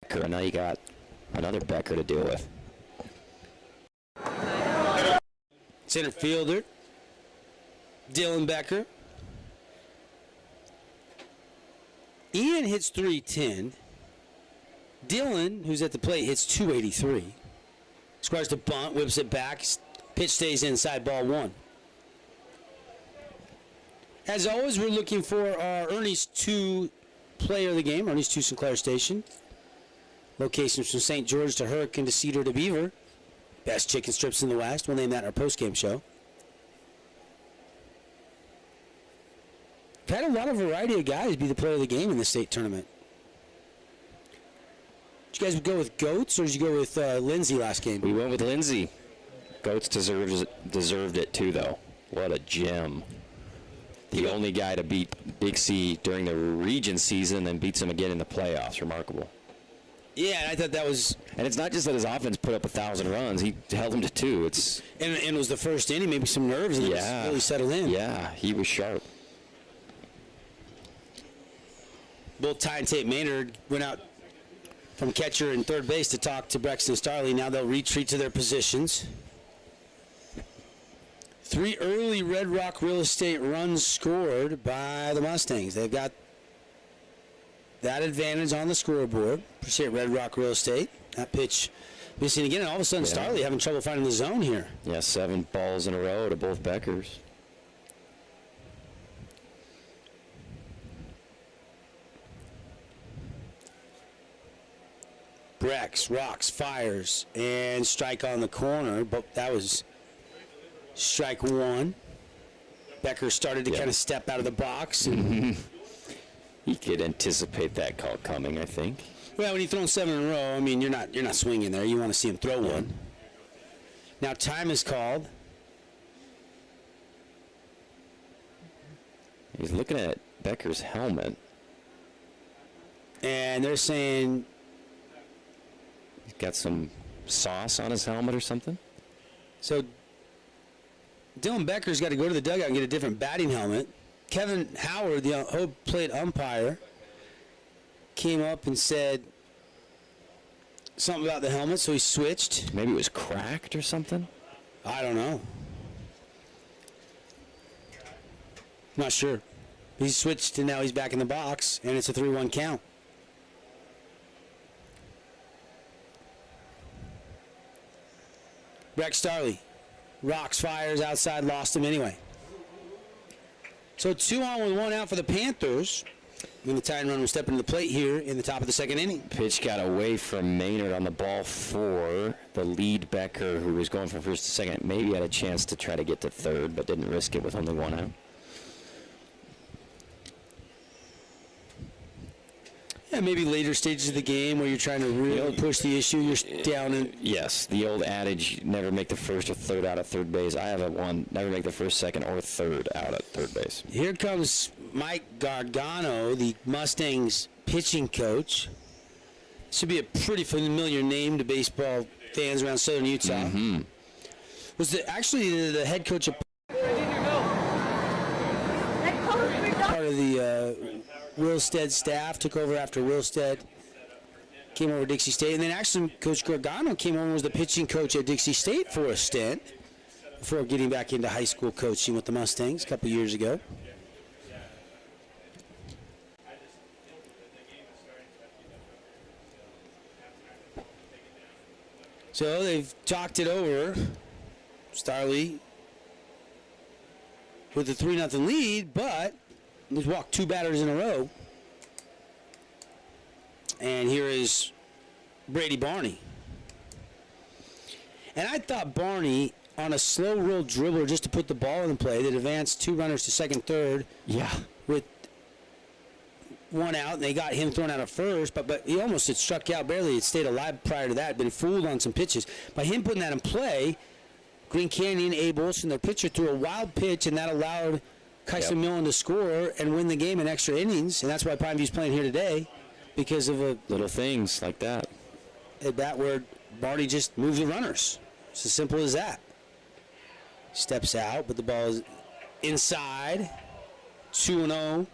Becker, and now you got another Becker to deal with. Center fielder, Dylan Becker. Ian hits 310. Dylan, who's at the plate, hits 283. Squares the bunt, whips it back. Pitch stays inside, ball one. As always, we're looking for our Ernie's 2 player of the game, Ernie's 2 Sinclair Station. Locations from St. George to Hurricane to Cedar to Beaver. Best chicken strips in the West. We'll name that in our post-game show. We've had a lot of variety of guys be the player of the game in the state tournament. Did you guys go with Goats or did you go with Lindsay last game? We went with Lindsay. Goats deserved it too, though. What a gem. The only guy to beat Big C during the region season and beats him again in the playoffs. Remarkable. Yeah, I thought that was... And it's not just that his offense put up 1,000 runs. He held him to 2. It's And it was the first inning, maybe some nerves, and yeah, really settled in. Yeah, he was sharp. Both Ty and Tate Maynard went out from catcher and third base to talk to Brexton Starley. Now they'll retreat to their positions. 3 early Red Rock Real Estate runs scored by the Mustangs. They've got that advantage on the scoreboard. Appreciate Red Rock Real Estate. That pitch missing again, and all of a sudden Starley having trouble finding the zone here. Yeah, 7 balls in a row to both Beckers. Brex rocks, fires, and strike on the corner, but that was strike 1. Becker started to kind of step out of the box. And He could anticipate that call coming, I think. well, when you throw 7 in a row, I mean, you're not swinging there. You want to see him throw one. Now time is called. He's looking at Becker's helmet. And they're saying... He's got some sauce on his helmet or something. So Dylan Becker's got to go to the dugout and get a different batting helmet. Kevin Howard, the home plate umpire, came up and said something about the helmet, so he switched. Maybe it was cracked or something. I don't know. Not sure. He switched, and now he's back in the box, and it's a 3-1 count. Rex Starley rocks, fires outside, lost him anyway. So 2 on with 1 out for the Panthers. And the tying run will step into the plate here in the top of the second inning. Pitch got away from Maynard on the ball 4. The lead Becker, who was going from first to second, maybe had a chance to try to get to third, but didn't risk it with only 1 out. Yeah, maybe later stages of the game where you're trying to really push the issue. You're down in. Yes, the old adage, never make the first or third out at third base. I have one, never make the first, second, or third out at third base. Here comes Mike Gargano, the Mustangs pitching coach. Should be a pretty familiar name to baseball fans around southern Utah. Was actually the head coach of part of the Wilstead staff, took over after Wilstead came over to Dixie State. And then actually Coach Gargano came over and was the pitching coach at Dixie State for a stint before getting back into high school coaching with the Mustangs a couple years ago. So they've talked it over. Starley with a 3-0 lead, but he's walked 2 batters in a row. And here is Brady Barney. And I thought Barney, on a slow roll dribbler just to put the ball in play, that advanced 2 runners to second, third. Yeah. With 1 out, and they got him thrown out at first, but he almost had struck out barely. Had stayed alive prior to that, been fooled on some pitches. By him putting that in play, Green Canyon, Abe Olson, their pitcher, threw a wild pitch, and that allowed Kyson Millen to score and win the game in extra innings, and that's why Pine View's playing here today, because of a little things like that. At bat where Barney just moved the runners. It's as simple as that. Steps out, but the ball is inside. 2-0.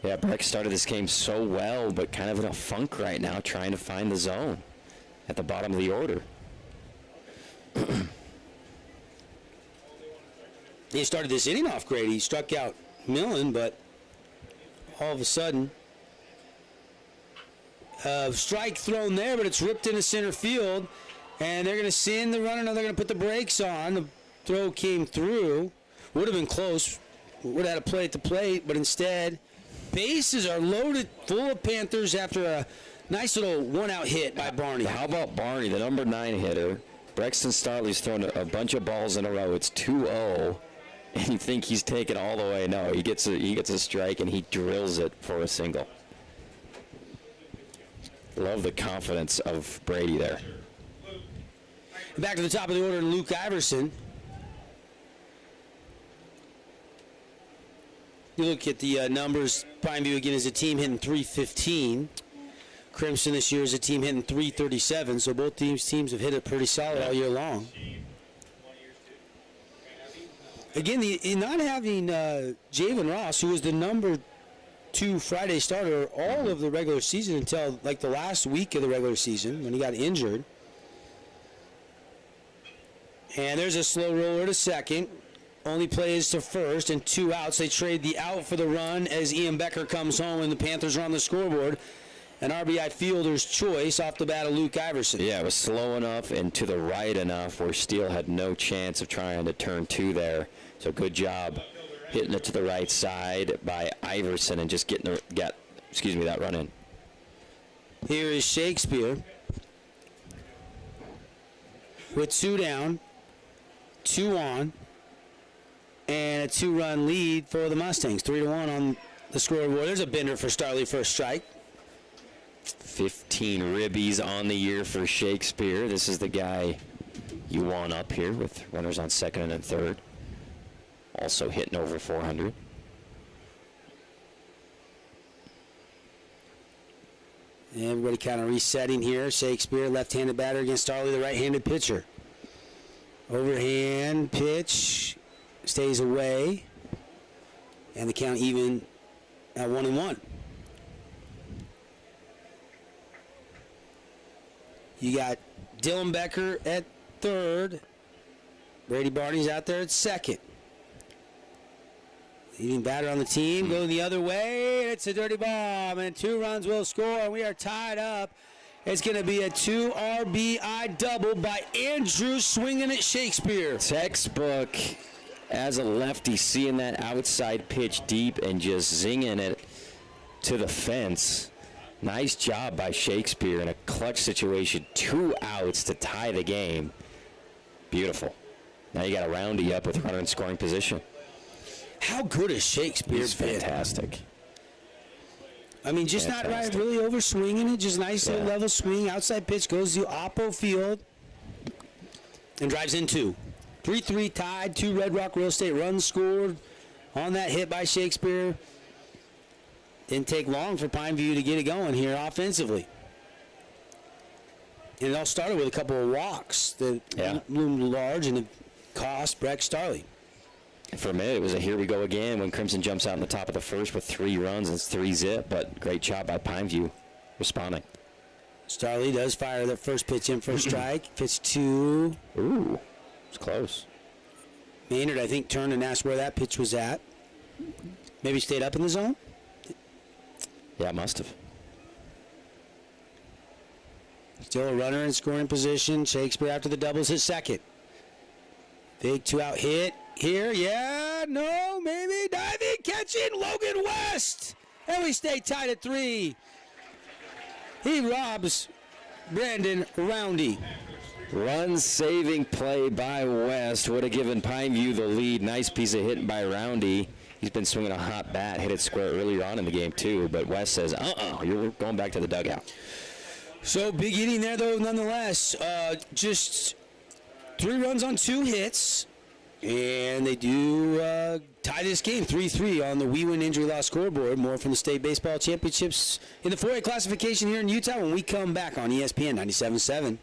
Yeah, Breck started this game so well, but kind of in a funk right now, trying to find the zone at the bottom of the order. He started this inning off great. He struck out Millen, but all of a sudden, strike thrown there, but it's ripped into center field, and they're going to send the runner. Now they're going to put the brakes on. The throw came through. Would have been close. Would have had a play at the plate, but instead, bases are loaded full of Panthers after a nice little one-out hit by Barney. How about Barney, the number 9 hitter? Brexton Starley's thrown a bunch of balls in a row. It's 2-0, and you think he's taken all the way. No, he gets a strike, and he drills it for a single. Love the confidence of Brady there. Back to the top of the order, Luke Iverson. You look at the numbers. Pineview again is a team hitting .315. Crimson this year is a team hitting .337. So both teams have hit it pretty solid all year long. Again, not having Javen Ross, who was the number 2 Friday starter all of the regular season until like the last week of the regular season when he got injured. And there's a slow roller to second. Only plays to first and 2 outs. They trade the out for the run as Ian Becker comes home and the Panthers are on the scoreboard. An RBI fielder's choice off the bat of Luke Iverson. Yeah, it was slow enough and to the right enough where Steele had no chance of trying to turn 2 there. So good job hitting it to the right side by Iverson and just getting that run in. Here is Shakespeare with 2 down, 2 on, and a 2-run lead for the Mustangs. 3-1 on the scoreboard. There's a bender for Starley for a strike. 15 ribbies on the year for Shakespeare. This is the guy you want up here with runners on second and third. Also hitting over 400. Everybody kind of resetting here. Shakespeare, left-handed batter against Starley, the right-handed pitcher. Overhand pitch stays away. And the count even at 1-1. You got Dylan Becker at third. Brady Barney's out there at second. Leading batter on the team, going the other way. It's a dirty bomb, and 2 runs will score, and we are tied up. It's going to be a 2 RBI double by Andrew swinging at Shakespeare. Textbook as a lefty, seeing that outside pitch deep and just zinging it to the fence. Nice job by Shakespeare in a clutch situation. 2 outs to tie the game. Beautiful. Now you got a roundy up with runner in scoring position. How good is Shakespeare? He's fantastic. I mean, just not right, really over swinging it. Just nice little level swing. Outside pitch goes to Oppo Field and drives in 2. 3-3 tied. 2 Red Rock Real Estate runs scored on that hit by Shakespeare. Didn't take long for Pineview to get it going here offensively. And it all started with a couple of walks that loomed large and it cost Breck Starley. For a minute, it was a here we go again when Crimson jumps out in the top of the first with 3 runs and it's 3-zip, but great job by Pineview responding. Starley does fire that first pitch in for a strike. Pitch 2. Ooh, it's close. Maynard, I think, turned and asked where that pitch was at. Maybe stayed up in the zone? Yeah, it must have. Still a runner in scoring position. Shakespeare after the doubles hit second. Big 2-out hit here. Yeah, no, maybe. Diving, catching, Logan West. And we stay tied at 3. He robs Brandon Roundy. Run-saving play by West would have given Pineview the lead. Nice piece of hitting by Roundy. He's been swinging a hot bat, hit it square earlier on in the game, too. But West says, you're going back to the dugout. So big inning there, though, nonetheless. Just 3 runs on 2 hits. And they do tie this game 3-3 on the We Win Injury Loss scoreboard. More from the State Baseball Championships in the 4A classification here in Utah when we come back on ESPN 97.7.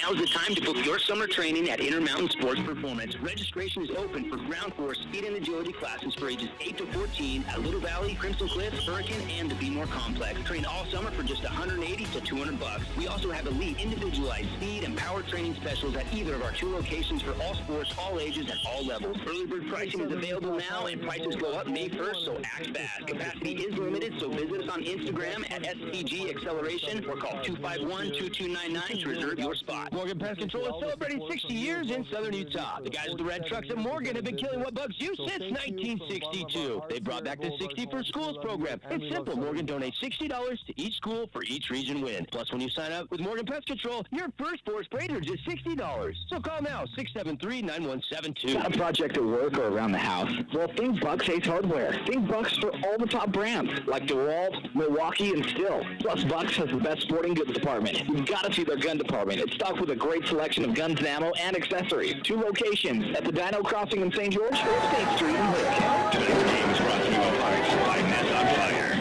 Now's the time to book your summer training at Intermountain Sports Performance. Registration is open for ground force, speed, and agility classes for ages 8 to 14 at Little Valley, Crimson Cliffs, Hurricane, and the Be More Complex. Train all summer for just $180 to $200. We also have elite individualized speed and power training specials at either of our 2 locations for all sports, all ages, and all levels. Early bird pricing is available now, and prices go up May 1st, so act fast. Capacity is limited, so visit us on Instagram at SCG Acceleration or call 251-2299 to reserve your spot. Morgan Pest Control is celebrating 60 years in Southern Utah. The guys with the red trucks at Morgan have been killing what bugs you since 1962. They brought back the 60 for Schools program. It's simple. Morgan donates $60 to each school for each region win. Plus, when you sign up with Morgan Pest Control, your first force sprayed are just $60. So call now, 673-9172. Got a project at work or around the house? Well, think Bucks Ace Hardware. Think Bucks for all the top brands like DeWalt, Milwaukee, and Stihl. Plus, Bucks has the best sporting goods department. You've got to see their gun department. It's stocked with a great selection of guns and ammo and accessories. 2 locations at the Dino Crossing in St. George or State Street in Hood. Today's game is brought to you by Mess on Fire.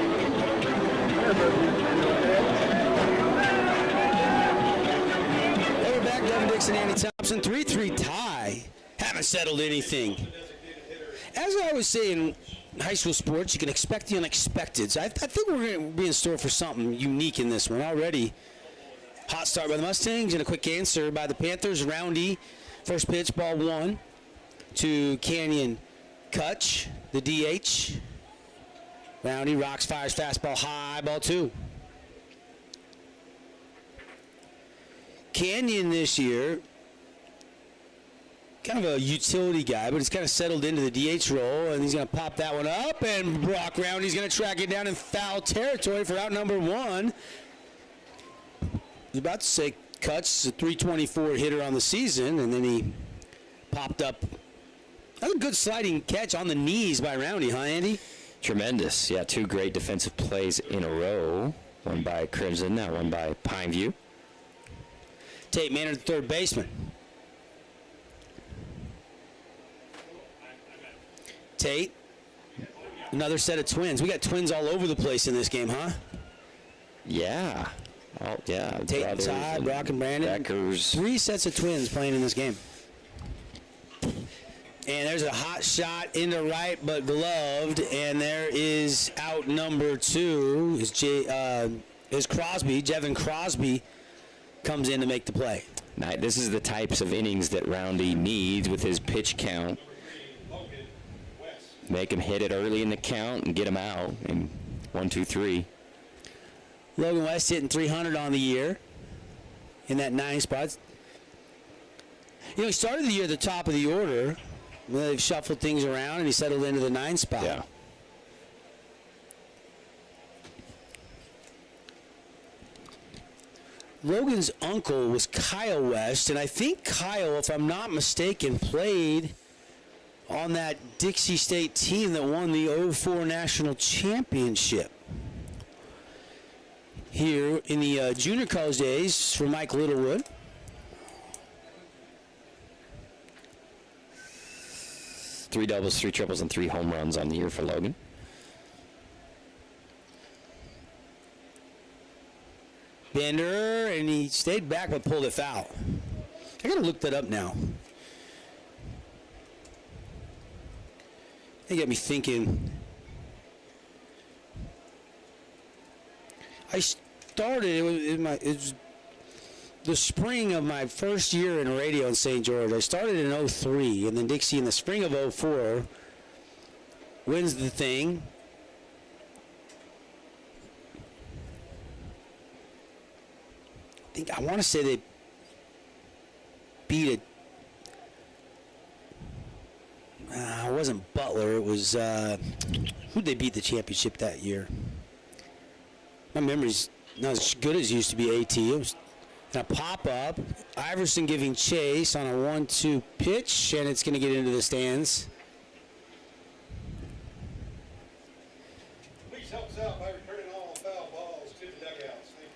Hey, we're back. Devin Dixon, Andy Thompson. 3-3 tie. Haven't settled anything. As I always say in high school sports, you can expect the unexpected. So I think we're going to be in store for something unique in this one already. Hot start by the Mustangs and a quick answer by the Panthers. Roundy, first pitch, ball 1 to Canyon Kutch, the DH. Roundy rocks, fires fastball high, ball 2. Canyon this year, kind of a utility guy, but he's kind of settled into the DH role, and he's going to pop that one up, and Brock Roundy's going to track it down in foul territory for out number 1. I was about to say Kutch, a 324 hitter on the season, and then he popped up. That was a good sliding catch on the knees by Roundy, huh, Andy? Tremendous. Yeah, 2 great defensive plays in a row. One by Crimson, that one by Pineview. Tate Manor, the third baseman. Tate, another set of twins. We got twins all over the place in this game, huh? Yeah. Oh, yeah. Tate and Ty, Brock and Brandon. Beckers. 3 sets of twins playing in this game. And there's a hot shot into right, but gloved. And there is out number 2. Is Crosby. Jevin Crosby comes in to make the play. Now, this is the types of innings that Roundy needs with his pitch count. Make him hit it early in the count and get him out. And 1, 2, 3. Logan West hitting 300 on the year in that 9 spots. You know, he started the year at the top of the order. They've shuffled things around, and he settled into the 9 spot. Yeah. Logan's uncle was Kyle West, and I think Kyle, if I'm not mistaken, played on that Dixie State team that won the 04 National Championship. Here in the junior college days for Mike Littlewood. Three doubles, 3 triples, and 3 home runs on the year for Logan. Bender, and he stayed back but pulled it foul. I gotta look that up now. They got me thinking. I started, it was the spring of my first year in radio in St. George. I started in 03, and then Dixie in the spring of 04 wins the thing. I want to say they beat it. It wasn't Butler. It was, who'd they beat the championship that year? My memory's not as good as it used to be. AT. It was a pop-up. Iverson giving chase on a 1-2 pitch, and it's going to get into the stands. Please help us out by returning all foul balls to the dugouts. Thank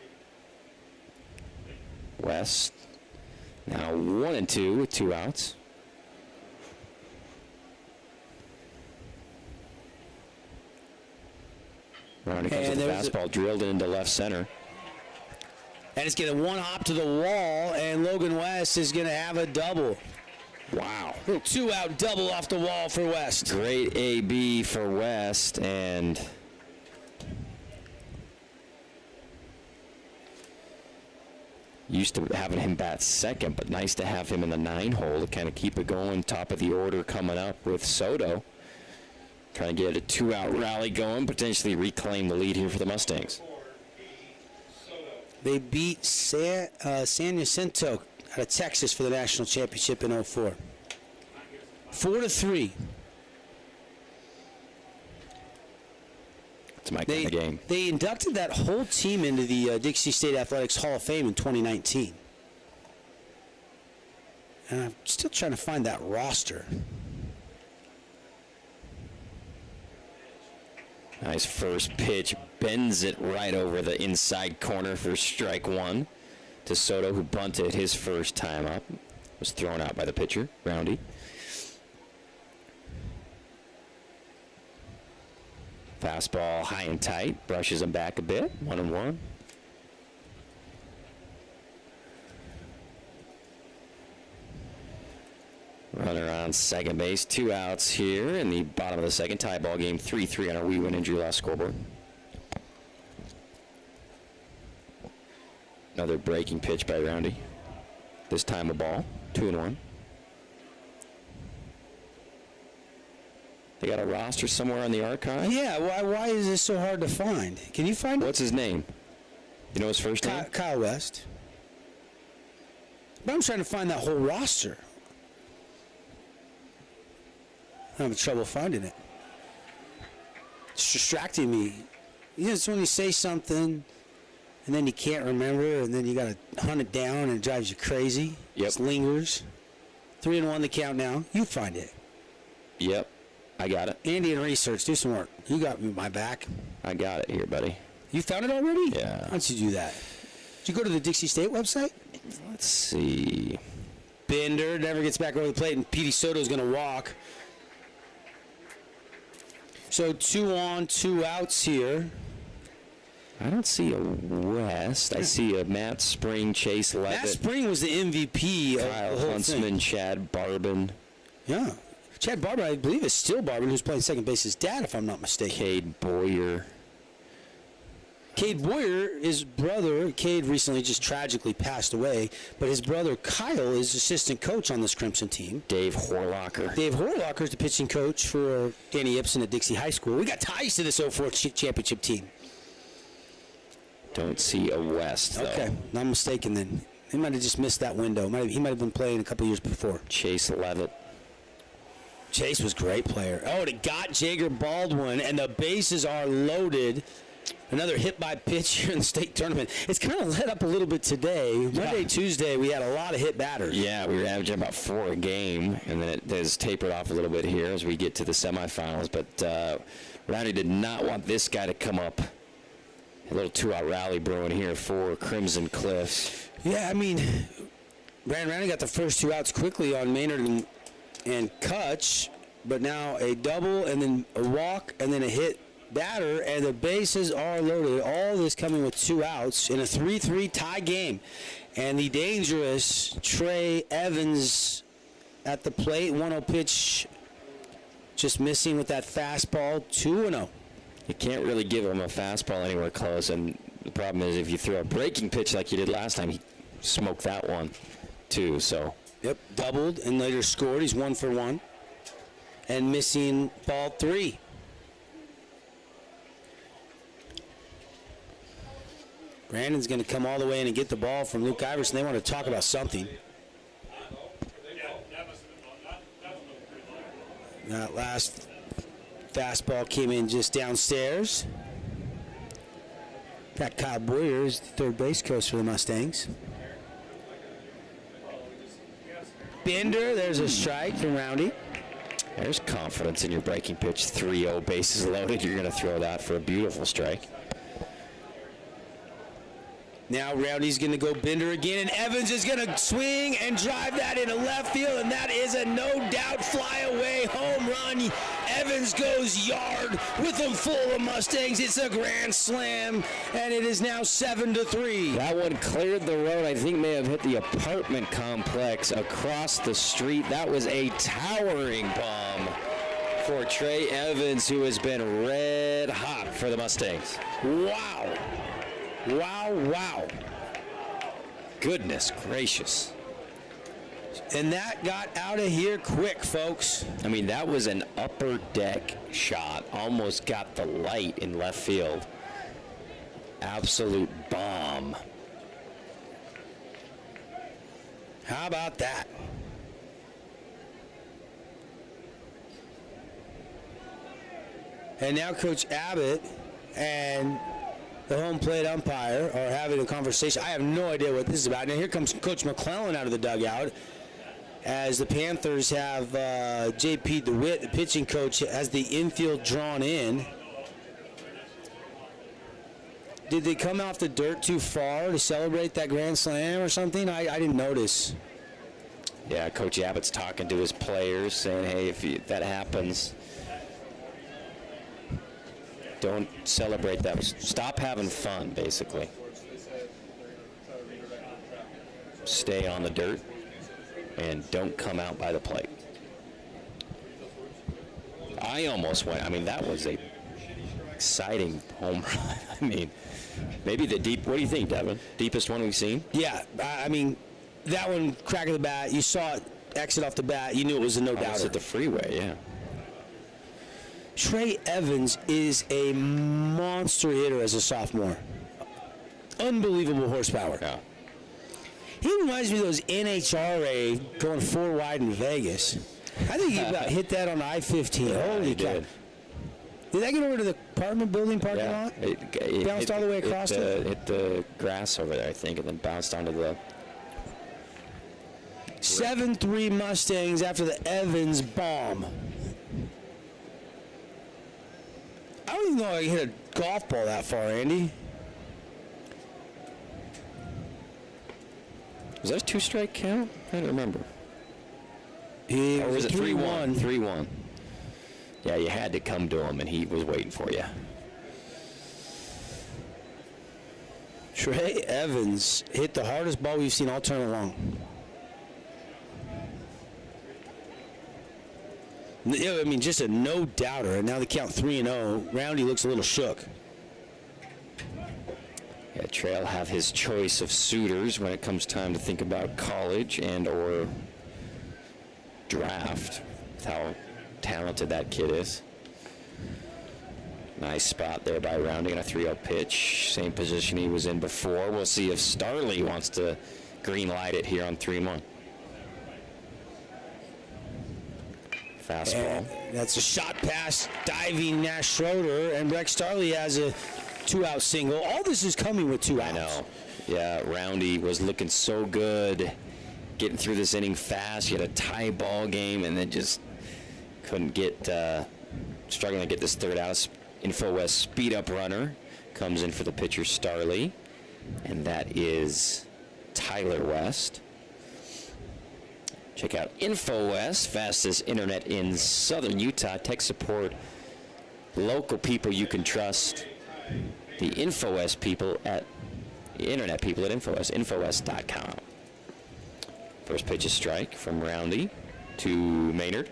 you. West. Now 1-2 with 2 outs. Rounding comes with the fastball drilled into left center. And it's going to one hop to the wall, and Logan West is going to have a double. Wow. Little 2-out double off the wall for West. Great AB for West, and used to having him bat second, but nice to have him in the 9-hole to kind of keep it going. Top of the order coming up with Soto. Trying to get a 2-out rally going, potentially reclaim the lead here for the Mustangs. They beat San Jacinto out of Texas for the national championship in 04. 4-3. It's my kind of game. They inducted that whole team into the Dixie State Athletics Hall of Fame in 2019. And I'm still trying to find that roster. Nice first pitch. Bends it right over the inside corner for strike one to Soto, who bunted his first time up. Was thrown out by the pitcher, Roundy. Fastball high and tight. Brushes him back a bit. 1-1. Runner on second base. 2 outs here in the bottom of the second. Tie ball game. 3-3 on our We Win Injury Loss scoreboard. Another breaking pitch by Roundy. This time a ball. 2-1. They got a roster somewhere on the archive? Yeah, why is this so hard to find? Can you find it? What's his name? You know his first name? Kyle West. But I'm trying to find that whole roster. I'm having trouble finding it. It's distracting me. You know, it's when you say something and then you can't remember, and then you got to hunt it down, and it drives you crazy. Yep. It lingers. 3-1 the count now. You find it. Yep. I got it. Andy and research. Do some work. You got my back. I got it here, buddy. You found it already? Yeah. How did you do that? Did you go to the Dixie State website? Let's see. Bender never gets back over the plate, and Petey Soto's going to walk. So 2 on, 2 outs here. I don't see a West. I see a Matt Spring, Chase Levitt, Matt Spring was the MVP of Kyle the whole Huntsman, thing. Chad Barbin, Yeah. Chad Barber, I believe, is still Barbin, who's playing second base. His dad, if I'm not mistaken. Cade Boyer. Cade Boyer, his brother, Cade recently just tragically passed away, but his brother Kyle is assistant coach on this Crimson team. Dave Horlocker. Dave Horlocker is the pitching coach for Danny Ibsen at Dixie High School. We got ties to this 04 championship team. Don't see a West, though. Okay, not mistaken then. He might have just missed that window. He might have been playing a couple years before. Chase Levitt. Chase was a great player. Oh, it got Jager Baldwin, and the bases are loaded. Another hit by pitch here in the state tournament. It's kind of let up a little bit today. Monday, Tuesday, we had a lot of hit batters. Yeah, we were averaging about 4 a game, and then it has tapered off a little bit here as we get to the semifinals. But Roundy did not want this guy to come up. A little 2-out rally brewing here for Crimson Cliffs. Yeah, I mean, Brandon Roundy got the first 2 outs quickly on Maynard and Kutch, but now a double and then a walk and then a hit batter, and the bases are loaded. All this coming with 2 outs in a 3-3 tie game. And the dangerous Trey Evans at the plate. 1-0 pitch just missing with that fastball. 2-0. You can't really give him a fastball anywhere close, and the problem is if you throw a breaking pitch like you did last time, he smoked that one too. So Yep, doubled and later scored. He's 1 for 1. And missing ball 3. Brandon's going to come all the way in and get the ball from Luke Iverson. They want to talk about something. That last fastball came in just downstairs. Got Kyle Boyer as the third base coach for the Mustangs. Bender, there's a strike from Roundy. there's confidence in your breaking pitch. 3-0, bases loaded. You're going to throw that for a beautiful strike. Now Roundy's going to go bender again, and Evans is going to swing and drive that into left field, and that is a no-doubt fly-away home run. Evans goes yard with them full of Mustangs. It's a grand slam, and it is now 7-3. That one cleared the road. I think may have hit the apartment complex across the street. That was a towering bomb for Trey Evans, who has been red hot for the Mustangs. Wow. Wow, wow. Goodness gracious. And that got out of here quick, folks. I mean, that was an upper deck shot. Almost got the light in left field. Absolute bomb. How about that? And now Coach Abbott and the home plate umpire are having a conversation. I have no idea what this is about. Now here comes Coach McClellan out of the dugout as the Panthers have J.P. DeWitt, the pitching coach, has the infield drawn in. Did they come off the dirt too far to celebrate that grand slam or something? I didn't notice. Yeah, Coach Abbott's talking to his players, saying, hey, if that happens, don't celebrate that. Stop having fun, basically. Stay on the dirt and don't come out by the plate. I almost went. I mean, that was a exciting home run. I mean, maybe the deep. What do you think, Devin? Deepest one we've seen? Yeah, I mean, that one, crack of the bat, you saw it exit off the bat. You knew it was a no-doubter. It's at the freeway, yeah. Trey Evans is a monster hitter as a sophomore. Unbelievable horsepower. Yeah. He reminds me of those NHRA going 4 wide in Vegas. I think he about hit that on I-15. Yeah, Holy he cow. did. Did that get over to the apartment building parking lot? It Bounced all the way across it? Hit the grass over there, I think, and then bounced onto the... 7-3 Mustangs after the Evans bomb. I don't even know I hit a golf ball that far, Andy. Was that a 2-strike count? I don't remember. Or was it 3-1? 3-1. Yeah, you had to come to him, and he was waiting for you. Trey Evans hit the hardest ball we've seen all turn long. Yeah, I mean, just a no-doubter. And now they count 3-0. Roundy looks a little shook. Yeah, Trey will have his choice of suitors when it comes time to think about college and or draft. With how talented that kid is. Nice spot there by Roundy on a 3-0 pitch. Same position he was in before. We'll see if Starley wants to green light it here on 3-1. Fastball. And that's a shot past diving Nash Schroeder, and Breck Starley has a 2-out single. All this is coming with 2 outs. I know. Yeah, Roundy was looking so good, getting through this inning fast. He had a tie ball game, and then just couldn't get, struggling to get this third out. Info West speed up runner comes in for the pitcher Starley, and that is Tyler West. Check out InfoWest, fastest internet in southern Utah. Tech support, local people you can trust. The InfoWest people at the internet people at InfoWest, InfoWest.com. First pitch is strike from Roundy to Maynard.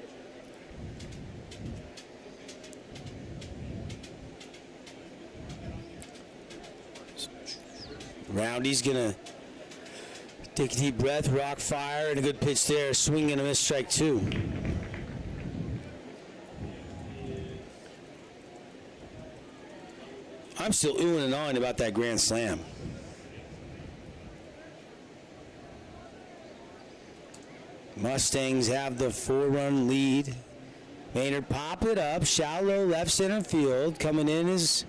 Roundy's gonna take a deep breath, rock fire, and a good pitch there. Swing and a miss, strike 2. I'm still oohing and ahhing about that grand slam. Mustangs have the 4-run lead. Maynard pop it up, shallow left center field. Coming in is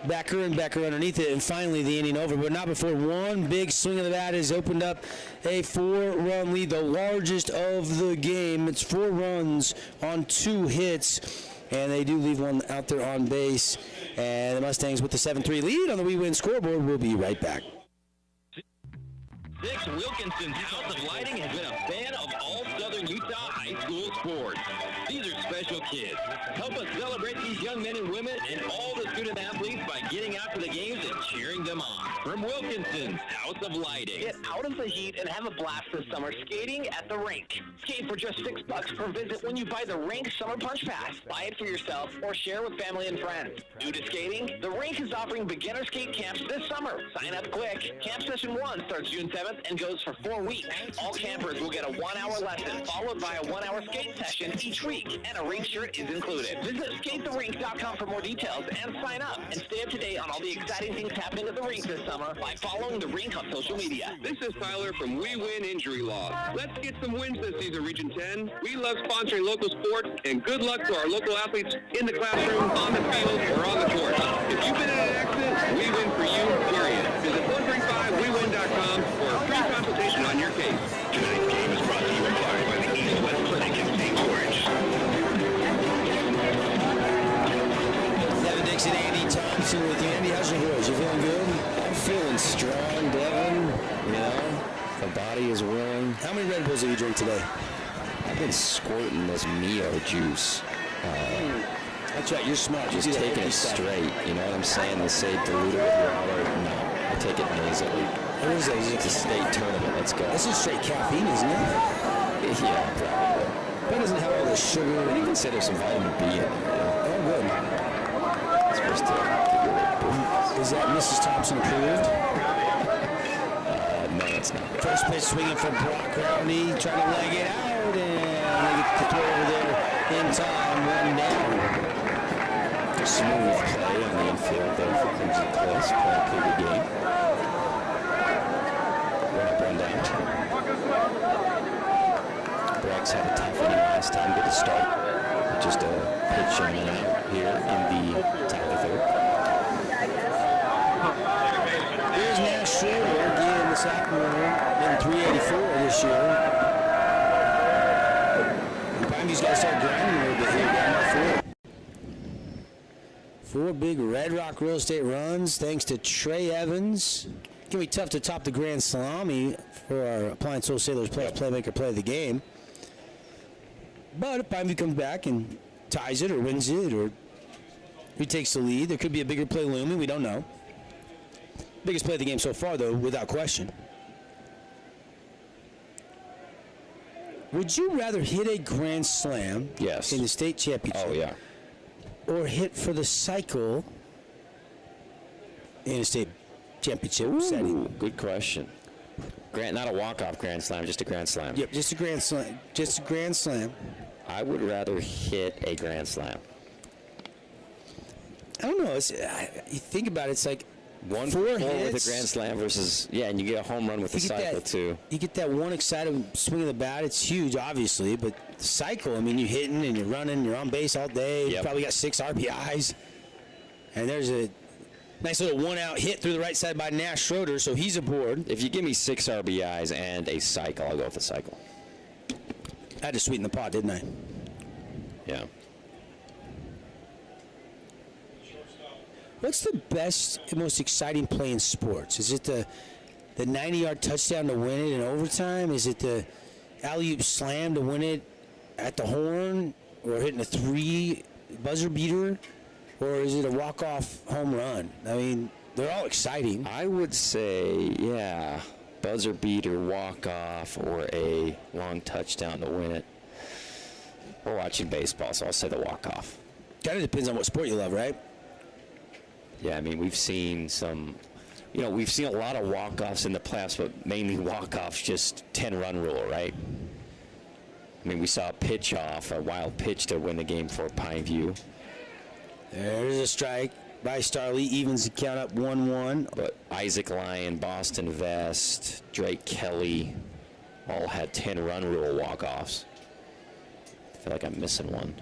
Becker, and Becker underneath it, and finally the inning over, but not before one big swing of the bat has opened up a 4-run lead, the largest of the game. It's 4 runs on 2 hits and they do leave one out there on base. And the Mustangs with the 7-3 lead on the We Win scoreboard. We'll be right back. Dick Wilkinson's House of Lighting has been a fan of all Southern Utah high school sports. These are special kids. Help us celebrate these young men and women and all the student athletes by getting out to the games and cheering them on. From Wilkinson's House of Lighting. Get out of the heat and have a blast this summer skating at the rink. Skate for just $6 per visit when you buy the Rink Summer Punch Pass. Buy it for yourself or share with family and friends. New to skating? The rink is offering beginner skate camps this summer. Sign up quick. Camp session 1 starts June 7th and goes for 4 weeks. All campers will get a 1-hour lesson followed by a 1-hour skate session each week, and a rink shirt is included. Visit skatetherink.com for more details and sign up, and stay up to date on all the exciting things happening at the rink this summer by following the rink on social media. This is Tyler from We Win Injury Law. Let's get some wins this season, Region 10. We love sponsoring local sports, and good luck to our local athletes in the classroom, on the field, or on the court. If you've been in an accident, we win for you, period. Visit 135wewin.com for a free consultation on your case. Tonight's game is brought to you in part by the East West Clinic in St. George. Devin Dixon, Andy Thompson with you. Andy, how's your voice? You feeling good? I'm feeling strong, Devin. You know, the body is willing. How many Red Bulls did you drink today? I've been squirting this Mio juice. That's right, you're smart. Just You do that taking heavy it stuff. straight. You know what I'm saying? They say dilute it with water. No, I take it nasally. What is that? Is It's a it- state tournament. Let's go. This is straight caffeine, isn't it? Yeah, probably. That doesn't have all the sugar. They even say there's some vitamin B in it. Oh, good. It's supposed to give you a little boost. Is that Mrs. Thompson approved? No, it's not. First pitch swinging for Brock Rowney, trying to leg it out, and they get the throw over there in time, 1 down. Smooth play on the infield there for Crimson Cliffs. Playing a pretty good game. Run down. Brock's had a tough inning last time. Good to start. Just a pitch in and out here in the top of the third. Here's Nash Schroeder again this afternoon, in 384 this year. Pineviews got to start grinding a little bit here, down by 4. 4 big Red Rock Real Estate runs, thanks to Trey Evans. It's going to be tough to top the Grand Salami for our Appliance Wholesalers Plus Playmaker Play of the Game. But if Pineview comes back and ties it or wins it or retakes the lead, there could be a bigger play looming. We don't know. Biggest play of the game so far, though, without question. Would you rather hit a grand slam Yes. in the state championship Oh, yeah. or hit for the cycle in a state championship setting? Ooh, good question. Not a walk-off grand slam, just a grand slam. Yep, just a grand slam. Just a grand slam. I would rather hit a grand slam. I don't know. You think about it, it's like 1 4 with hits. a grand slam versus, yeah, and you get a home run with the You get cycle, that- too. You get that one exciting swing of the bat. It's huge, obviously, but the cycle, I mean, you're hitting and you're running, you're on base all day. You Yep. probably got 6 RBIs. And there's a nice little 1-out hit through the right side by Nash Schroeder, so he's aboard. If you give me 6 RBIs and a cycle, I'll go with the cycle. I had to sweeten the pot, didn't I? Yeah. What's the best and most exciting play in sports? Is it the 90-yard touchdown to win it in overtime? Is it the alley-oop slam to win it at the horn, or hitting a 3 buzzer beater, or is it a walk-off home run? I mean, they're all exciting. I would say, yeah, buzzer beater, walk-off, or a long touchdown to win it. We're watching baseball, so I'll say the walk-off. Kind of depends on what sport you love, right? Yeah, I mean, we've seen we've seen a lot of walk-offs in the playoffs, but mainly walk-offs, just 10-run rule, right? I mean, we saw a pitch off, a wild pitch to win the game for Pineview. There's a strike by Starley, evens the count up 1-1. But Isaac Lyon, Boston Vest, Drake Kelly all had 10-run rule walk-offs. I feel like I'm missing one.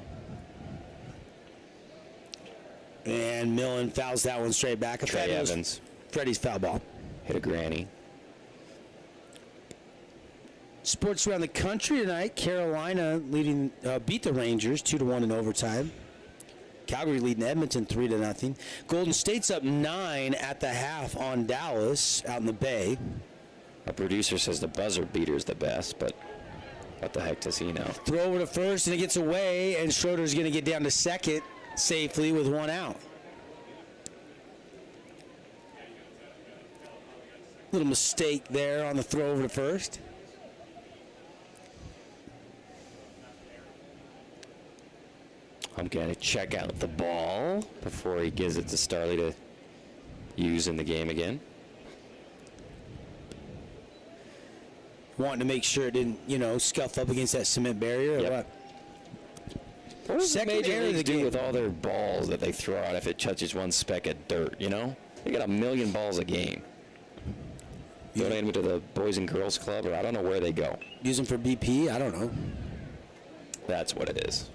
And Millen fouls that one straight back. Trey Evans Freddie's foul ball. hit a granny. Sports around the country tonight. Carolina beat the Rangers 2-1 in overtime. Calgary leading Edmonton 3-0. Golden State's up 9 at the half on Dallas out in the Bay. Our producer says the buzzer beater is the best, but what the heck does he know? Throw over to first, and it gets away, and Schroeder's going to get down to second safely with 1 out. Little mistake there on the throw over to first. I'm going to check out the ball before he gives it to Starley to use in the game again. Wanting to make sure it didn't, scuff up against that cement barrier or Yep. what? What does the Second Major error of Leagues the do game. with all their balls that they throw out if it touches one speck of dirt, They got 1 million balls a game. Donate them to the Boys and Girls Club, or I don't know where they go. Use them for BP? I don't know. That's what it is.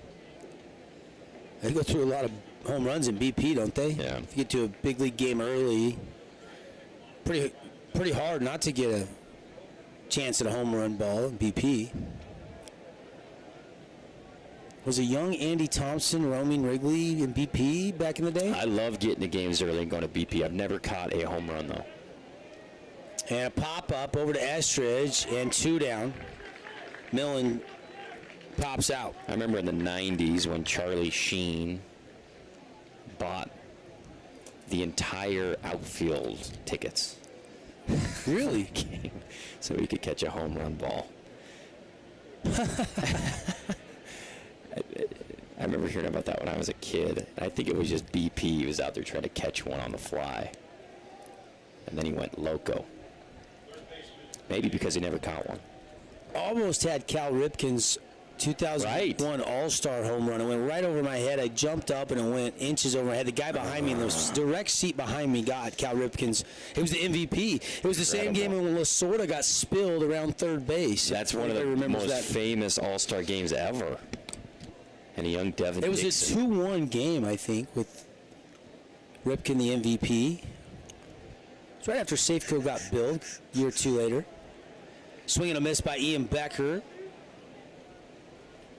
They go through a lot of home runs in BP, don't they? Yeah. If you get to a big league game early, pretty hard not to get a chance at a home run ball in BP. Was a young Andy Thompson roaming Wrigley in BP back in the day? I love getting to games early and going to BP. I've never caught a home run, though. And a pop-up over to Estridge, and 2 down. Millen pops out. I remember in the 90s when Charlie Sheen bought the entire outfield tickets. Really? So he could catch a home run ball. I remember hearing about that when I was a kid. I think it was just BP. He was out there trying to catch one on the fly. And then he went loco. Maybe because he never caught one. Almost had Cal Ripken's 2001 All-Star home run. It went right over my head. I jumped up and it went inches over my head. The guy behind me in the direct seat behind me got Cal Ripken's. It was the MVP. It was the same game when Lasorda got spilled around third base. That's one of the most famous All-Star games ever. And a young Devin It was Dixon. a 2-1 game, I think, with Ripken the MVP. It's right after Safeco got billed, a year or two later. Swing and a miss by Ian Becker.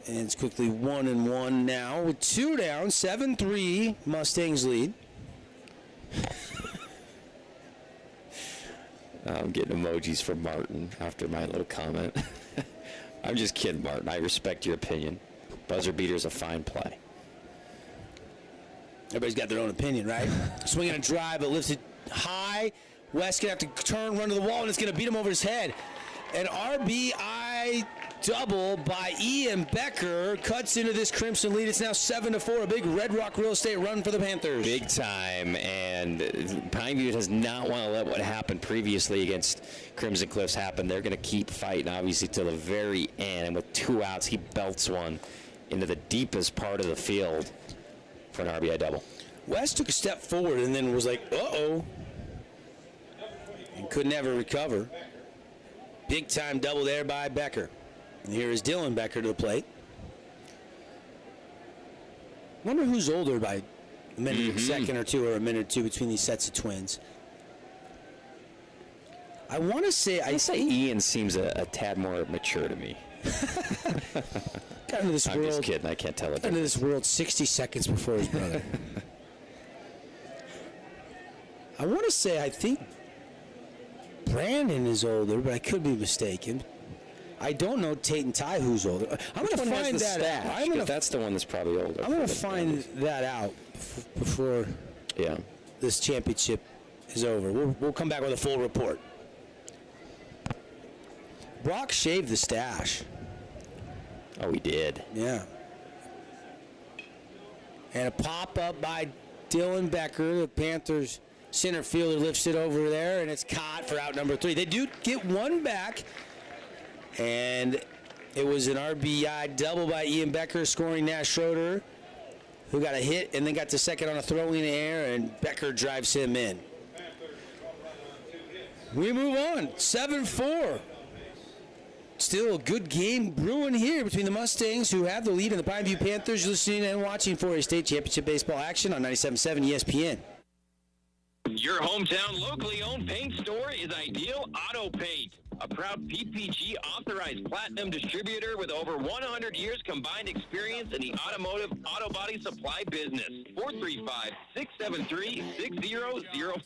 And it's quickly 1-1 now with 2 down, 7-3, Mustangs lead. I'm getting emojis from Martin after my little comment. I'm just kidding, Martin. I respect your opinion. Buzzer beater is a fine play. Everybody's got their own opinion, right? Swinging a drive, but lifts it high. West going to have to turn, run to the wall, and it's going to beat him over his head. An RBI double by Ian Becker cuts into this Crimson lead. It's now 7-4. A big Red Rock Real Estate run for the Panthers. Big time, and Pineview does not want to let what happened previously against Crimson Cliffs happen. They're going to keep fighting, obviously, till the very end. And with 2 outs, he belts one into the deepest part of the field for an RBI double. West took a step forward and then was like, uh-oh. And could never recover. Big time double there by Becker. And here is Dylan Becker to the plate. Wonder who's older by a minute, second or two, or a minute or two between these sets of twins. I want to say, I say Ian seems a tad more mature to me. got into this I'm world. just kidding. I can't tell it. Got into this world 60 seconds before his brother. I want to say, I think Brandon is older, but I could be mistaken. I don't know Tate and Ty who's older. I'm going to find that out. That's the one that's probably older. I'm going to find that out before this championship is over. We'll come back with a full report. Brock shaved the stash. Oh, he did. Yeah. And a pop-up by Dylan Becker, the Panthers center fielder, lifts it over there, and it's caught for out number 3. They do get one back, and it was an RBI double by Ian Becker, scoring Nash Schroeder, who got a hit and then got to second on a throw in the air, and Becker drives him in. We move on, 7-4. Still a good game brewing here between the Mustangs, who have the lead, and the Pineview Panthers. You're listening and watching for a state championship baseball action on 97.7 ESPN. Your hometown locally owned paint store is Ideal Auto Paint. A proud PPG authorized platinum distributor with over 100 years combined experience in the automotive auto body supply business. 435-673-6005.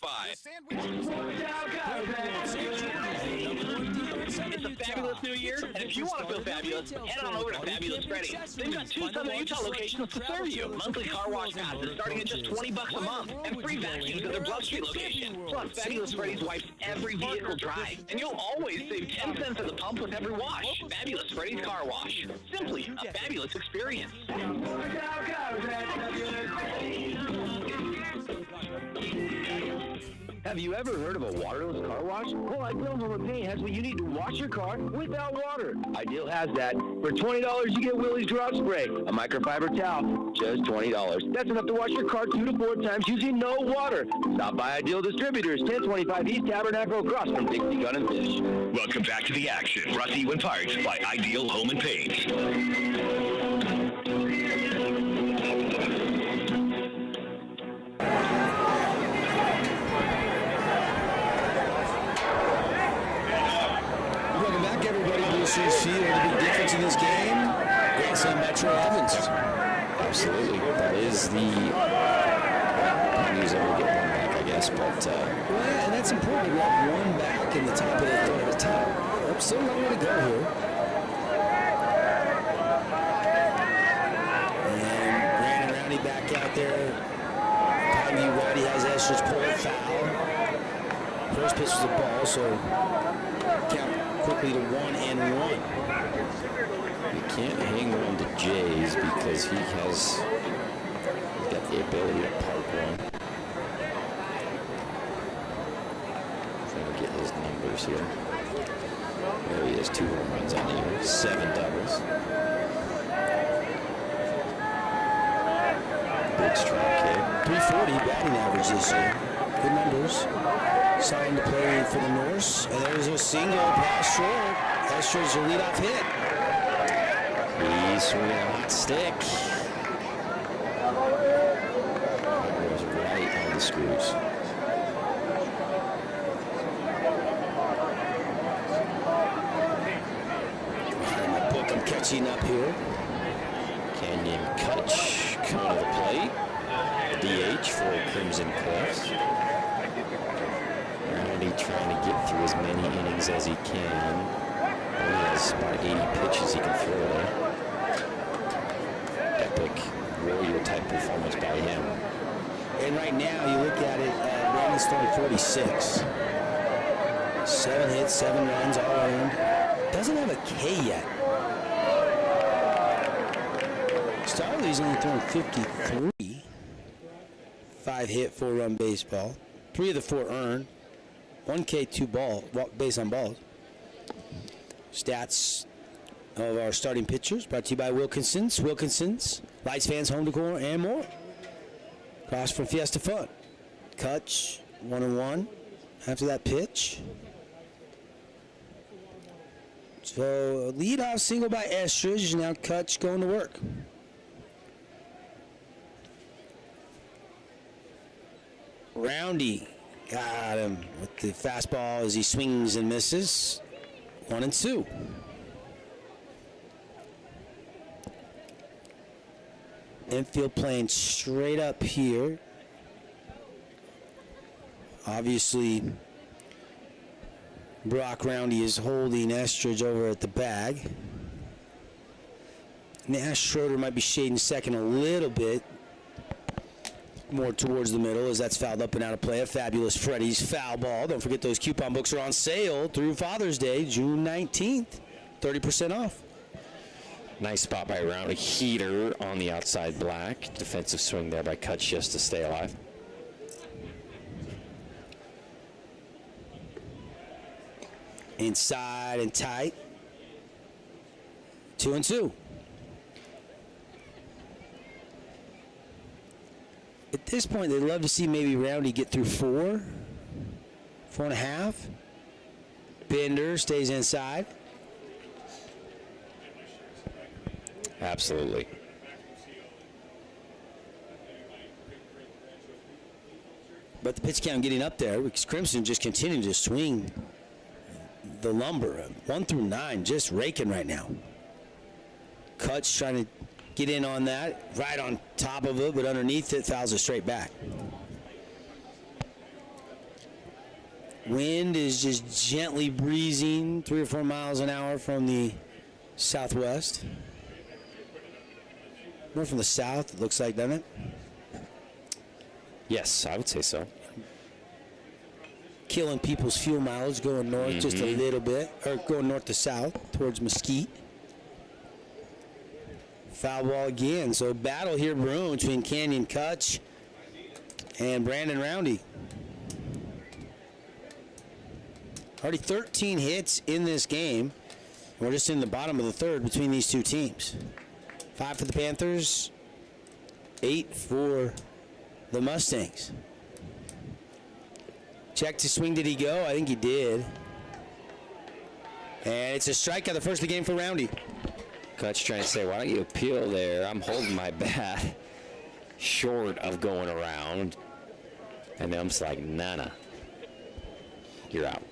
It's a fabulous new year, and if you want to feel fabulous, head on over to Fabulous Freddy's. They've got 2 Southern Utah locations to serve you. Monthly car wash passes starting at just $20 a month, and free vacuums at their Bluff Street location. Plus, Fabulous Freddy's wipes every vehicle dry, and you'll always save 10 cents at the pump with every wash. Fabulous Freddy's Car Wash. Simply a fabulous experience. Have you ever heard of a waterless car wash? Well, Ideal Home & Paint has what you need to wash your car without water. Ideal has that. For $20, you get Willie's Garage Spray, a microfiber towel, just $20. That's enough to wash your car 2 to 4 times using no water. Stop by Ideal Distributors, 1025 East Tabernacle, across from Dixie Gun and Fish. Welcome back to the action. Brought to you in part by Ideal Home and Paint. See the big difference in this game. Grandson Metro Evans. Absolutely. That is the news that we get one back, I guess. But well, and that's important. We have one back in the top of the top. Still a long way to go here. And Brandon Rowney back out there. Pavey Rowdy has Estridge pull a foul. First pitch was a ball, so count quickly to 1-1. you can't hang one to Jays because he's got the ability to park one. Trying to get his numbers here. There he is, 2 home runs on the year, 7 doubles. Big strong kid. 340 batting average this year. Good numbers. Signed to play for the Norse. And there's a single pass short. Estridge, a leadoff hit. He's swinging a hot stick. That was right on the screws. In my book, I'm catching up here. Canyon Kutch coming to the plate. DH for Crimson Cliffs. Rowney trying to get through as many innings as he can. Only has about 80 pitches he can throw there. Epic warrior type performance by him. And right now, you look at it, Brandon's throwing 46. 7 hits, 7 runs all around. Doesn't have a K yet. Starley's only throwing 53. 5 hit, 4 run baseball. 3 of the 4 earned. 1 K, 2 base on balls. Stats of our starting pitchers brought to you by Wilkinson's, Lights, Fans, Home Decor, and more. Cross from Fiesta Fun. Kutch, 1-1 after that pitch. So, leadoff single by Estridge. Now Kutch going to work. Rowney got him with the fastball as he swings and misses. 1-2. Infield playing straight up here. Obviously, Brock Rowney is holding Estridge over at the bag. Nash Schroeder might be shading second a little bit more towards the middle as that's fouled up and out of play. A Fabulous Freddy's foul ball. Don't forget those coupon books are on sale through Father's Day, June 19th. 30% off. Nice spot by Rowney. Heater on the outside black. Defensive swing there by Kutch just to stay alive. Inside and tight. 2-2. At this point, they'd love to see maybe Rowney get through 4.5. Bender stays inside. Absolutely. But the pitch count getting up there because Crimson just continued to swing the lumber. 1 through 9 just raking right now. Kutch trying to get in on that, right on top of it, but underneath it, fouls it straight back. Wind is just gently breezing 3 or 4 miles an hour from the southwest. More from the south, it looks like, doesn't it? Yes, I would say so. Killing people's fuel mileage going north just a little bit, or going north to south towards Mesquite. Foul ball again. So battle here brewing between Canyon Kutch and Brandon Roundy. Already 13 hits in this game. We're just in the bottom of the third between these two teams. 5 for the Panthers, 8 for the Mustangs. Check to swing. Did he go? I think he did. And it's a strikeout, the first of the game for Roundy. Kutch trying to say, why don't you appeal there? I'm holding my bat short of going around. And the ump's like, nah. You're out.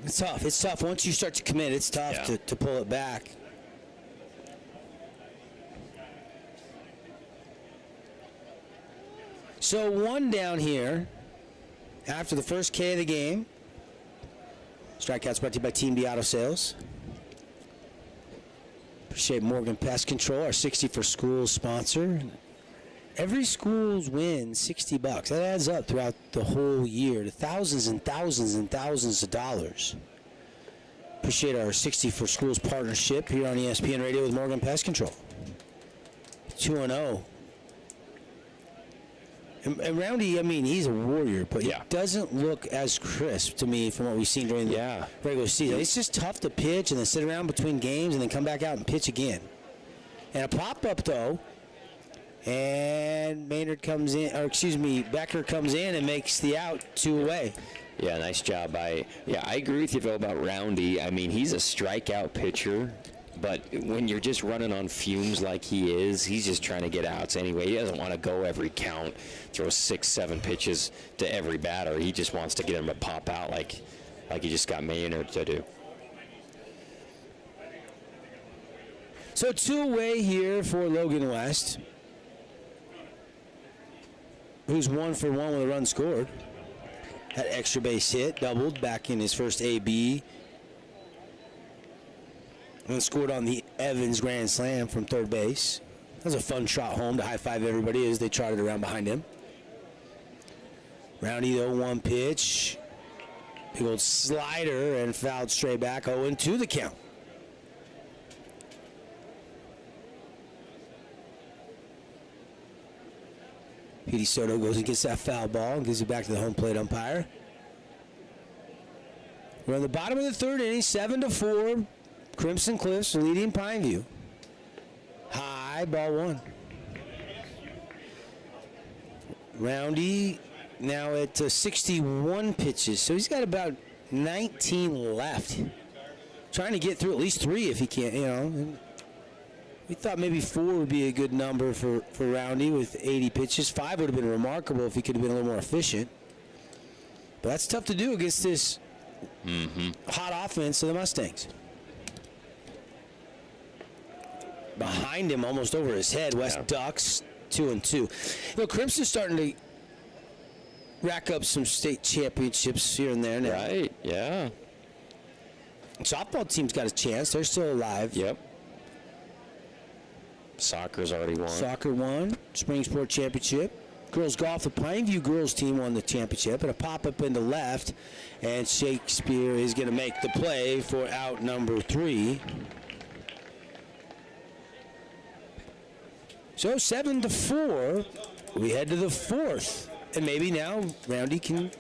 It's tough. It's tough. Once you start to commit, it's tough Yeah. to pull it back. So 1 down here after the first K of the game. Strikeouts brought to you by Team B Auto Sales. Appreciate Morgan Pest Control, our 60 for Schools sponsor. Every school's win $60. That adds up throughout the whole year to thousands and thousands and thousands of dollars. Appreciate our 60 for Schools partnership here on ESPN Radio with Morgan Pest Control. 2-0. And Roundy, I mean, he's a warrior, but he doesn't look as crisp to me from what we've seen during the regular season. It's just tough to pitch and then sit around between games and then come back out and pitch again. And a pop-up, though, and Becker comes in and makes the out 2 away. Yeah, nice job. I agree with you, Phil, about Roundy. I mean, he's a strikeout pitcher, but when you're just running on fumes like he is, he's just trying to get outs anyway. He doesn't want to go every count, throw 6-7 pitches to every batter. He just wants to get him to pop out like he just got Maynard to do. So 2 away here for Logan West, who's 1 for 1 with a run scored. That extra base hit, doubled back in his first AB. And scored on the Evans grand slam from third base. That was a fun shot home to high-five everybody as they trotted around behind him. Roundy, the 0-1 pitch. Big old slider and fouled straight back. 0-2 the count. Petey Soto goes and gets that foul ball and gives it back to the home plate umpire. We're on the bottom of the third inning, 7-4. Crimson Cliffs leading Pineview. High, ball 1. Roundy now at 61 pitches, so he's got about 19 left. Trying to get through at least 3 if he can, you know. We thought maybe 4 would be a good number for Roundy with 80 pitches. 5 would have been remarkable if he could have been a little more efficient. But that's tough to do against this hot offense of the Mustangs. Behind him, almost over his head, West ducks 2-2. You know, Crimson's starting to rack up some state championships here and there now. Right, yeah. Softball team's got a chance. They're still alive. Yep. Soccer's already won. Soccer won. Spring Sport Championship. Girls golf, the Pineview girls team won the championship. And a pop-up into left. And Shakespeare is going to make the play for out number 3. So 7-4. We head to the 4th. And maybe now Roundy can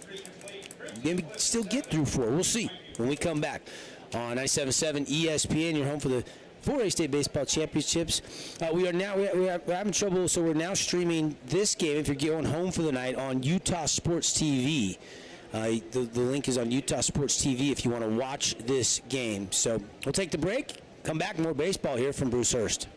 maybe still get through 4. We'll see when we come back on 97.7 ESPN. You're home for the 4A State Baseball Championships. We're having trouble, so we're now streaming this game, if you're going home for the night, on Utah Sports TV. The link is on Utah Sports TV if you want to watch this game. So we'll take the break, come back, more baseball here from Bruce Hurst.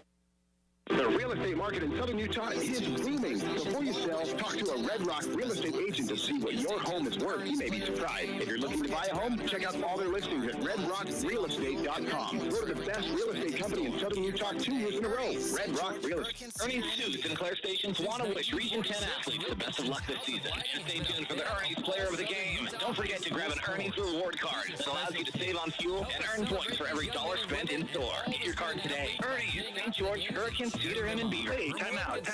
The real real estate market in Southern Utah is booming. Before you sell, talk to a Red Rock real estate agent to see what your home is worth. You may be surprised. If you're looking to buy a home, check out all their listings at redrockrealestate.com. Voted the best real estate company in Southern Utah 2 years in a row. Red Rock Real Estate. Ernie's Suits and Claire Stations want to wish Region 10 athletes the best of luck this season. And stay tuned for the Ernie's Player of the Game. Don't forget to grab an Ernie's reward card that allows you to save on fuel and earn points for every dollar spent in store. Get your card today. Ernie's, St. George, Hurricane, Cedar, and Beaver. Hey, time out.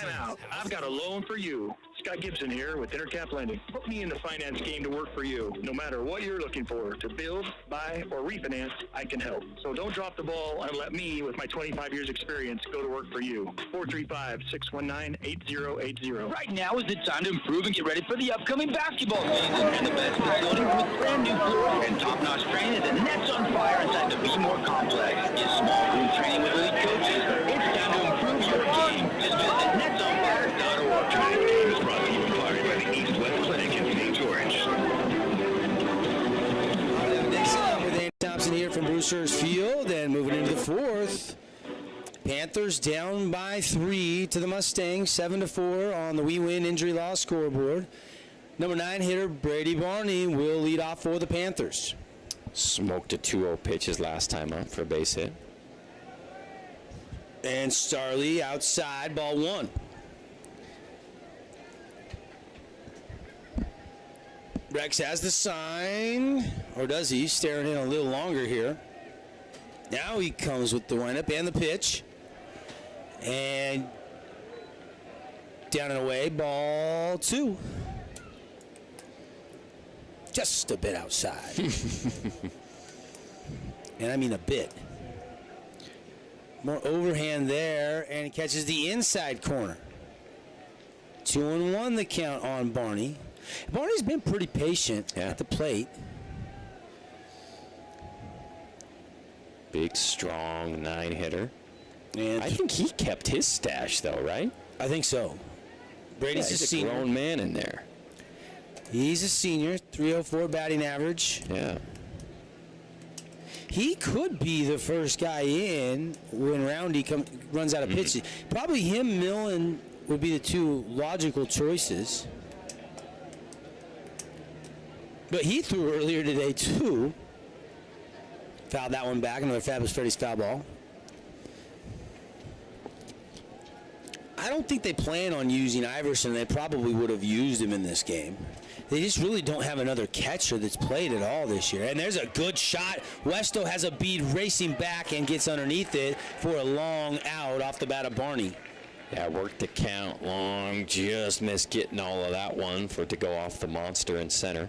I've got a loan for you. Scott Gibson here with Intercap Lending. Put me in the finance game to work for you. No matter what you're looking for, to build, buy, or refinance, I can help. So don't drop the ball and let me, with my 25 years experience, go to work for you. 435-619-8080. Right now is the time to improve and get ready for the upcoming basketball season. And the best time loading with brand new floor and top-notch training at the Nets on Fire inside the Be More Complex. Get small room training with elite coaches. It's time to improve your game. Just visit netsonfire.org. Tonight's game is brought to you in part by the East West Clinic in St. George. Next up with Andy Thompson here from Brewster's Field, and moving into the fourth. Panthers down by 3 to the Mustangs, 7-4 on the We Win Injury Law scoreboard. Number 9 hitter Brady Barney will lead off for the Panthers. Smoked a 2-0 pitch his last time up for a base hit. And Starley outside, ball 1. Rex has the sign, or does he? Staring in a little longer here. Now he comes with the windup and the pitch. And down and away, ball 2. Just a bit outside. And I mean a bit. More overhand there, and he catches the inside corner. 2-1 the count on Barney. Barney's been pretty patient at the plate. Big, strong 9 hitter. And I think he kept his stash, though, right? I think so. Brady's he's a senior. grown man in there. He's a senior, 304 batting average. Yeah. He could be the first guy in when Roundy runs out of pitches. Probably him, Millen would be the 2 logical choices. But he threw earlier today, too. Fouled that one back. Another Fabulous Freddy's foul ball. I don't think they plan on using Iverson. They probably would have used him in this game. They just really don't have another catcher that's played at all this year. And there's a good shot. Westo has a bead racing back and gets underneath it for a long out off the bat of Barney. Yeah, worked the count long. Just missed getting all of that one for it to go off the monster in center.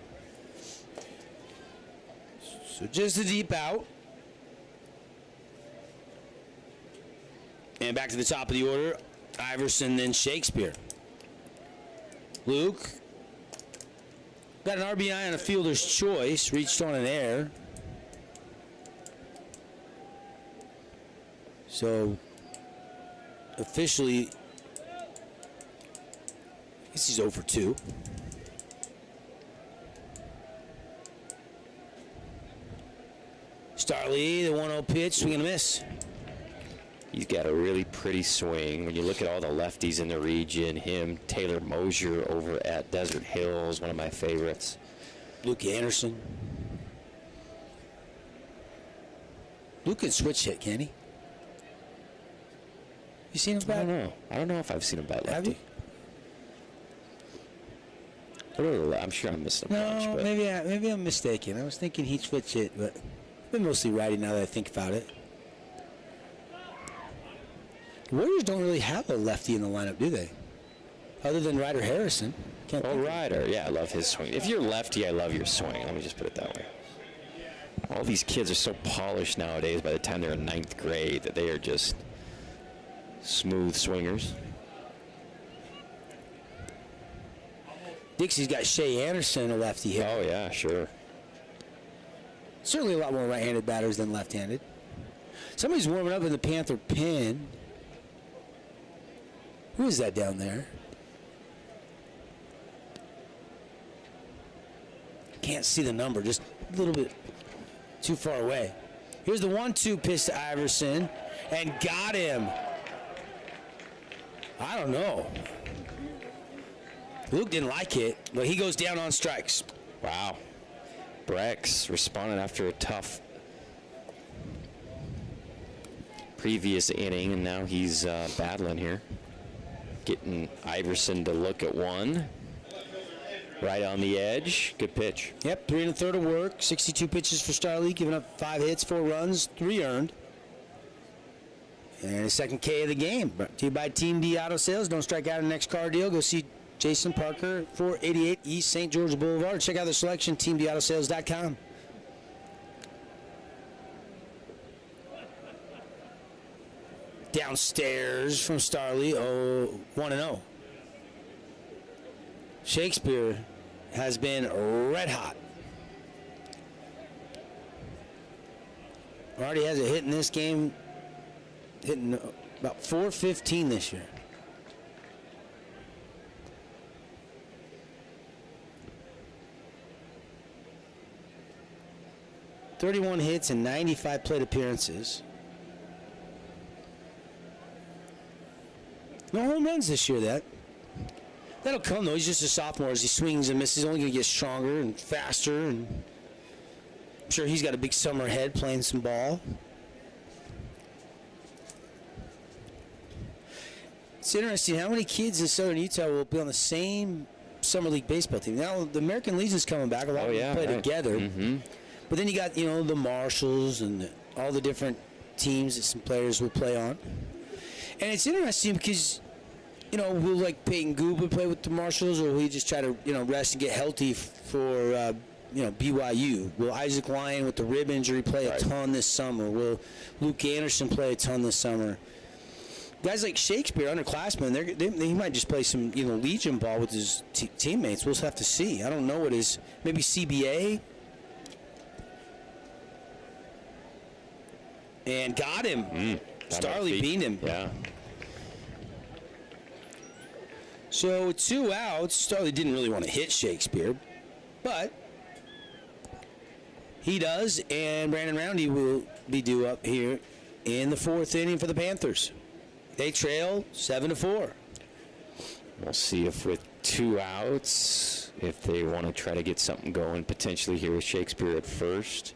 So just a deep out. And back to the top of the order. Iverson, then Shakespeare. Luke got an RBI on a fielder's choice. Reached on an error. So officially, I guess he's 0 for 2. Starley, the 1-0 pitch, swing and a miss. He's got a really pretty swing. When you look at all the lefties in the region, him, Taylor Mosier over at Desert Hills, one of my favorites. Luke Anderson. Luke can switch hit, can he? You seen him bat? I don't know if I've seen him bat lefty. Have you? I'm sure I'm missing a bunch. No, But maybe I'm mistaken. I was thinking he'd switch it, but I've been mostly righty now that I think about it. The Warriors don't really have a lefty in the lineup, do they? Other than Ryder Harrison. Ryder, yeah, I love his swing. If you're lefty, I love your swing. Let me just put it that way. All these kids are so polished nowadays by the time they're in 9th grade that they are just smooth swingers. Dixie's got Shea Anderson, a lefty here. Oh, yeah, sure. Certainly a lot more right-handed batters than left-handed. Somebody's warming up in the Panther pen. Who is that down there? Can't see the number, just a little bit too far away. Here's the 1-2 pitch to Iverson, and got him. I don't know. Luke didn't like it, but he goes down on strikes. Wow. Brex responded after a tough previous inning, and now he's battling here. Getting Iverson to look at one. Right on the edge. Good pitch. Yep, 3 1/3 of work. 62 pitches for Starley, giving up 5 hits, 4 runs, 3 earned. And his second K of the game. Brought to you by Team D Auto Sales. Don't strike out in the next car deal. Go see Jason Parker, 488 East St. George Boulevard. Check out their selection, teamdautosales.com. Downstairs from Starley, 1-0. Shakespeare has been red hot. Already has a hit in this game, hitting about .415 this year. .31 hits and 95 plate appearances. No home runs this year, That'll come, though. He's just a sophomore. As he swings and misses, he's only going to get stronger and faster. And I'm sure he's got a big summer ahead playing some ball. It's interesting how many kids in Southern Utah will be on the same Summer League baseball team. Now, the American Legion's coming back. A lot of them play together. Mm-hmm. But then you got, the Marshalls and all the different teams that some players will play on. And it's interesting because, will like Peyton Goober play with the Marshalls, or will he just try to, rest and get healthy for, BYU? Will Isaac Lyon with the rib injury play a ton this summer? Will Luke Anderson play a ton this summer? Guys like Shakespeare, underclassmen, he might just play some, Legion ball with his teammates. We'll have to see. I don't know what his, maybe CBA. And got him. Starley beat him. Yeah. So 2 outs. Starley didn't really want to hit Shakespeare, but he does, and Brandon Roundy will be due up here in the 4th inning for the Panthers. They trail 7-4. We'll see if with 2 outs, if they want to try to get something going potentially here with Shakespeare at first,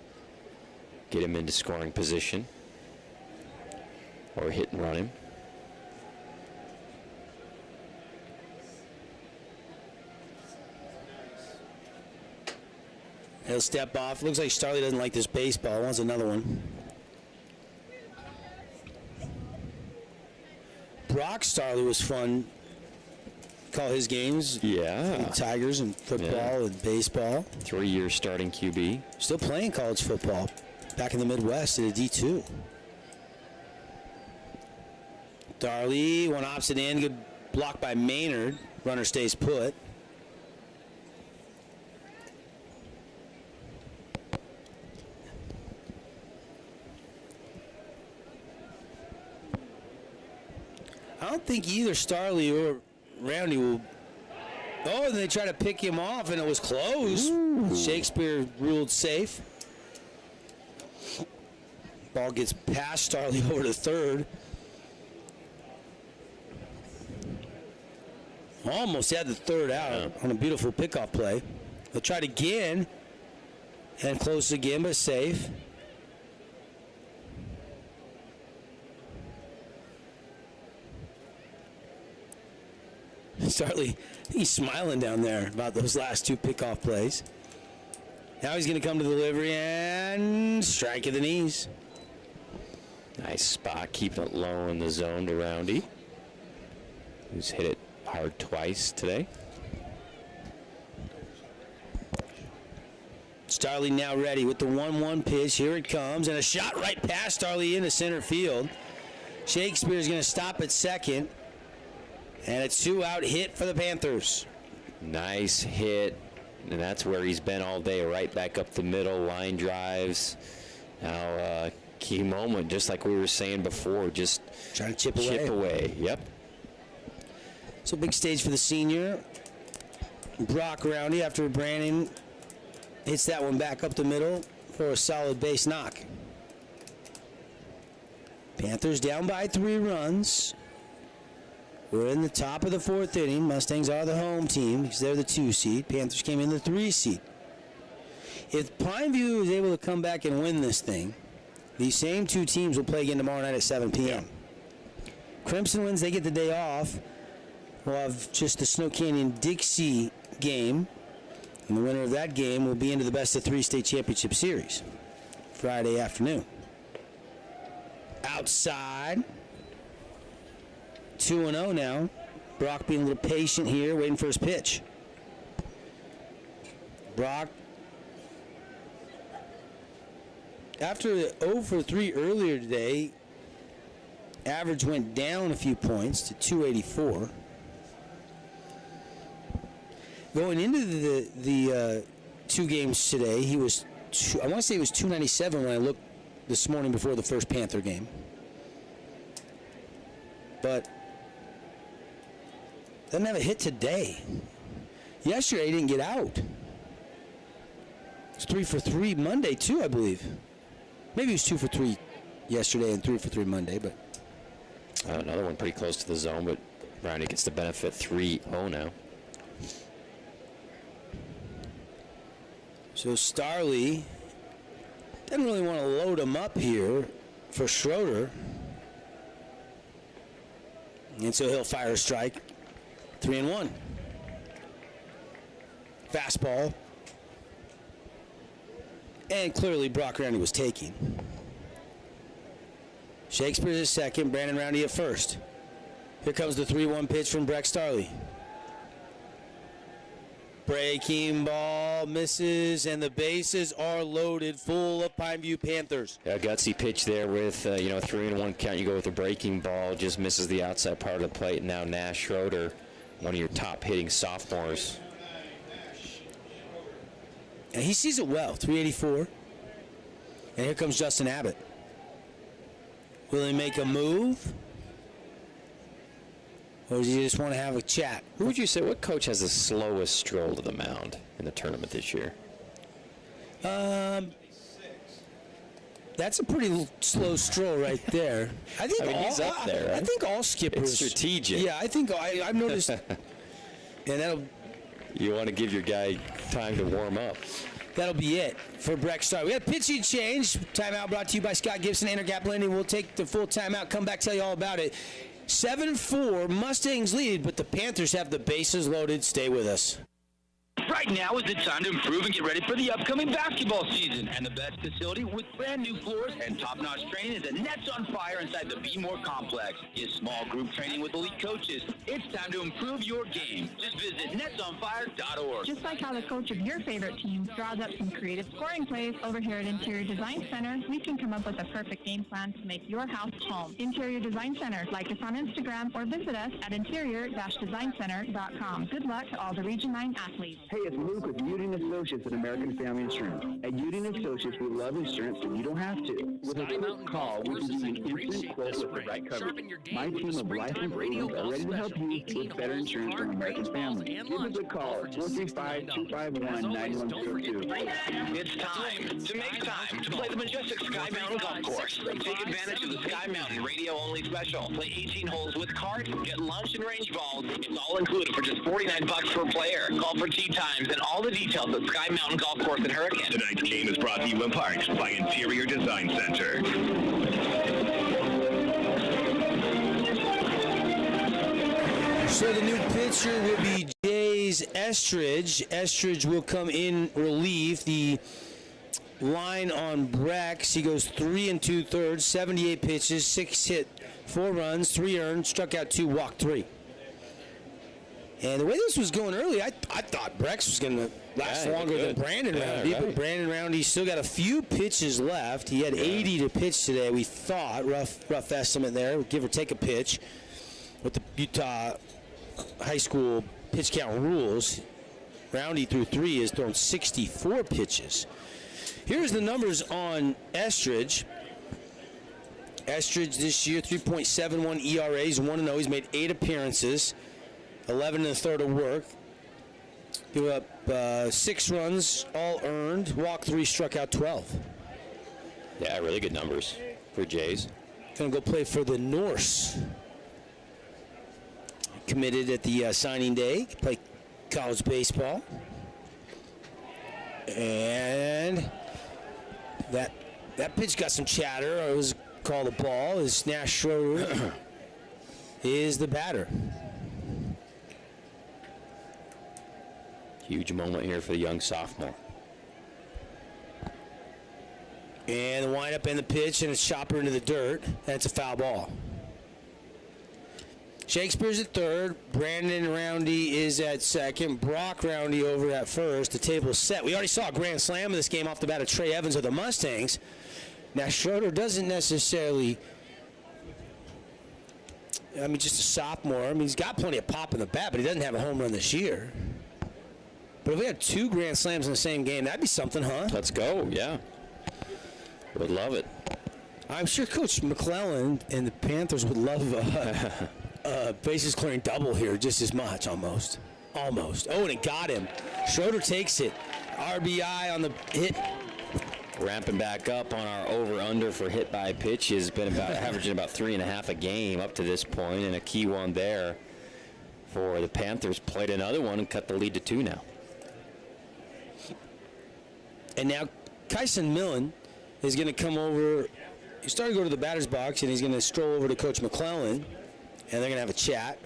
get him into scoring position, or hit and run him. He'll step off. Looks like Starley doesn't like this baseball. Wants another one. Brock Starley was fun. Call his games. Yeah. Tigers and football and baseball. 3-year starting QB. Still playing college football. Back in the Midwest at a D2. Starley, one opposite end. Good block by Maynard. Runner stays put. I don't think either Starley or Roundy will. Oh, and they try to pick him off, and it was close. Ooh. Shakespeare ruled safe. Ball gets past Starley over to third. Almost had the third out on a beautiful pickoff play. They'll try it again, and close again, but safe. Starley, he's smiling down there about those last 2 pickoff plays. Now he's going to come to the delivery and strike at the knees. Nice spot, keeping it low in the zone to Roundy, who's hit it hard twice today. Starley now ready with the 1-1 pitch. Here it comes, and a shot right past Starley into center field. Shakespeare's going to stop at second. And a 2-out hit for the Panthers. Nice hit, and that's where he's been all day, right back up the middle, line drives. Now, key moment, just like we were saying before, just trying to chip away. Yep. So big stage for the senior. Brock Roundy after Brandon hits that one back up the middle for a solid base knock. Panthers down by 3 runs. We're in the top of the 4th inning. Mustangs are the home team because they're the 2 seed. Panthers came in the 3 seed. If Pineview is able to come back and win this thing, these same 2 teams will play again tomorrow night at 7 p.m. Crimson wins, they get the day off. We'll have just the Snow Canyon-Dixie game. And the winner of that game will be into the best of 3 state championship series Friday afternoon. Outside, 2-0 now. Brock being a little patient here, waiting for his pitch. Brock, after 0 for 3 earlier today, average went down a few points to 284. Going into the 2 games today, he was, I want to say he was 297 when I looked this morning before the first Panther game. But doesn't have a hit today. Yesterday he didn't get out. It's 3 for 3 Monday too, I believe. Maybe it was 2 for 3 yesterday and 3 for 3 Monday, but another one pretty close to the zone, but Roundy gets the benefit 3-0 now. So Starley doesn't really want to load him up here for Schroeder. And so he'll fire a strike. 3-1. Fastball. And clearly Brock Roundy was taking. Shakespeare's at second, Brandon Roundy at first. Here comes the 3-1 pitch from Breck Starley. Breaking ball misses, and the bases are loaded, full of Pineview Panthers. A gutsy pitch there with 3-1 count. You go with a breaking ball, just misses the outside part of the plate. And now Nash Schroeder, one of your top hitting sophomores. And he sees it well, 384. And here comes Justin Abbott. Will he make a move? Or does he just want to have a chat? Who would you say, what coach has the slowest stroll to the mound in the tournament this year? That's a pretty slow stroll right there. I think he's up there. Right? I think all skippers. It's strategic. Yeah, I think I've noticed. And that'll. You want to give your guy time to warm up. That'll be it for Breck Starley. We got a pitching change. Timeout brought to you by Scott Gibson, Intergap Lending. We'll take the full timeout, come back, tell you all about it. 7-4, Mustangs lead, but the Panthers have the bases loaded. Stay with us. Right now is the time to improve and get ready for the upcoming basketball season. And the best facility with brand new floors and top-notch training is a Nets on Fire inside the Be More Complex. Get small group training with elite coaches. It's time to improve your game. Just visit netsonfire.org. Just like how the coach of your favorite team draws up some creative scoring plays over here at Interior Design Center, we can come up with a perfect game plan to make your house home. Interior Design Center. Like us on Instagram or visit us at interior-designcenter.com. Good luck to all the Region 9 athletes. Hey, it's Luke with Udine Associates at American Family Insurance. At Udine Associates, we love insurance so you don't have to. With a quick call, we can give you an instant quote with the right coverage. My team of licensed agents are ready to help you with better insurance from American Family. Give us a call at 435-251-9102. It's time to make time to play the majestic Sky Mountain Golf Course. Take advantage of the Sky Mountain radio-only special. Play 18 holes with carts, get lunch and range balls. It's all included for just $49 per player. Call for tee times and all the details at Sky Mountain Golf Course in Hurricane. Tonight's game is brought to you in part by Interior Design Center. So the new pitcher will be Jays Estridge. Estridge will come in relief. The line on Brex, he goes 3 2/3, 78 pitches, 6 hit, 4 runs, 3 earned, struck out 2, walked 3. And the way this was going early, I thought Brex was going to last longer than Brandon Roundy. Right. But Brandon Roundy still got a few pitches left. He had 80 to pitch today, we thought. Rough estimate there, give or take a pitch. With the Utah high school pitch count rules, Roundy through 3 has thrown 64 pitches. Here's the numbers on Estridge. Estridge this year, 3.71 ERAs, 1-0. He's made 8 appearances. 11 1/3 of work. Give up 6 runs, all earned. Walked 3, struck out 12. Yeah, really good numbers for Jays. Gonna go play for the Norse. committed at the signing day, play college baseball. And that pitch got some chatter. It was called a ball. As Nash Schroeder is the batter. Huge moment here for the young sophomore. And the windup and the pitch, and it's chopper into the dirt. That's a foul ball. Shakespeare's at third. Brandon Roundy is at second. Brock Roundy over at first. The table is set. We already saw a grand slam of this game off the bat of Trey Evans of the Mustangs. Now, Schroeder doesn't necessarily, just a sophomore. He's got plenty of pop in the bat, but he doesn't have a home run this year. But if we had 2 grand slams in the same game, that'd be something, huh? Let's go, yeah. Would love it. I'm sure Coach McClellan and the Panthers would love bases clearing double here just as much, almost. Almost. Oh, and it got him. Schroeder takes it. RBI on the hit. Ramping back up on our over-under for hit by pitch has been averaging about 3.5 a game up to this point, and a key one there for the Panthers. Played another one and cut the lead to 2 now. And now Kyson Millen is going to come over. He's starting to go to the batter's box, and he's going to stroll over to Coach McClellan, and they're going to have a chat.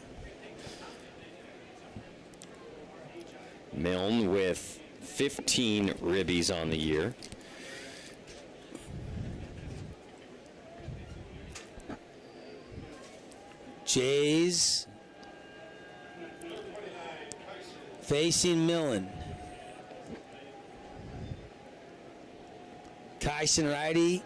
Milne with 15 ribbies on the year. Jays facing Millen. Kyson righty.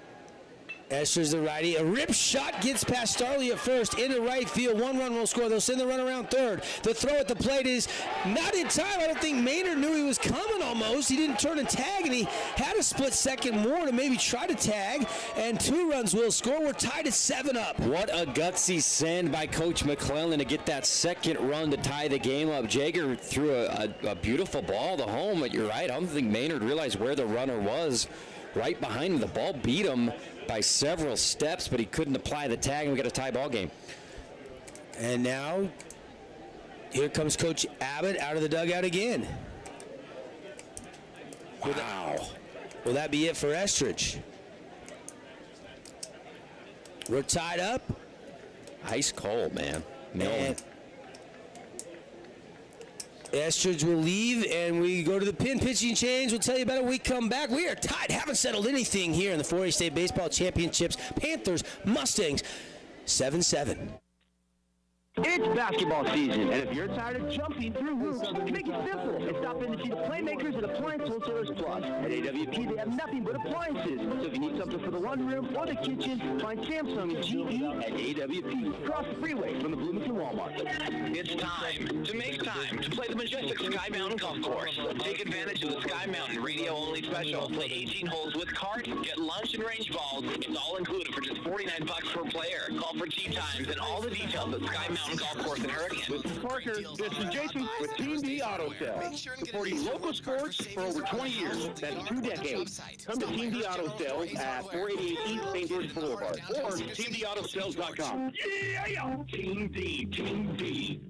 Esther's the righty. A rip shot gets past Starley at first into right field. 1 run will score. They'll send the run around third. The throw at the plate is not in time. I don't think Maynard knew he was coming almost. He didn't turn and tag, and he had a split second more to maybe try to tag, and 2 runs will score. We're tied at 7 up. What a gutsy send by Coach McClellan to get that second run to tie the game up. Jager threw a beautiful ball to home, but you're right. I don't think Maynard realized where the runner was. Right behind him. The ball beat him by several steps, but he couldn't apply the tag, and we got a tie ball game. And now, here comes Coach Abbott out of the dugout again. Wow. Will that be it for Estridge? We're tied up. Ice cold, man. And Estridge will leave, and we go to the pin pitching change. We'll tell you about it when we come back. We are tied. Haven't settled anything here in the 4A State Baseball Championships. Panthers, Mustangs, 7-7. It's basketball season, and if you're tired of jumping through hoops, make it simple and stop in to see the Playmakers at Appliance Wholesalers Plus. At AWP, they have nothing but appliances. So if you need something for the laundry room or the kitchen, find Samsung and GE at AWP. Across the freeway from the Bloomington Walmart. It's time to make time to play the majestic Sky Mountain Golf Course. Take advantage of the Sky Mountain radio-only special. Play 18 holes with cart, get lunch and range balls. It's all included for just $49 per player. Call for tee times and all the details at Sky Mountain Golf Course in Hurricane. This is Parker. This is Jason with Team D Auto Sales. Supporting local sports for over 20 years. That's 2 decades. Come to Team D Auto Sales at 488 East St. George Boulevard or TeamDAutoSales.com. Yeah! Team D, Team D.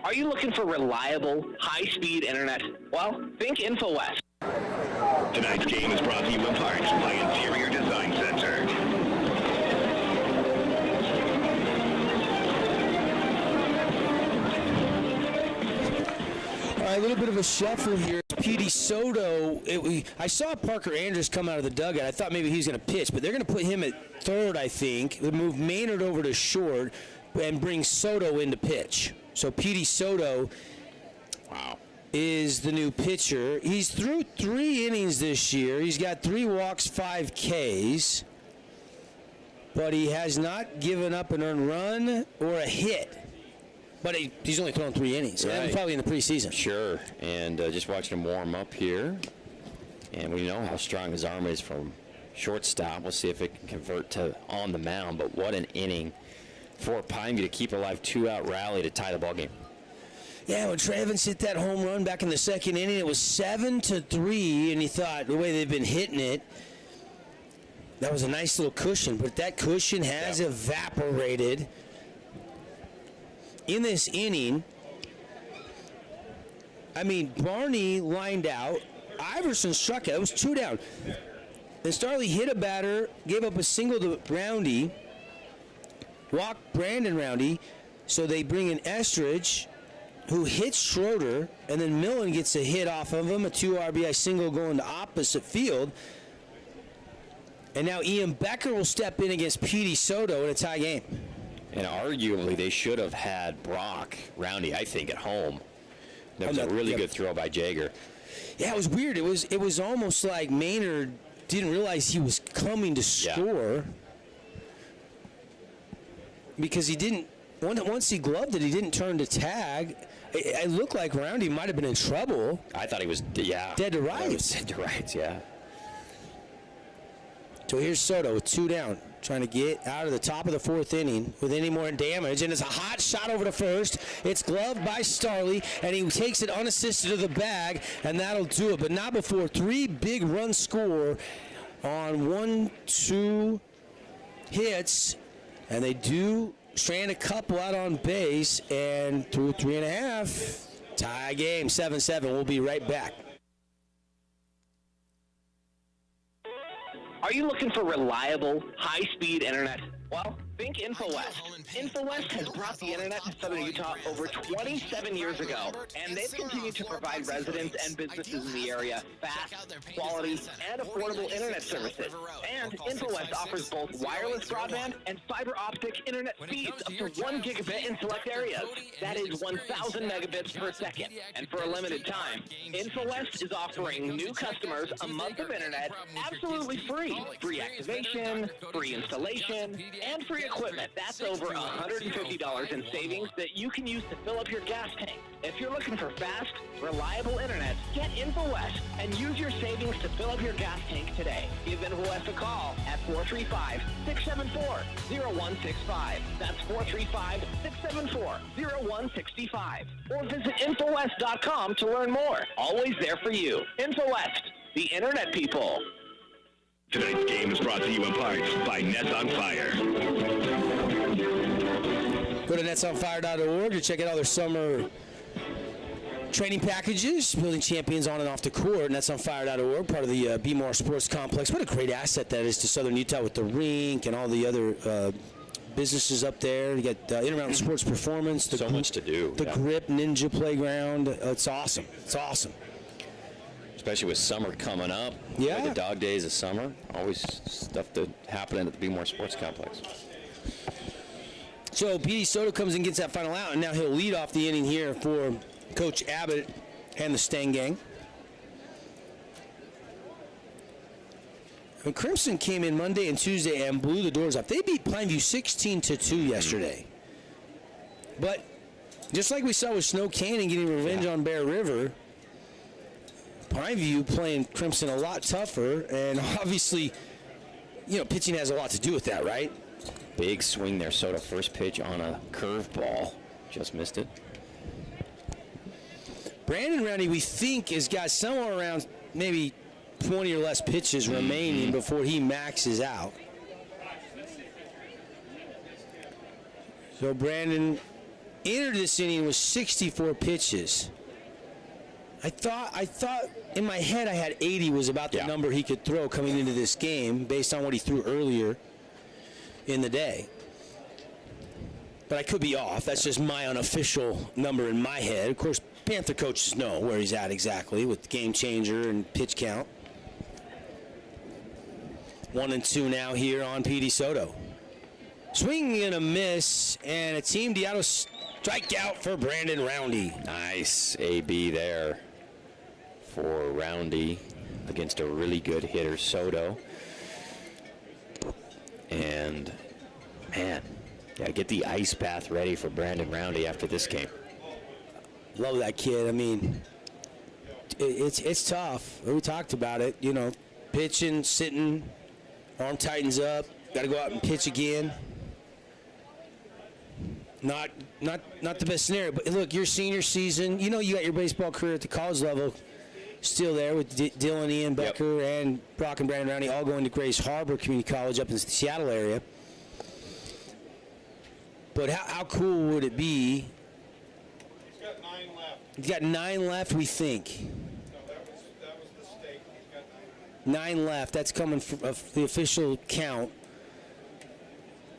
Are you looking for reliable, high-speed internet? Well, think InfoWest. Tonight's game is brought to you in part by Interior Design Center. All right, a little bit of a shuffle here. Petey Soto. I saw Parker Andrews come out of the dugout. I thought maybe he was going to pitch, but they're going to put him at third, I think. They move Maynard over to short and bring Soto in to pitch. So Petey Soto is the new pitcher. He's through 3 innings this year. He's got 3 walks, 5 Ks. But he has not given up an earned run or a hit. But he's only thrown 3 innings. So that was probably in the preseason. Sure. And just watching him warm up here. And we know how strong his arm is from shortstop. We'll see if it can convert to on the mound. But what an inning for Pineview to keep a live 2-out rally to tie the ball game. Yeah, when Trey Evans hit that home run back in the second inning, it was 7-3, and you thought the way they've been hitting it, that was a nice little cushion. But that cushion has evaporated. in this inning, I mean, Barney lined out. Iverson struck out. It was 2 down. Then Starley hit a batter, gave up a single to Roundy, walked Brandon Roundy, so they bring in Estridge, who hits Schroeder, and then Millen gets a hit off of him, a 2 RBI single going to opposite field. And now Ian Becker will step in against Petey Soto in a tie game. And arguably, they should have had Brock Roundy, I think, at home. That was a really good throw by Jaeger. Yeah, it was weird. It was almost like Maynard didn't realize he was coming to score because he didn't. Once he gloved it, he didn't turn to tag. It looked like Roundy might have been in trouble. I thought he was, dead to rights. Dead to rights, yeah. So here's Soto with 2 down, trying to get out of the top of the 4th inning with any more damage. And it's a hot shot over to first. It's gloved by Starley, and he takes it unassisted to the bag, and that'll do it. But not before 3 big runs score on 1-2 hits. And they do strand a couple out on base, and through 3.5, tie game, 7-7. We'll be right back. Are you looking for reliable, high-speed internet? Well, think InfoWest. InfoWest has brought the internet to Southern Utah over 27 years ago, and they've continued to provide residents and businesses in the area fast, quality, and affordable internet services. And InfoWest offers both wireless broadband and fiber optic internet speeds up to 1 gigabit in select areas. That is 1,000 megabits per second. And for a limited time, InfoWest is offering new customers a month of internet absolutely free. Free activation, free installation, and free equipment. That's over $150 in savings that you can use to fill up your gas tank. If you're looking for fast, reliable internet, get InfoWest and use your savings to fill up your gas tank today. Give InfoWest a call at 435-674-0165. That's 435-674-0165. Or visit InfoWest.com to learn more. Always there for you. InfoWest, the internet people. Tonight's game is brought to you in part by Nets on Fire. Go to netsonfire.org to check out all their summer training packages, building champions on and off the court. Netsonfire.org, part of the Be More Sports Complex. What a great asset that is to Southern Utah with the rink and all the other businesses up there. You got Intermountain Sports Performance. So much to do. The Grip Ninja Playground. It's awesome. It's awesome. Especially with summer coming up. Yeah. The dog days of summer. Always stuff to happen at the Be More Sports Complex. So Petey Soto comes and gets that final out, and now he'll lead off the inning here for Coach Abbott and the Stang Gang. And Crimson came in Monday and Tuesday and blew the doors off. They beat Pineview 16-2 yesterday. But just like we saw with Snow Canyon getting revenge on Bear River, Pineview playing Crimson a lot tougher, and obviously, pitching has a lot to do with that, right? Big swing there, Soto. First pitch on a curveball. Just missed it. Brandon Roundy, we think, has got somewhere around maybe 20 or less pitches remaining before he maxes out. So Brandon entered this inning with 64 pitches. I thought in my head I had 80 was about the number he could throw coming into this game based on what he threw earlier in the day. But I could be off. That's just my unofficial number in my head. Of course, Panther coaches know where he's at exactly with game changer and pitch count. 1-2 now here on Petey Soto. Swing and a miss, and a Team Deato strikeout for Brandon Roundy. Nice AB there for Roundy against a really good hitter, Soto. And, man, get the ice bath ready for Brandon Roundy after this game. Love that kid. I mean, it's tough. We talked about it, pitching, sitting, arm tightens up, got to go out and pitch again. Not the best scenario, but look, your senior season, you got your baseball career at the college level still there with Dylan, Ian Becker, and Brock and Brandon Roundy all going to Grace Harbor Community College up in the Seattle area. But how cool would it be He's got 9 left, we think. No, that was the stake. He's got 9. 9 left. That's coming from the official count.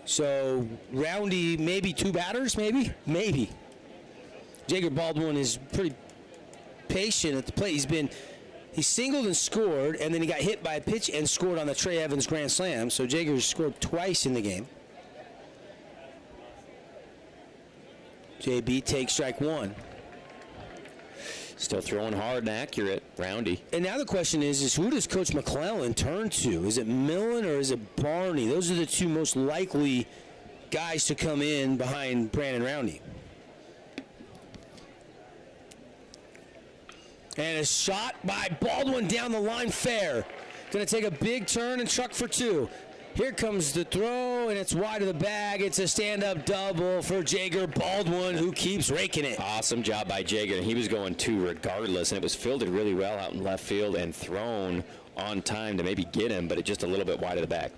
So, Roundy, maybe 2 batters, maybe? Maybe. Jager Baldwin is pretty patient at the plate. He singled and scored, and then he got hit by a pitch and scored on the Trey Evans grand slam. So, Jager scored twice in the game. JB takes strike 1. Still throwing hard and accurate, Roundy. And now the question is who does Coach McClellan turn to? Is it Millen or is it Barney? Those are the 2 most likely guys to come in behind Brandon Roundy. And a shot by Baldwin down the line, fair. Going to take a big turn and truck for 2. Here comes the throw, and it's wide of the bag. It's a stand-up double for Jager Baldwin, who keeps raking it. Awesome job by Jager. He was going 2 regardless, and it was fielded really well out in left field and thrown on time to maybe get him, but it just a little bit wide of the bag.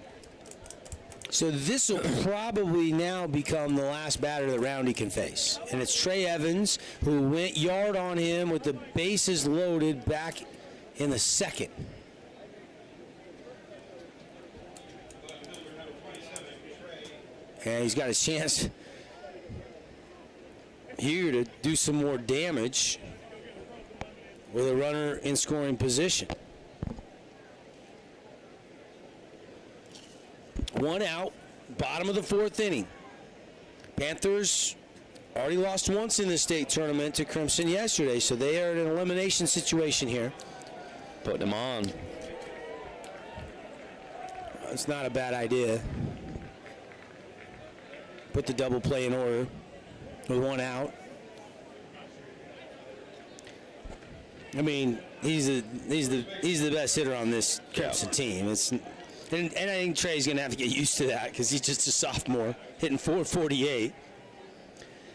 So this will probably now become the last batter that Roundy can face. And it's Trey Evans, who went yard on him with the bases loaded back in the 2nd. And he's got a chance here to do some more damage with a runner in scoring position. 1 out, bottom of the 4th inning. Panthers already lost once in the state tournament to Crimson yesterday, so they are in an elimination situation here. Putting them on. It's not a bad idea. Put the double play in order with 1 out. I mean, he's the best hitter on this Crimson team. And I think Trey's going to have to get used to that because he's just a sophomore, hitting .448.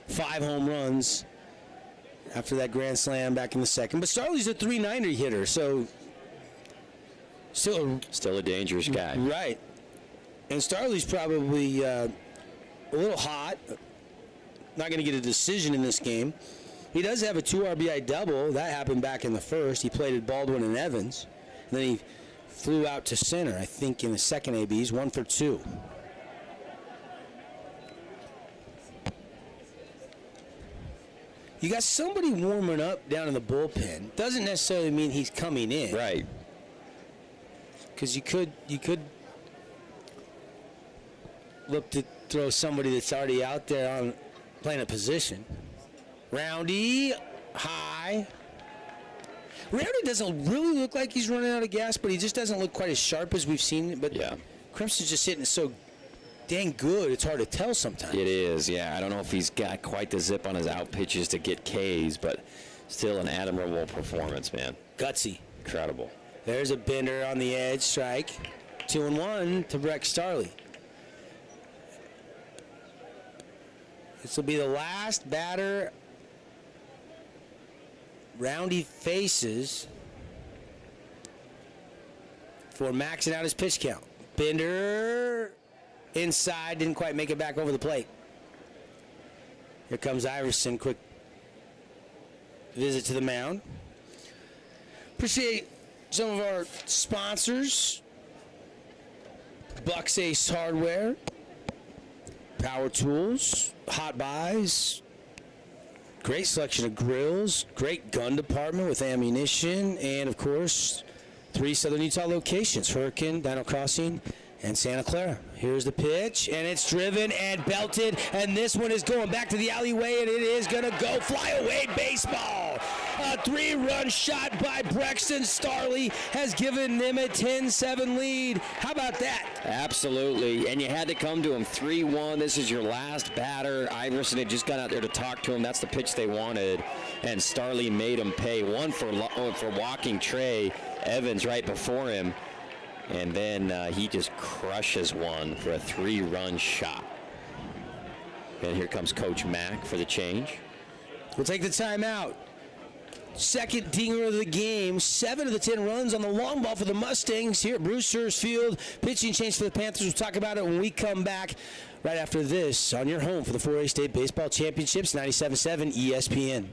5 home runs after that grand slam back in the 2nd. But Starley's a .390 hitter, so still a dangerous guy. Right. And Starley's probably a little hot. Not going to get a decision in this game. He does have a 2 RBI double. That happened back in the 1st. He played at Baldwin and Evans. And then he flew out to center, I think, in the 2nd ABs, 1 for 2. You got somebody warming up down in the bullpen. Doesn't necessarily mean he's coming in. Right. Because you could look to throw somebody that's already out there on playing a position. Roundy, high. Roundy doesn't really look like he's running out of gas, but he just doesn't look quite as sharp as we've seen. But yeah, Crimson's just hitting so dang good, it's hard to tell sometimes. It is, yeah. I don't know if he's got quite the zip on his out pitches to get Ks, but still an admirable performance, man. Gutsy. Incredible. There's a bender on the edge, strike. 2-1 to Breck Starley. This will be the last batter Roundy faces for maxing out his pitch count. Bender inside, didn't quite make it back over the plate. Here comes Iverson, quick visit to the mound. Appreciate some of our sponsors. Bucks Ace Hardware, Power Tools, Hot Buys, great selection of grills, great gun department with ammunition, and of course, 3 Southern Utah locations, Hurricane, Dino Crossing, and Santa Clara. Here's the pitch, and it's driven and belted, and this one is going back to the alleyway, and it is going to go fly away baseball. A 3-run shot by Brexton Starley has given them a 10-7 lead. How about that? Absolutely, and you had to come to him 3-1. This is your last batter. Iverson had just got out there to talk to him. That's the pitch they wanted, and Starley made him pay. 1 for walking Trey Evans right before him. And then he just crushes one for a 3-run shot. And here comes Coach Mack for the change. We'll take the timeout. Second dinger of the game. 7 of the 10 runs on the long ball for the Mustangs here at Brewster's Field. Pitching change for the Panthers. We'll talk about it when we come back right after this on your home for the 4A State Baseball Championships, 97.7 ESPN.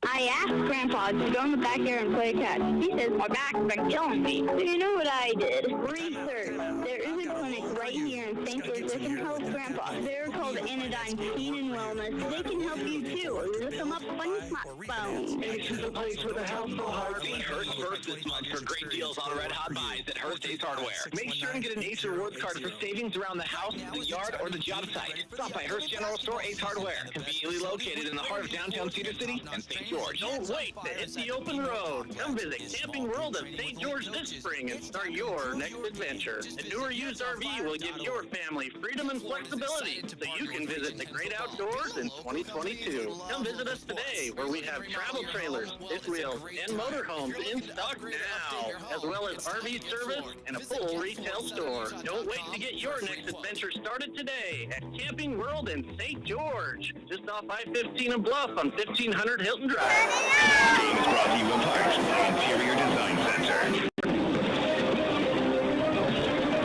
I asked Grandpa to go in the backyard and play catch. He says my back's been killing me. So you know what I did? Research. There is a clinic right here in St. George that can help Grandpa. They're called Anodyne Pain and Wellness. They can help you too. Look them up on your smartphone. Ace is the place with a helpful heart. See Hearst first this month for great deals on red hot buys at Hearst Ace Hardware. Make sure and get an Ace Rewards card for savings around the house, the yard, or the job site. Stop by Hearst General Store Ace Hardware, conveniently located in the heart of downtown Cedar City and St. George. Don't wait to hit the open road. Come visit Camping World of St. George this spring and start your next adventure. A new or used RV will give your family freedom and flexibility so you can visit the great outdoors in 2022. Come visit us today where we have travel trailers, fifth wheels, and motorhomes in stock now, as well as RV service and a full retail store. Don't wait to get your next adventure started today at Camping World in St. George, just off I-15 and Bluff on 1500 Hilton Drive. Tonight's game is brought to you in part by Interior Design Center.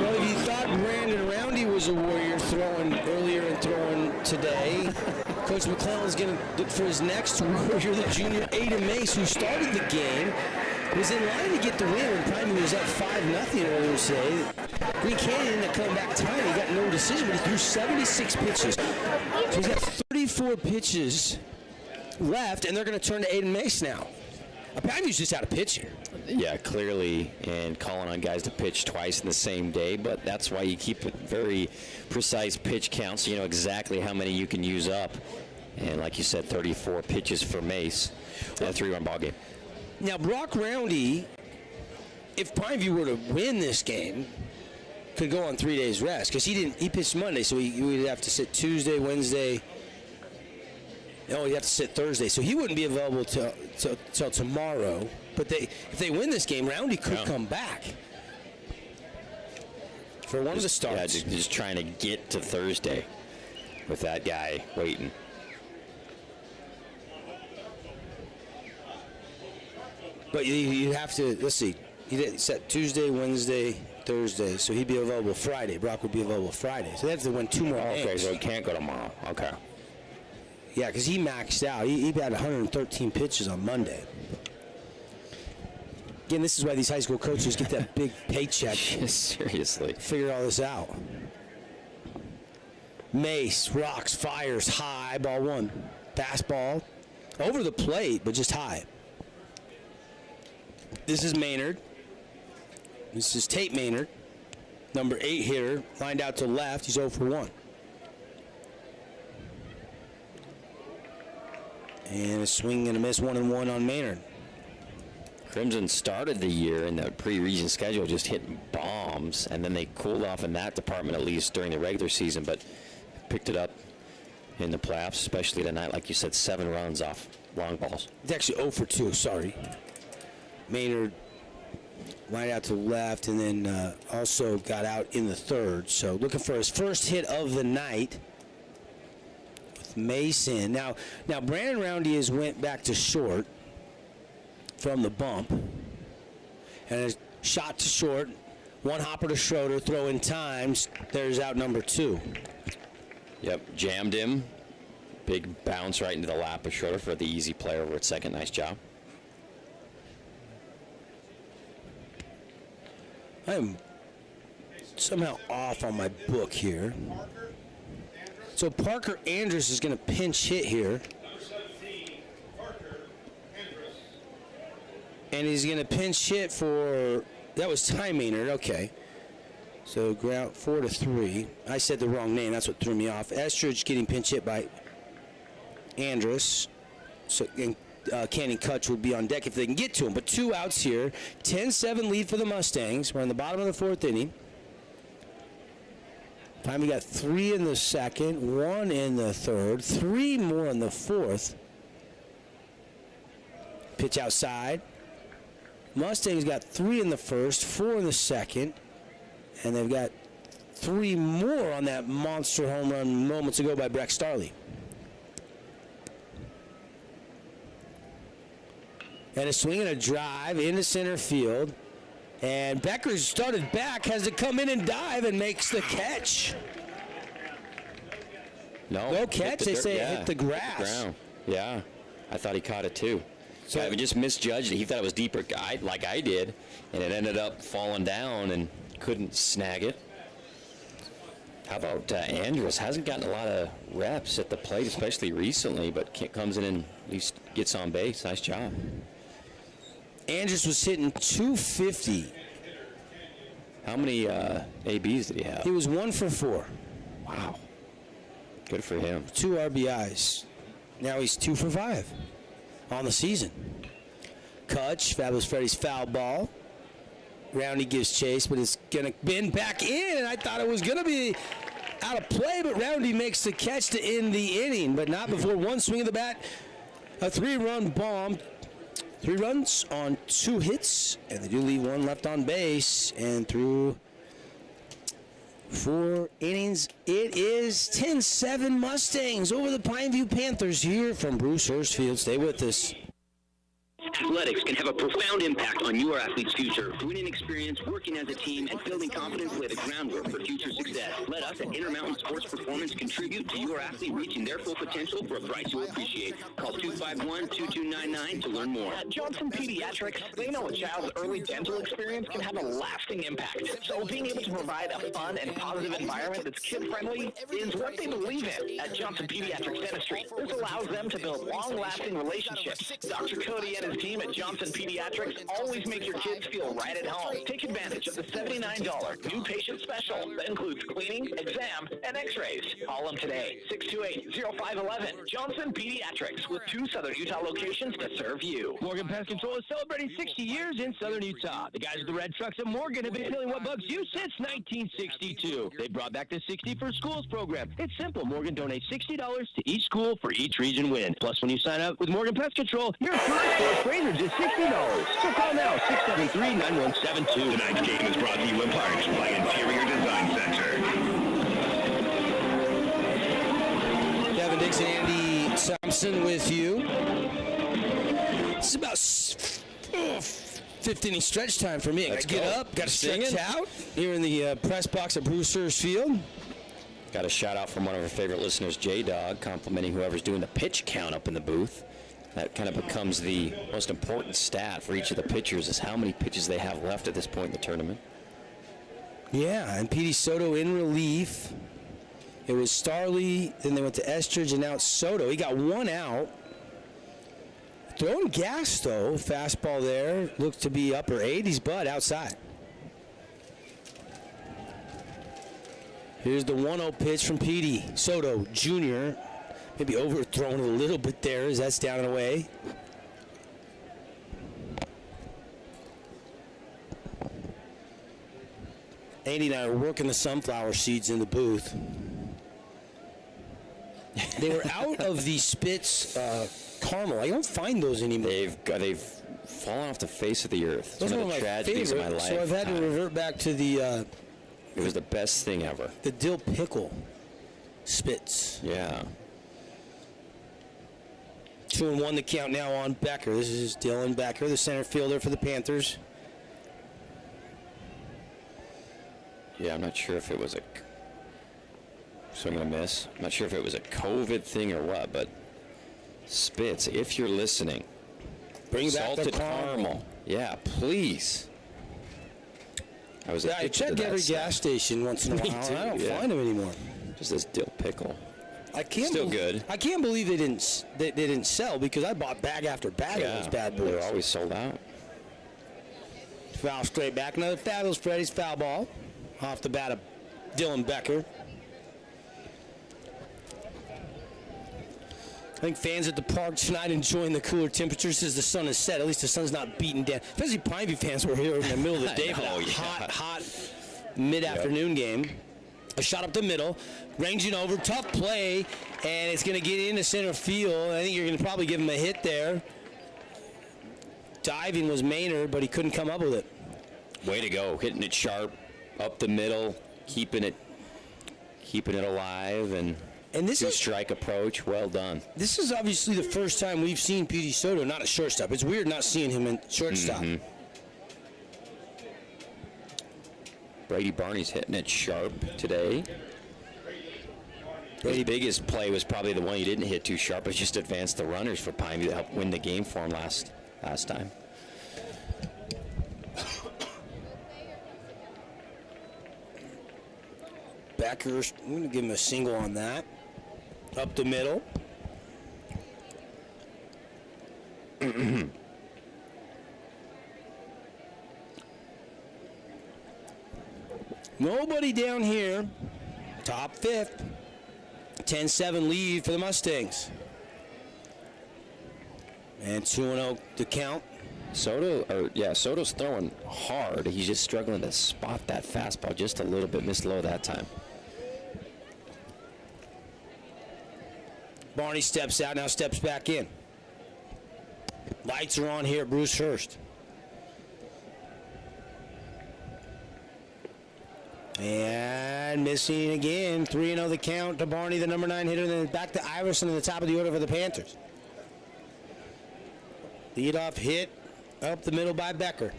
Well, if you thought Brandon Roundy was a warrior throwing earlier and throwing today, Coach McClellan's going to look for his next warrior, the junior Ada Mace, who started the game, was in line to get the win when Primary was up 5-0 earlier today. Green Canyon ended up coming back tiny. He got no decision, but he threw 76 pitches. So he's got 34 pitches left, and they're going to turn to Aiden Mace now. Paview's just out of pitch here. Yeah, clearly, and calling on guys to pitch twice in the same day, but that's why you keep very precise pitch counts so you know exactly how many you can use up. And like you said, 34 pitches for Mace in a 3-run ball game. Now, Brock Roundy, if Pineview were to win this game, could go on 3 days rest because he pitched Monday, so he would have to sit Tuesday, Wednesday. No, he'd have to sit Thursday, so he wouldn't be available till tomorrow. But if they win this game, Roundy could come back for one of the starts. Yeah, just trying to get to Thursday with that guy waiting. But you have to, let's see, he did set Tuesday, Wednesday, Thursday, so he'd be available Friday. Brock would be available Friday. So they have to win 2 more games. Okay, so he can't go tomorrow. Okay. Yeah, because he maxed out. He had 113 pitches on Monday. Again, this is why these high school coaches get that big paycheck. Seriously. Figure all this out. Mace, rocks, fires, high, ball one. Fastball, over the plate, but just high. This is Maynard. This is Tate Maynard, number 8 hitter, lined out to left. He's 0 for 1. And a swing and a miss, 1-1 on Maynard. Crimson started the year in the pre-region schedule just hitting bombs, and then they cooled off in that department at least during the regular season, but picked it up in the playoffs, especially tonight. Like you said, 7 runs off long balls. It's actually 0 for 2, sorry. Maynard lined out to left and then also got out in the third. So looking for his first hit of the night with Mason. Now Brandon Roundy has went back to short from the bump. And a shot to short, 1 hopper to Schroeder, throw in times. There's out number 2. Yep, jammed him. Big bounce right into the lap of Schroeder for the easy play over at second. Nice job. I'm somehow off on my book here. So Parker Andrus is going to pinch hit here. And he's going to pinch hit for, that was Ty Maynard, okay. So ground 4-3. I said the wrong name, that's what threw me off. Estridge getting pinch hit by Andrus. So Canning Kutch will be on deck if they can get to him. But 2 outs here. 10-7 lead for the Mustangs. We're in the bottom of the 4th inning. We got 3 in the second, 1 in the third, 3 more in the 4th. Pitch outside. Mustangs got 3 in the first, 4 in the second, and they've got 3 more on that monster home run moments ago by Breck Starley. And a swing and a drive into center field. And Becker started back, has to come in and dive and makes the catch. No. No catch, they say it hit the grass. Yeah. I thought he caught it too. So I just misjudged it. He thought it was deeper, like I did, and it ended up falling down and couldn't snag it. How about Andrus? Hasn't gotten a lot of reps at the plate, especially recently, but comes in and at least gets on base. Nice job. Andrus was hitting 250. How many ABs did he have? He was 1 for 4. Wow. Good for him. 2 RBIs. Now he's 2 for 5 on the season. Kutch, Fabulous Freddy's foul ball. Roundy gives chase, but it's going to bend back in, and I thought it was going to be out of play, but Roundy makes the catch to end the inning, but not before one swing of the bat. A 3-run bomb. 3 runs on 2 hits, and they do leave 1 left on base. And through 4 innings, it is 10-7 Mustangs over the Pineview Panthers here from Bruce Hurst Field. Stay with us. Athletics can have a profound impact on your athlete's future. Winning experience, working as a team, and building confidence lay the groundwork for future success. Let us at Intermountain Sports Performance contribute to your athlete reaching their full potential for a price you'll appreciate. Call 251-2299 to learn more. At Johnson Pediatrics, they know a child's early dental experience can have a lasting impact. So being able to provide a fun and positive environment that's kid-friendly is what they believe in at Johnson Pediatric Dentistry. This allows them to build long-lasting relationships. Dr. Cody and his team at Johnson Pediatrics always make your kids feel right at home. Take advantage of the $79 new patient special that includes cleaning, exam, and x-rays. Call them today, 628-0511. Johnson Pediatrics, with 2 Southern Utah locations to serve you. Morgan Pest Control is celebrating 60 years in Southern Utah. The guys with the red trucks at Morgan have been killing what bugs you since 1962. They brought back the 60 for Schools program. It's simple. Morgan donates $60 to each school for each region win. Plus, when you sign up with Morgan Pest Control, your first Razors is $60. So call now, 673-9172. Tonight's game is brought to you in part by Interior Design Center. Kevin Dixon, Andy Thompson with you. This is about 15 stretch time for me. I got to get up, got to stretch out here in the press box at Bruce Hurst Field. Got a shout out from one of our favorite listeners, J-Dog, complimenting whoever's doing the pitch count up in the booth. That kind of becomes the most important stat for each of the pitchers, is how many pitches they have left at this point in the tournament. Yeah, and Petey Soto in relief. It was Starley, then they went to Estridge, and now it's Soto. He got 1 out. Throwing gas, though. Fastball there. Looks to be upper 80s, but outside. Here's the 1-0 pitch from Petey Soto Jr., maybe overthrown a little bit there as that's down and away. Andy and I are working the sunflower seeds in the booth. They were out of the Spitz caramel. I don't find those anymore. They've fallen off the face of the earth. Those It's are one of the tragedies of my life. So I've had to revert back to the... it was the best thing ever. The dill pickle Spitz. Yeah. 2-1 the count now on Becker. This is Dylan Becker, the center fielder for the Panthers. Yeah, I'm not sure if it was a swing and a miss. I'm not sure if it was a COVID thing or what, but Spitz, if you're listening, bring back salted the caramel. Yeah, please. I check every gas station once in a while. And I don't find them anymore. Just this dill pickle. Still good. I can't believe they didn't sell, because I bought bag after bag of those bad boys. They're always sold out. Foul straight back. Another Fabulous Freddy's foul ball off the bat of Dylan Becker. I think fans at the park tonight enjoying the cooler temperatures as the sun is set. At least the sun's not beating down. Especially Pineview fans were here in the middle of the day for that hot mid-afternoon game. A shot up the middle, ranging over, tough play, and it's going to get into center field. I think you're going to probably give him a hit there. Diving was Maynard, but he couldn't come up with it. Way to go, hitting it sharp, up the middle, keeping it alive, and this two-strike approach. Well done. This is obviously the first time we've seen Petey Soto not a shortstop. It's weird not seeing him in shortstop. Mm-hmm. Brady Barney's hitting it sharp today. His biggest play was probably the one he didn't hit too sharp, but just advanced the runners for Pineview to help win the game for him last time. Becker's, I'm going to give him a single on that. Up the middle. Nobody down here. Top fifth. 10-7 lead for the Mustangs. And 2-0 to count. Soto's throwing hard. He's just struggling to spot that fastball just a little bit. Missed low that time. Barney steps out, now steps back in. Lights are on here at Bruce Hurst. And missing again. 3-0 the count to Barney, the number 9 hitter. And then back to Iverson in the top of the order for the Panthers. Leadoff hit up the middle by Becker.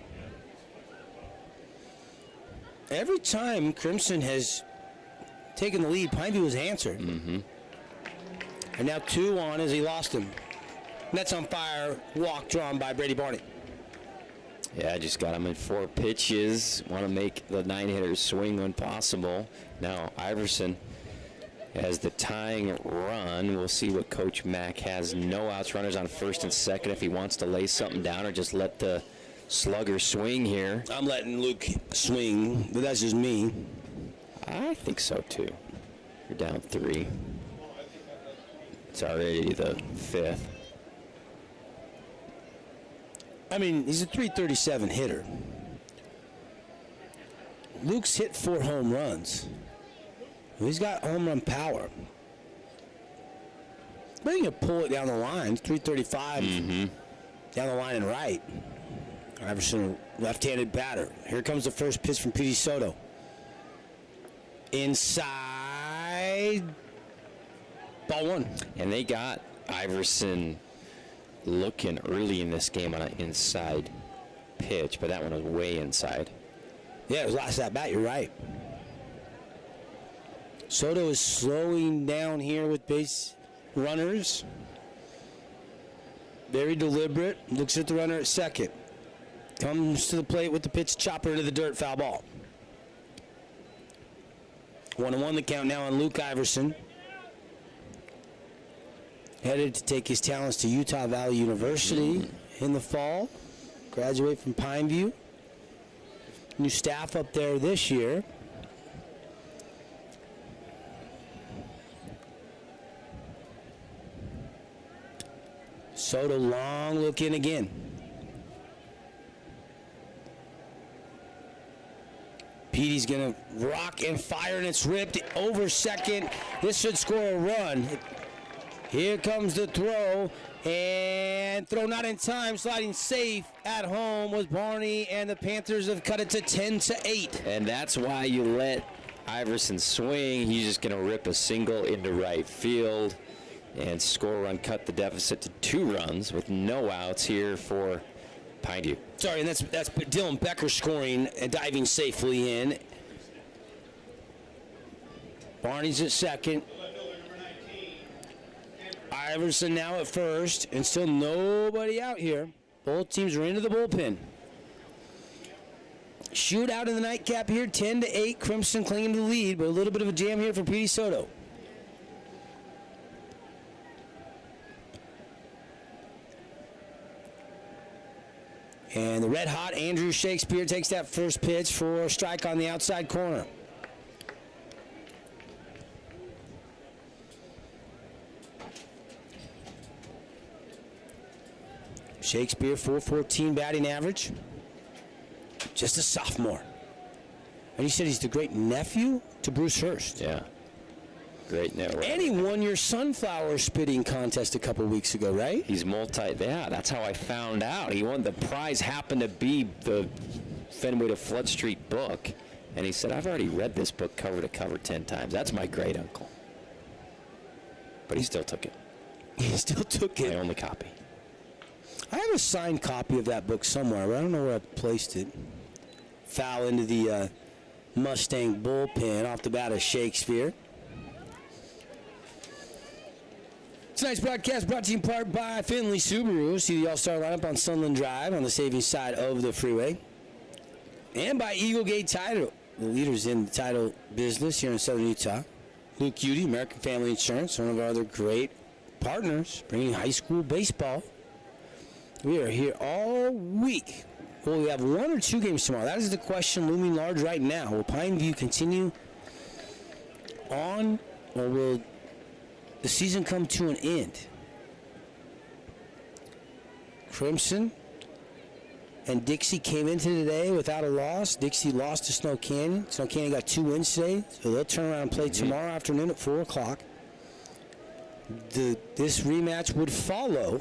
Every time Crimson has taken the lead, Pineview has answered. Mm-hmm. And now 2 on as he lost him. Mets on fire, walk drawn by Brady Barney. Yeah, just got him in 4 pitches. Want to make the 9 hitters swing when possible. Now Iverson has the tying run. We'll see what Coach Mack has. No outs, runners on first and second if he wants to lay something down or just let the slugger swing here. I'm letting Luke swing, but that's just me. I think so too. You're down 3. It's already the 5th. I mean, he's a 337 hitter. Luke's hit 4 home runs. He's got home run power. But he can pull it down the line. 335 down the line and right. Iverson, left-handed batter. Here comes the first pitch from P.D. Soto. Inside. Ball 1. And they got Iverson looking early in this game on an inside pitch, but that one was way inside. Yeah, it was last at bat. You're right. Soto is slowing down here with base runners. Very deliberate. Looks at the runner at second. Comes to the plate with the pitch, chopper into the dirt, foul ball. 1-1 the count now on Luke Iverson. Headed to take his talents to Utah Valley University in the fall. Graduate from Pineview. New staff up there this year. Soto long look in again. Petey's going to rock and fire, and it's ripped over second. This should score a run. Here comes the throw, and throw not in time. Sliding safe at home was Barney, and the Panthers have cut it to 10-8. And that's why you let Iverson swing. He's just going to rip a single into right field and score a run, cut the deficit to 2 runs with no outs here for Pineview. Sorry, and that's Dylan Becker scoring and diving safely in. Barney's at second. Iverson now at first, and still nobody out here. Both teams are into the bullpen. Shootout in the nightcap here, 10-8. Crimson clinging to the lead, but a little bit of a jam here for P.D. Soto. And the red-hot Andrew Shakespeare takes that first pitch for a strike on the outside corner. Shakespeare, .414 batting average. Just a sophomore. And you said he's the great nephew to Bruce Hurst. Yeah. Great network. And he won your sunflower spitting contest a couple weeks ago, right? He's yeah, that's how I found out. He won. The prize happened to be the Fenway to Flood Street book. And he said, I've already read this book cover to cover 10 times. That's my great uncle. But he still took it. He still took it. My only copy. I have a signed copy of that book somewhere, but I don't know where I placed it. Foul into the Mustang bullpen off the bat of Shakespeare. Tonight's broadcast brought to you in part by Finley Subaru. See the All-Star lineup on Sunland Drive on the Savings side of the freeway. And by Eagle Gate Title, the leaders in the title business here in Southern Utah. Luke Cutie, American Family Insurance, one of our other great partners, bringing high school baseball. We are here all week. Will we have 1 or 2 games tomorrow? That is the question looming large right now. Will Pineview continue on, or will the season come to an end? Crimson and Dixie came into today without a loss. Dixie lost to Snow Canyon. Snow Canyon got 2 wins today, so they'll turn around and play tomorrow afternoon at 4 o'clock. This rematch would follow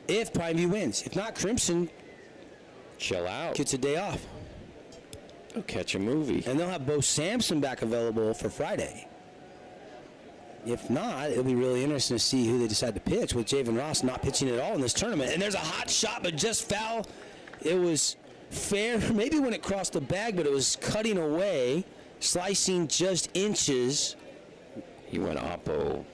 if Pineview wins. If not, Crimson chill out. Gets a day off. Go catch a movie. And they'll have Bo Sampson back available for Friday. If not, it'll be really interesting to see who they decide to pitch, with Javen Ross not pitching at all in this tournament. And there's a hot shot, but just foul. It was fair, maybe when it crossed the bag, but it was cutting away, slicing just inches. He went oppo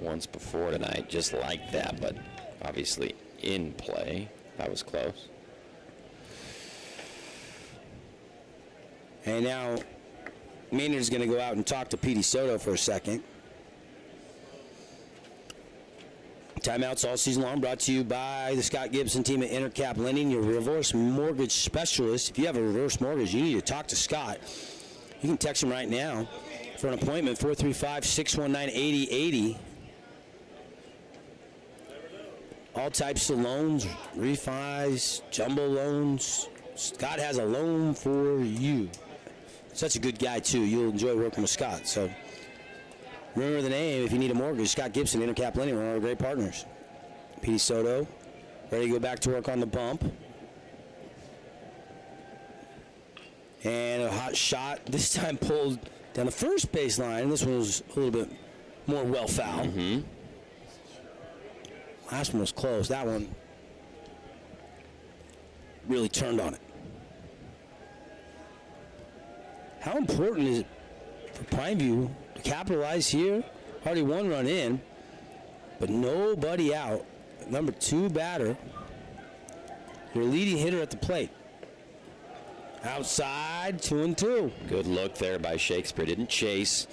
once before tonight, just like that, but obviously in play. That was close. And now Maynard's going to go out and talk to Petey Soto for a second. Timeouts all season long brought to you by the Scott Gibson team at Intercap Lending, your reverse mortgage specialist. If you have a reverse mortgage, you need to talk to Scott. You can text him right now for an appointment, 435-619-8080. All types of loans, refis, jumbo loans. Scott has a loan for you. Such a good guy, too. You'll enjoy working with Scott. So remember the name if you need a mortgage. Scott Gibson, Intercap Lending, one of our great partners. Petey Soto, ready to go back to work on the bump. And a hot shot, this time pulled down the first baseline. This one was a little bit more well foul. Last one was close. That one really turned on it. How important is it for Pineview to capitalize here? Already 1 run in, but nobody out. Number 2 batter, your leading hitter at the plate. Outside, 2-2. Good look there by Shakespeare. Didn't chase.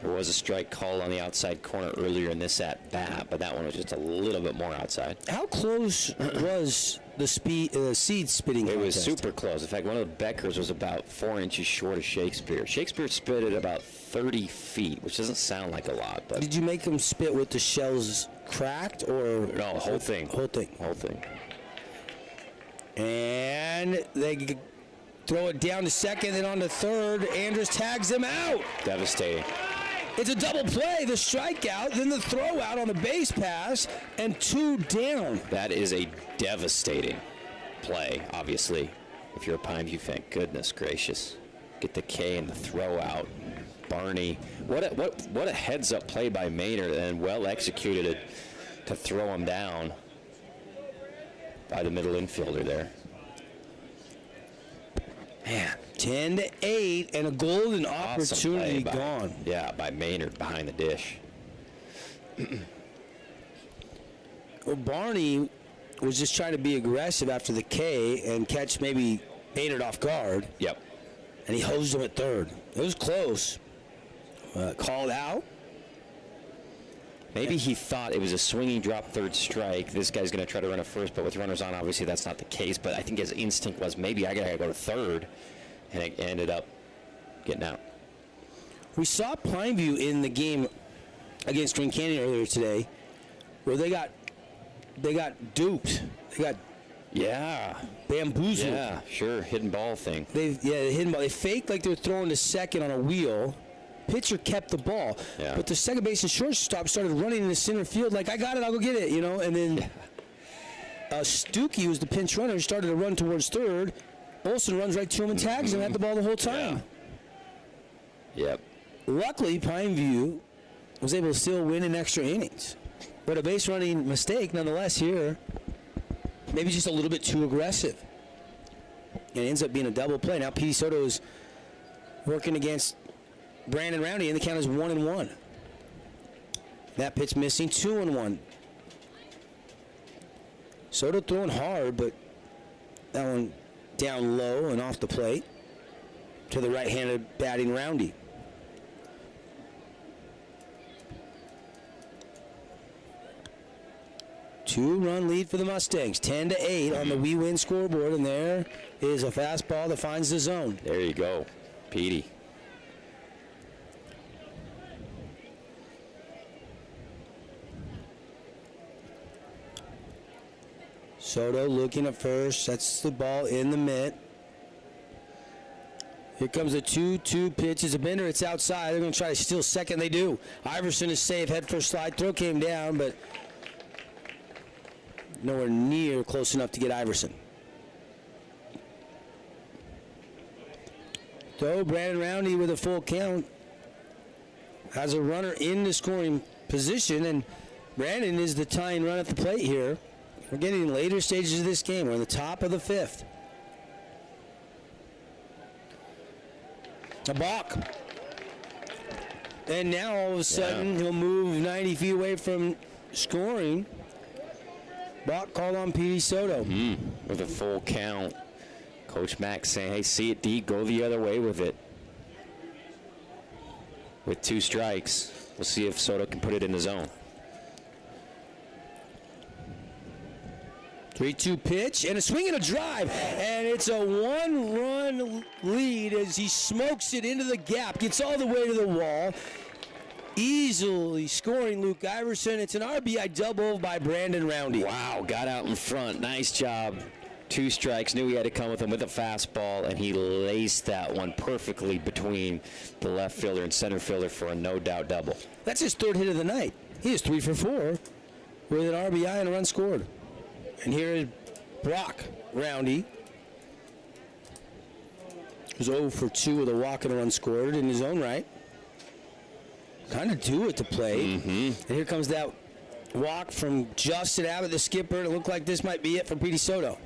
There was a strike call on the outside corner earlier in this at bat, but that one was just a little bit more outside. How close was the seed spitting It was contest? super close. In fact, one of the Beckers was about 4 inches short of Shakespeare. Shakespeare spit at about 30 feet, which doesn't sound like a lot. But did you make them spit with the shells cracked, or no, whole thing? Whole thing. Whole thing. And they throw it down to second, then on to third. Andrus tags him out. Devastating. It's a double play, the strikeout, then the throw out on the base pass, and 2 down. That is a devastating play, obviously, if you're a Pineview fan. Goodness gracious. Get the K and the throw out. Barney, what a heads-up play by Maynard, and well executed to throw him down by the middle infielder there. Man. 10-8, and a golden Awesome opportunity play gone. Yeah, by Maynard behind the dish. Well, Barney was just trying to be aggressive after the K and catch maybe Maynard off guard. Yep. And he hosed him at third. It was close. Called out. Maybe he thought it was a swinging drop third strike. This guy's going to try to run at first, but with runners on, obviously that's not the case. But I think his instinct was maybe I got to go to third, and it ended up getting out. We saw Pineview in the game against Green Canyon earlier today, where they got duped. They got bamboozled. Yeah, sure, hidden ball thing. The hidden ball. They faked like they were throwing to second on a wheel. Pitcher kept the ball, but the second base and shortstop started running in the center field like, I got it, I'll go get it, and then Stuckey, who's the pinch runner, started to run towards third. Olsen runs right to him and tags him, had the ball the whole time. Yep. Luckily, Pineview was able to still win in extra innings, but a base running mistake nonetheless here, maybe just a little bit too aggressive. And it ends up being a double play. Now Petey Soto is working against Brandon Roundy, and the count is 1-1. That pitch missing, 2-1. Soto throwing hard, but that one down low and off the plate to the right-handed batting Roundy. Two-run lead for the Mustangs, 10-8 on the We Win scoreboard, and there is a fastball that finds the zone. There you go, Petey. Soto looking at first. That's the ball in the mitt. Here comes a 2-2 pitch. It's a bender. It's outside. They're going to try to steal second. They do. Iverson is safe. Head first slide. Throw came down, but nowhere near close enough to get Iverson. So Brandon Roundy with a full count has a runner in the scoring position, and Brandon is the tying run at the plate here. We're getting in later stages of this game. We're in the top of the fifth. A balk. And now all of a sudden he'll move 90 feet away from scoring. Balk called on Petey Soto. With a full count. Coach Mack saying, hey, see it, D, go the other way with it. With 2 strikes. We'll see if Soto can put it in the zone. 3-2 pitch and a swing and a drive, and it's a 1-run lead as he smokes it into the gap, gets all the way to the wall, easily scoring Luke Iverson. It's an RBI double by Brandon Roundy. Wow, got out in front. Nice job. 2 strikes. Knew he had to come with him with a fastball, and he laced that one perfectly between the left fielder and center fielder for a no-doubt double. That's his 3rd hit of the night. He is 3 for 4 with an RBI and a run scored. And here is Brock Roundy, who's 0 for 2 with a walk and a run scored in his own right. Kind of due at the plate. And here comes that walk from Justin Abbott, the skipper. It looked like this might be it for Petey Soto.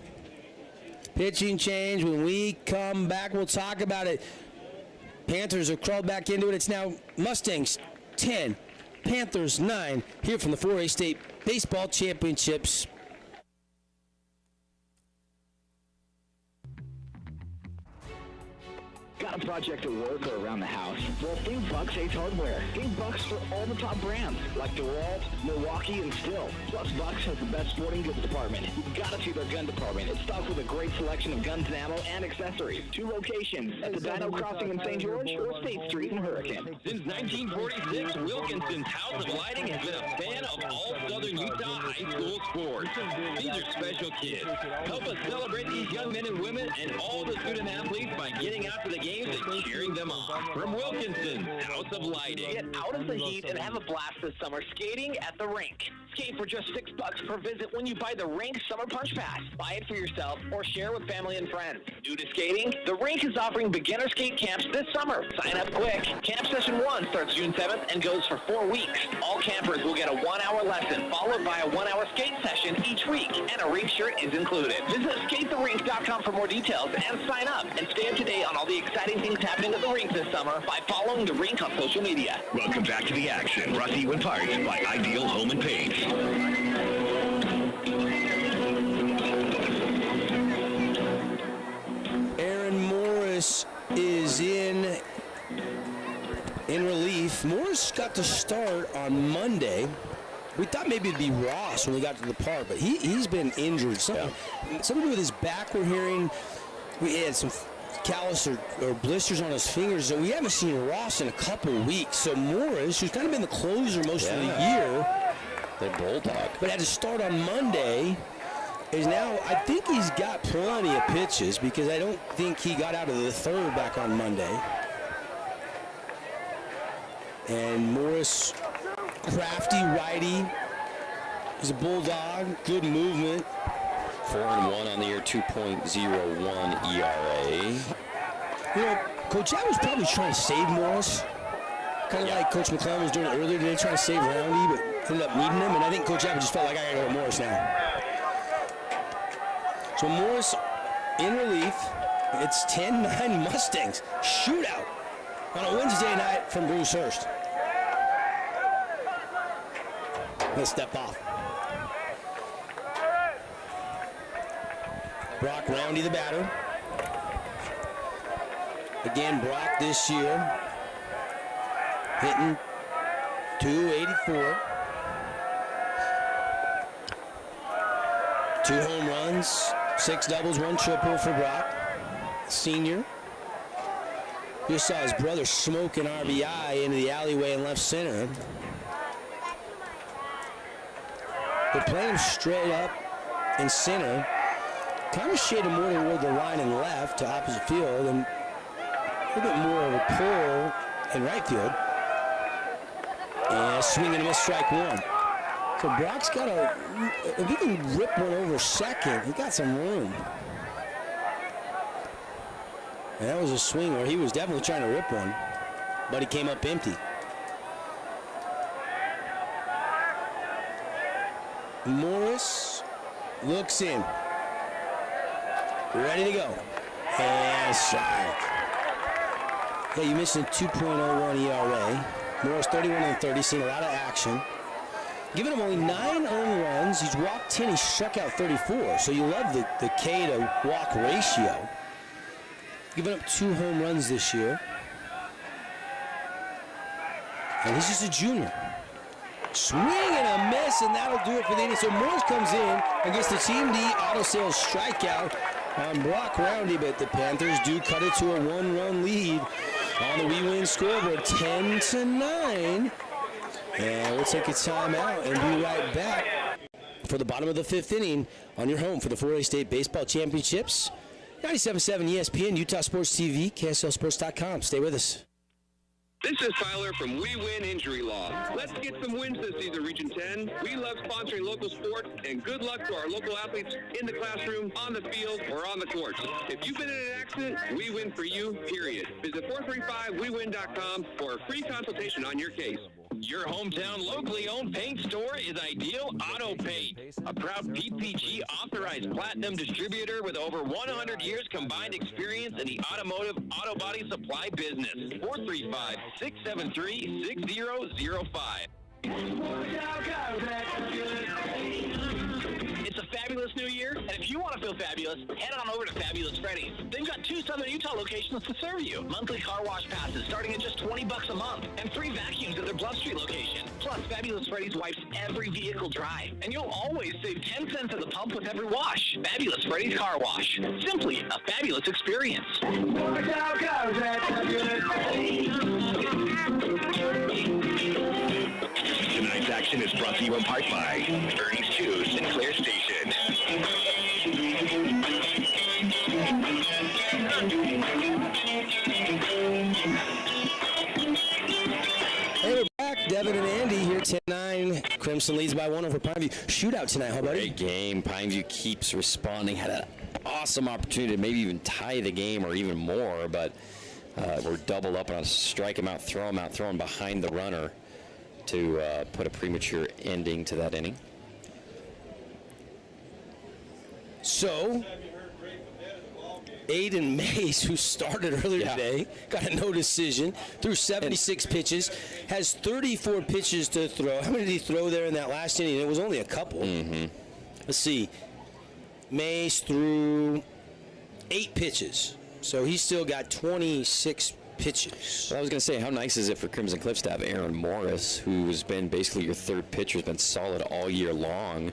Pitching change. When we come back, we'll talk about it. Panthers have crawled back into it. It's now Mustangs 10, Panthers 9, here from the 4A State Baseball Championships. Got a project at work or around the house? Well, think Bucks Ace Hardware. Think Bucks for all the top brands like DeWalt, Milwaukee, and Still. Plus, Bucks has the best sporting goods department. You've got to see their gun department. It's stocked with a great selection of guns and ammo and accessories. 2 locations at the Dino Crossing in St. George or State Street in Hurricane. Since 1946, Wilkinson's House of Lighting has been a fan of all Southern Utah high school sports. These are special kids. Help us celebrate these young men and women and all the student athletes by getting out to the games and cheering them on. From Wilkinson's House of Lighting. Get out of the heat and have a blast this summer skating at the rink. Skate for just $6 per visit when you buy the Rink Summer Punch Pass. Buy it for yourself or share with family and friends. New to skating? The Rink is offering beginner skate camps this summer. Sign up quick. Camp Session 1 starts June 7th and goes for 4 weeks. All campers will get a 1-hour lesson followed by a 1-hour skate session each week, and a rink shirt is included. Visit skatetherink.com for more details and sign up, and stay up to date on all the exciting things happening at the rink this summer by following the rink on social media. Welcome back to the action. Brought to you in part by Ideal Home and Paints. Aaron Morris is in relief. Morris got to start on Monday. We thought maybe it'd be Ross when we got to the park, but he's been injured. Something to do with his back, we're hearing. We had some callus or blisters on his fingers, so we haven't seen Ross in a couple of weeks. So Morris, who's kind of been the closer most of the year, the bulldog, but had to start on Monday, is now, I think he's got plenty of pitches because I don't think he got out of the third back on Monday. And Morris, crafty righty, he's a bulldog, good movement. 4-1 on the year, 2.01 ERA. You know, Coach Abbott was probably trying to save Morris. Kind of like Coach McClellan was doing earlier today, trying to save Roundy, but ended up needing him. And I think Coach Abbott just felt like, I got to go with Morris now. So Morris in relief. It's 10-9 Mustangs. Shootout on a Wednesday night from Bruce Hurst. He'll step off. Brock Roundy, the batter. Again, Brock this year hitting .284. 2 home runs, 6 doubles, 1 triple for Brock, senior. Just saw his brother smoke an RBI into the alleyway in left center. They're playing him straight up in center. Kind of shaded more toward the line and left to opposite field, and a little bit more of a pull in right field. And swing and a miss, strike 1. So Brock's got if he can rip one over second, he got some room. And that was a swing where he was definitely trying to rip one, but he came up empty. Morris looks in. Ready to go. And strike. Yeah, you mentioned 2.01 ERA. Morris 31 and 30, seen a lot of action. Giving him only 9 earned runs. He's walked 10, he's struck out 34. So you love the K to walk ratio. Giving up 2 home runs this year. And he's just a junior. Swing and a miss, and that'll do it for the inning. So Morris comes in and gets the Team D auto sales strikeout on Brock Roundy, but the Panthers do cut it to a 1-run lead on the We Win scoreboard, 10-9. And we'll take a timeout and be right back for the bottom of the 5th inning on your home for the 4A State Baseball Championships. 97.7 ESPN, Utah Sports TV, KSLSports.com. Stay with us. This is Tyler from We Win Injury Law. Let's get some wins this season, Region 10. We love sponsoring local sports, and good luck to our local athletes in the classroom, on the field, or on the courts. If you've been in an accident, we win for you, period. Visit 435wewin.com for a free consultation on your case. Your hometown locally owned paint store is Ideal Auto Paint, a proud PPG authorized platinum distributor with over 100 years combined experience in the automotive auto body supply business. 435-673-6005. It's a fabulous new year, and if you want to feel fabulous, head on over to Fabulous Freddy's. They've got 2 Southern Utah locations to serve you. Monthly car wash passes starting at just $20 a month, and free vacuums at their Bluff Street location. Plus, Fabulous Freddy's wipes every vehicle dry, and you'll always save 10 cents at the pump with every wash. Fabulous Freddy's Car Wash. Simply a fabulous experience. Tonight's action is brought to you in part by Ernie's 2 Sinclair Station. Hey, we're back. Devin and Andy here, 10-9. Crimson leads by 1 over Pineview. Shootout tonight, huh, buddy? Great game. Pineview keeps responding. Had an awesome opportunity to maybe even tie the game or even more, but we're doubled up on a strike him out, throw him behind the runner to put a premature ending to that inning. So, Aiden Mays, who started earlier today, got a no decision, threw 76 pitches, has 34 pitches to throw. How many did he throw there in that last inning? It was only a couple. Let's see. Mays threw 8 pitches, so he's still got 26 pitches. Well, I was going to say, how nice is it for Crimson Cliffs to have Aaron Morris, who's been basically your 3rd pitcher, has been solid all year long.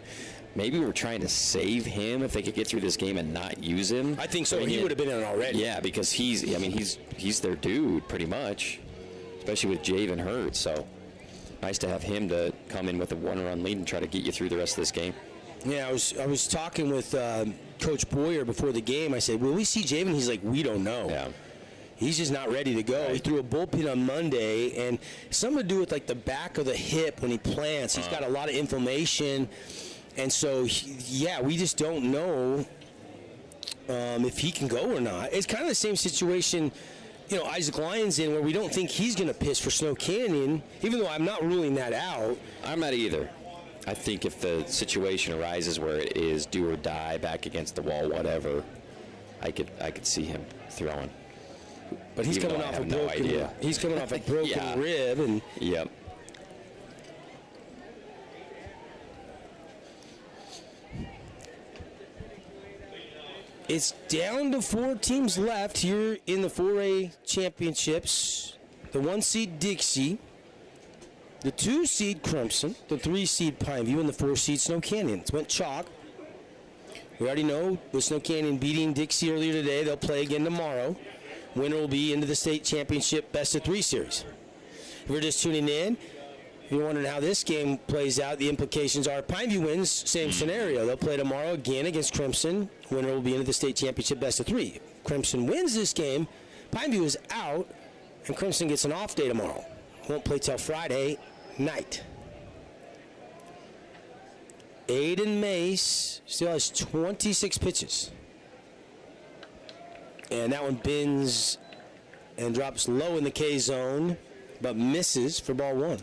Maybe we're trying to save him if they could get through this game and not use him. I think so. He would have been in already. Yeah, because he's their dude pretty much, especially with Javen hurt. So nice to have him to come in with a 1-run lead and try to get you through the rest of this game. Yeah, I was talking with Coach Boyer before the game. I said, will we see Javen? He's like, we don't know. Yeah. He's just not ready to go. Right. He threw a bullpen on Monday, and something to do with like the back of the hip when he plants. He's got a lot of inflammation, and so we just don't know if he can go or not. It's kind of the same situation, Isaac Lyons in, where we don't think he's going to pitch for Snow Canyon, even though I'm not ruling that out. I'm not either. I think if the situation arises where it is do or die, back against the wall, whatever, I could see him throwing. But he's coming off a broken. He's coming off a broken rib, and It's down to 4 teams left here in the 4A championships. The 1 seed Dixie, the 2 seed Crimson, the 3 seed Pineview, and the 4 seed Snow Canyon. It's went chalk. We already know with Snow Canyon beating Dixie earlier today, they'll play again tomorrow. Winner will be into the state championship best of 3 series. If you're just tuning in, if you're wondering how this game plays out, the implications are Pineview wins, same scenario. They'll play tomorrow again against Crimson. Winner will be into the state championship best of 3. Crimson wins this game, Pineview is out, and Crimson gets an off day tomorrow. Won't play till Friday night. Aiden Mace still has 26 pitches. And that one bends and drops low in the K zone, but misses for ball 1.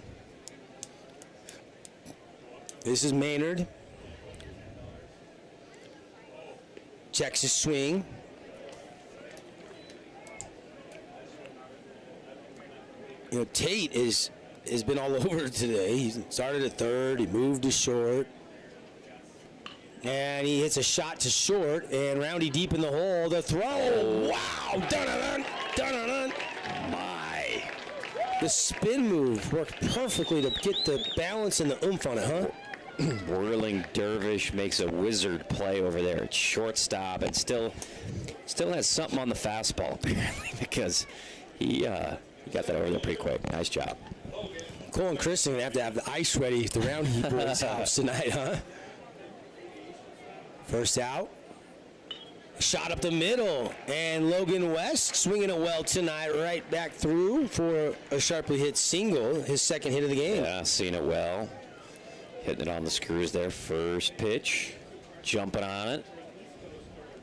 This is Maynard. Checks his swing. You know, Tate has been all over today. He started at third. He moved to short. And he hits a shot to short, and Roundy deep in the hole. The throw. Oh, wow. Dun-dun-dun, dun-dun-dun. My. The spin move worked perfectly to get the balance and the oomph on it, huh? Whirling Dervish makes a wizard play over there at shortstop, and still has something on the fastball, apparently, because he got that over there pretty quick. Nice job. Cole and Kristen have to have the ice ready at the Roundy boys' house tonight, huh? First out. Shot up the middle. And Logan West swinging it well tonight. Right back through for a sharply hit single. His second hit of the game. Yeah, seeing it well. Hitting it on the screws there. First pitch. Jumping on it.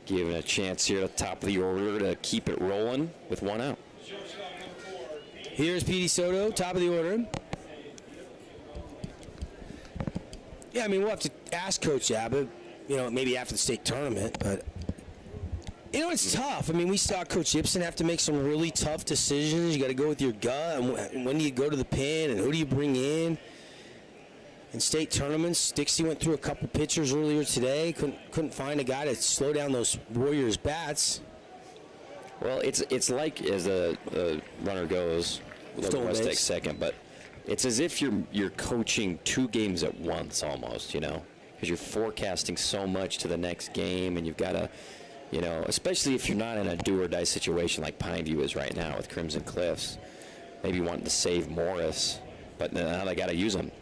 Giving a chance here at the top of the order to keep it rolling with 1 out. Here's Petey Soto, top of the order. Yeah, I mean, we'll have to ask Coach Abbott, you know, maybe after the state tournament, but, you know, it's tough. I mean, we saw Coach Gibson have to make some really tough decisions. You got to go with your gut, and when do you go to the pin, and who do you bring in? In state tournaments, Dixie went through a couple pitchers earlier today. Couldn't find a guy to slow down those Warriors' bats. Well, it's like as a runner goes, Logan West takes second, but it's as if you're coaching 2 games at once almost, you know, because you're forecasting so much to the next game, and you've got to, you know, especially if you're not in a do-or-die situation like Pineview is right now with Crimson Cliffs, maybe wanting to save Morris, but now they got to use them.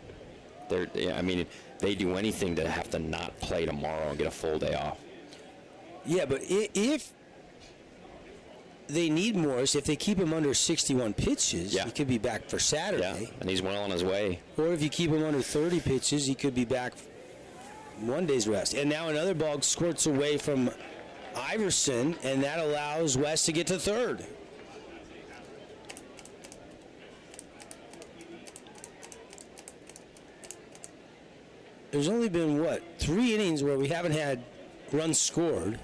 I mean, they do anything to have to not play tomorrow and get a full day off. Yeah, but if they need Morris, if they keep him under 61 pitches, he could be back for Saturday. Yeah, and he's well on his way. Or if you keep him under 30 pitches, he could be back 1 day's rest. And now another ball squirts away from Iverson, and that allows West to get to third. There's only been, 3 innings where we haven't had runs scored.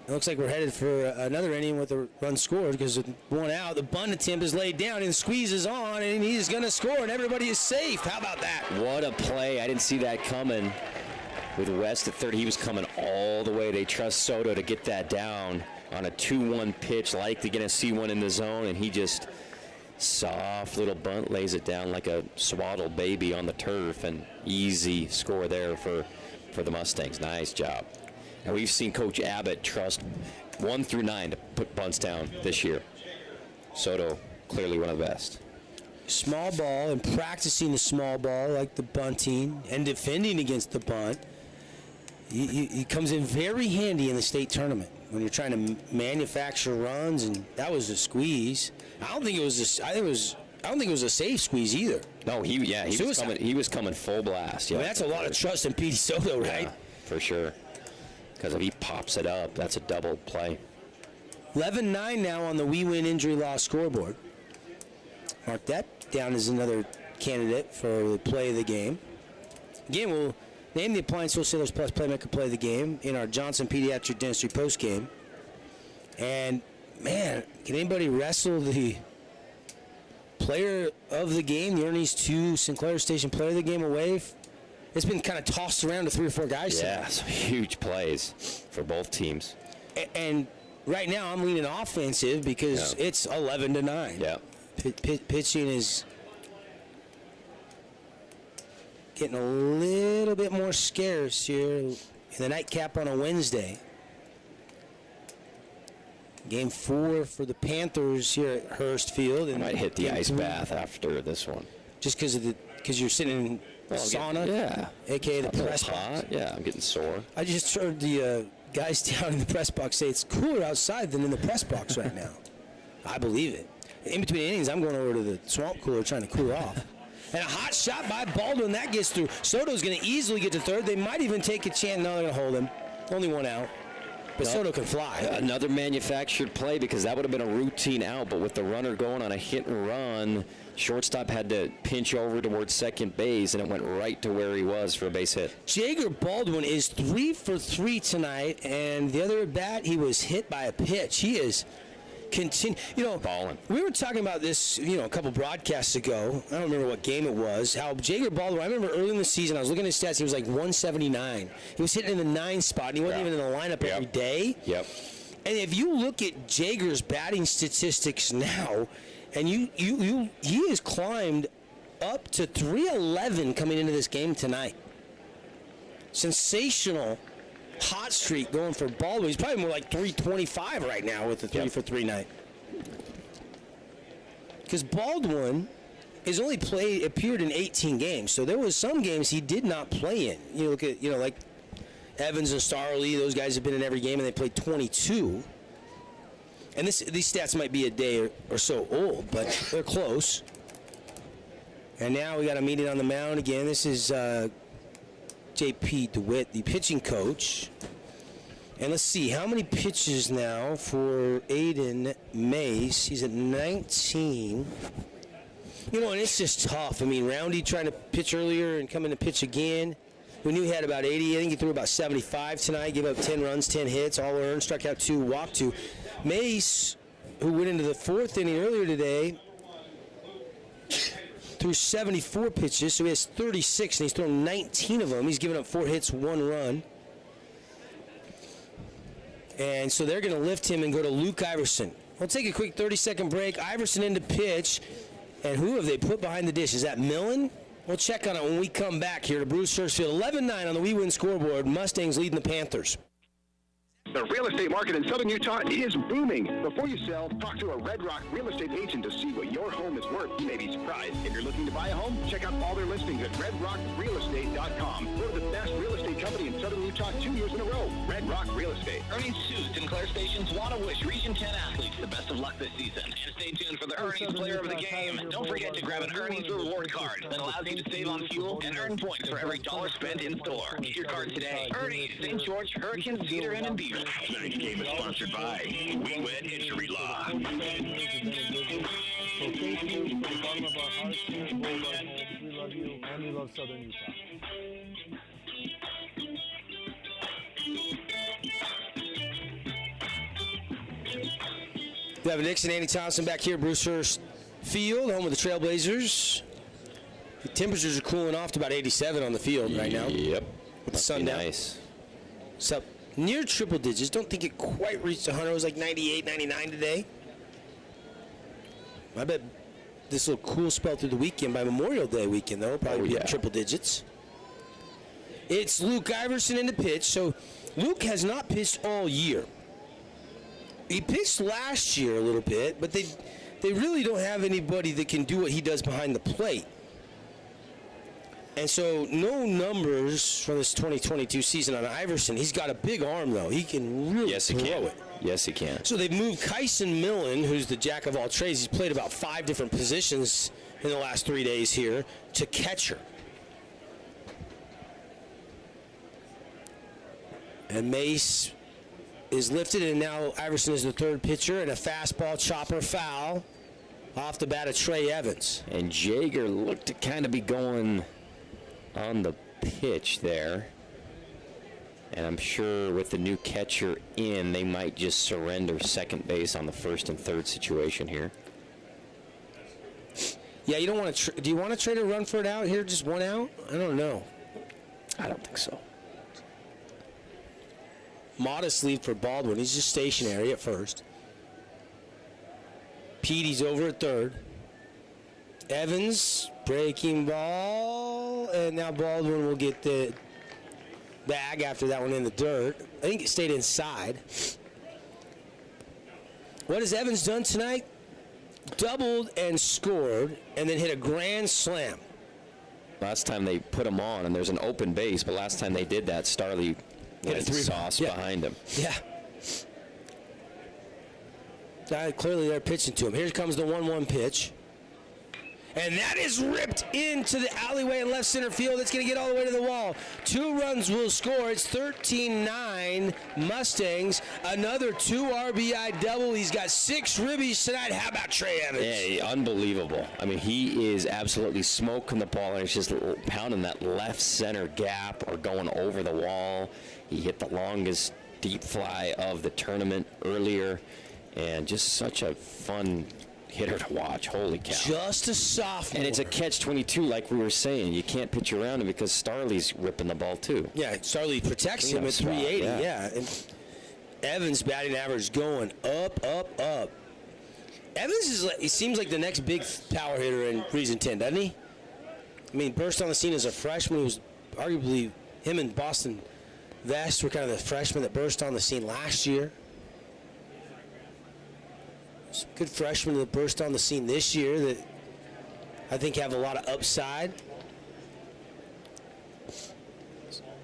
It looks like we're headed for another inning with a run scored because 1 out. The bunt attempt is laid down and squeezes on, and he's going to score, and everybody is safe. How about that? What a play. I didn't see that coming. With West at third, he was coming all the way. They trust Soto to get that down on a 2-1 pitch, likely going to see one in the zone, and he just soft little bunt lays it down like a swaddled baby on the turf, and easy score there for the Mustangs. Nice job. And we've seen Coach Abbott trust 1 through 9 to put bunts down this year. Soto, clearly one of the best. Small ball and practicing the small ball like the bunting and defending against the bunt. He comes in very handy in the state tournament when you're trying to manufacture runs, and that was a squeeze. I don't think it was a safe squeeze either. No, he was coming full blast. Yeah, I mean, that's a lot of trust in Petey Soto, right? Yeah, for sure. Because if he pops it up, that's a double play. 11-9 now on the We Win Injury Loss scoreboard. Mark that down as another candidate for the play of the game. Again, we'll name the Appliance Wholesalers Plus Playmaker Play of the Game in our Johnson Pediatric Dentistry post game. And, man, can anybody wrestle the player of the game, the Ernie's 2 Sinclair Station Player of the Game away? it's been kind of tossed around to 3 or 4 guys. Yeah, some huge plays for both teams. And right now I'm leaning offensive because it's 11-9. Yeah. Pitching is getting a little bit more scarce here in the nightcap on a Wednesday. Game 4 for the Panthers here at Hurst Field. And might hit the ice bath after this one. Just because you're sitting in sauna, a.k.a. the press box. Yeah, I'm getting sore. I just heard the guys down in the press box say it's cooler outside than in the press box right now. I believe it. In between innings, I'm going over to the swamp cooler trying to cool off. And a hot shot by Baldwin. That gets through. Soto's going to easily get to third. They might even take a chance. No, they're going to hold him. Only one out. But Soto can fly. Another manufactured play because that would have been a routine out. But with the runner going on a hit and run, shortstop had to pinch over towards second base, and it went right to where he was for a base hit. Jager Baldwin is 3 for 3 tonight. And the other at bat, he was hit by a pitch. He is... balling. We were talking about this, a couple broadcasts ago. I don't remember what game it was. How Jager Baldwin, I remember early in the season, I was looking at his stats, he was like 179. He was hitting in the 9 spot, and he wasn't even in the lineup every day. Yep. And if you look at Jager's batting statistics now, and he has climbed up to 311 coming into this game tonight. Sensational hot streak going for Baldwin. He's probably more like 325 right now with the 3 for 3 night. Because Baldwin has only appeared in 18 games, so there was some games he did not play in. You look at like Evans and Starley; those guys have been in every game and they played 22. And these stats might be a day or so old, but they're close. And now we got a meeting on the mound again. This is J.P. DeWitt, the pitching coach. And let's see, how many pitches now for Aiden Mace? He's at 19. And it's just tough. I mean, Roundy trying to pitch earlier and coming to pitch again. We knew he had about 80. I think he threw about 75 tonight, gave up 10 runs, 10 hits, all earned, struck out 2, walked 2. Mace, who went into the 4th inning earlier today, threw 74 pitches, so he has 36, and he's thrown 19 of them. He's given up 4 hits, 1 run. And so they're going to lift him and go to Luke Iverson. We'll take a quick 30-second break. Iverson in to pitch. And who have they put behind the dish? Is that Millen? We'll check on it when we come back here to Bruce Hurst Field. 11-9 on the We Win scoreboard. Mustangs leading the Panthers. The real estate market in southern Utah is booming. Before you sell, talk to a Red Rock real estate agent to see what your home is worth. You may be surprised. If you're looking to buy a home, check out all their listings at redrockrealestate.com. We're the best real estate company in southern Utah 2 years in a row. Red Rock Real Estate. Ernie's Suits and Claire Stations want to wish Region 10 athletes the best of luck this season. And stay tuned for the Ernie's Player of the Game. Don't forget to grab an Ernie's reward card that allows you to save on fuel and earn points for every dollar spent in store. Get your card today. Ernie's, St. George, Hurricane, Cedar, and Beaver. Tonight's game is sponsored by We Win Injury Law. So thank you from the bottom of our hearts. We love you, and we love Southern Utah. Devin Dixon, Andy Thompson back here at Bruce Hurst Field, home of the Trailblazers. The temperatures are cooling off to about 87 on the field right now. Yep. With the sun down. Nice. It's up near triple digits. Don't think it quite reached 100. It was like 98, 99 today. I bet this little cool spell through the weekend by Memorial Day weekend, though, probably be up triple digits. It's Luke Iverson in the pitch. So Luke has not pitched all year. He pitched last year a little bit, but they really don't have anybody that can do what he does behind the plate. And so no numbers from this 2022 season on Iverson. He's got a big arm, though. He can really throw it. Yes, he can. So they've moved Kyson Millen, who's the jack of all trades. He's played about 5 different positions in the last 3 days here, to catcher. And Mace is lifted, and now Iverson is the third pitcher, and a fastball chopper foul off the bat of Trey Evans. And Jager looked to kind of be going on the pitch there. And I'm sure with the new catcher in, they might just surrender second base on the first and third situation here. Yeah, you don't want to. Do you want to trade a run for it out here? Just one out? I don't know. I don't think so. Modest lead for Baldwin. He's just stationary at first. Petey's over at third. Evans, breaking ball, and now Baldwin will get the bag after that one in the dirt. I think it stayed inside. What has Evans done tonight? Doubled and scored, and then hit a grand slam. Last time they put him on, and there's an open base, but last time they did that, Starley hit a sauce behind him. Yeah. Clearly they're pitching to him. Here comes the 1-1 pitch. And that is ripped into the alleyway in left center field. It's going to get all the way to the wall. 2 runs will score. It's 13-9 Mustangs. Another 2 RBI double. He's got 6 ribbies tonight. How about Trey Evans? Yeah, unbelievable. I mean, he is absolutely smoking the ball, and he's just pounding that left center gap or going over the wall. He hit the longest deep fly of the tournament earlier, and just such a fun hitter to watch. Holy cow. Just a sophomore. And it's a catch-22, like we were saying. You can't pitch around him because Starley's ripping the ball, too. Yeah, Starley protects him at 380. Yeah. And Evans' batting average going up, up, up. Evans is he seems like the next big power hitter in Region 10, doesn't he? I mean, burst on the scene as a freshman. He was arguably, him and Boston Vest were kind of the freshmen that burst on the scene last year. Some good freshmen that burst on the scene this year that I think have a lot of upside.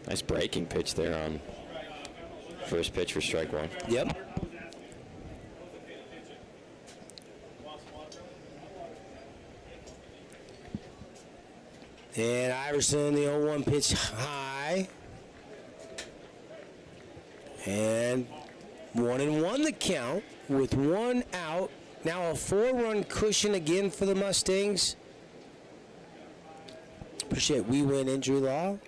Nice breaking pitch there on first pitch for strike 1. Yep. And Iverson, the 0-1 pitch high. And 1-1 the count with 1 out. Now a 4-run cushion again for the Mustangs. Appreciate We Win Injury Law.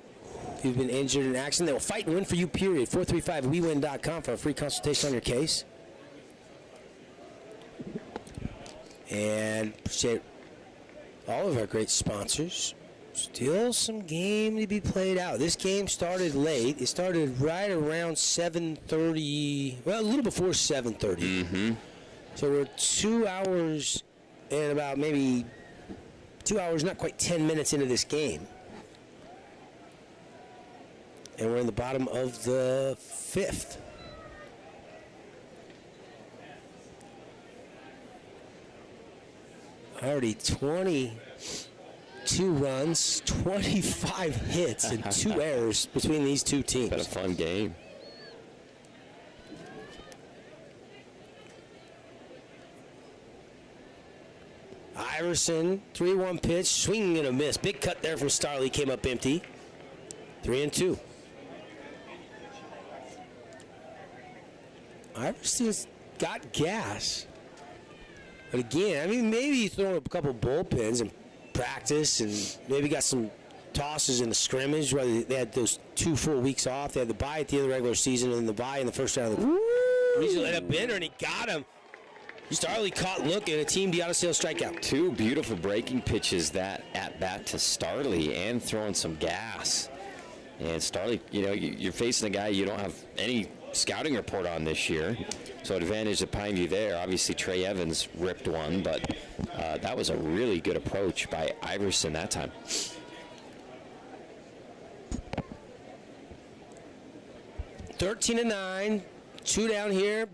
If you've been injured in an accident, they will fight and win for you, period. 435wewin.com for a free consultation on your case. And appreciate all of our great sponsors. Still some game to be played out. This game started late. It started right around 7:30. Well, a little before 7:30. Mm-hmm. So we're 2 hours and about maybe 2 hours, not quite 10 minutes into this game. And we're in the bottom of the 5th. Already 22 runs, 25 hits, and 2 errors between these two teams. Been a fun game. Iverson, 3-1 pitch, swing and a miss. Big cut there from Starley, came up empty. 3-2. Iverson's got gas. But again, I mean, maybe he's throwing a couple bullpens in practice and maybe got some tosses in the scrimmage where they had those 2 full weeks off. They had the bye at the end of the regular season and the bye in the first round of the regional up in, and he got him. Starley caught look at a team Deontay strikeout. 2 beautiful breaking pitches that at bat to Starley and throwing some gas. And Starley, you know, you're facing a guy you don't have any scouting report on this year. So advantage of Pineview there. Obviously Trey Evans ripped one, but that was a really good approach by Iverson that time. (13-9), 2 down here,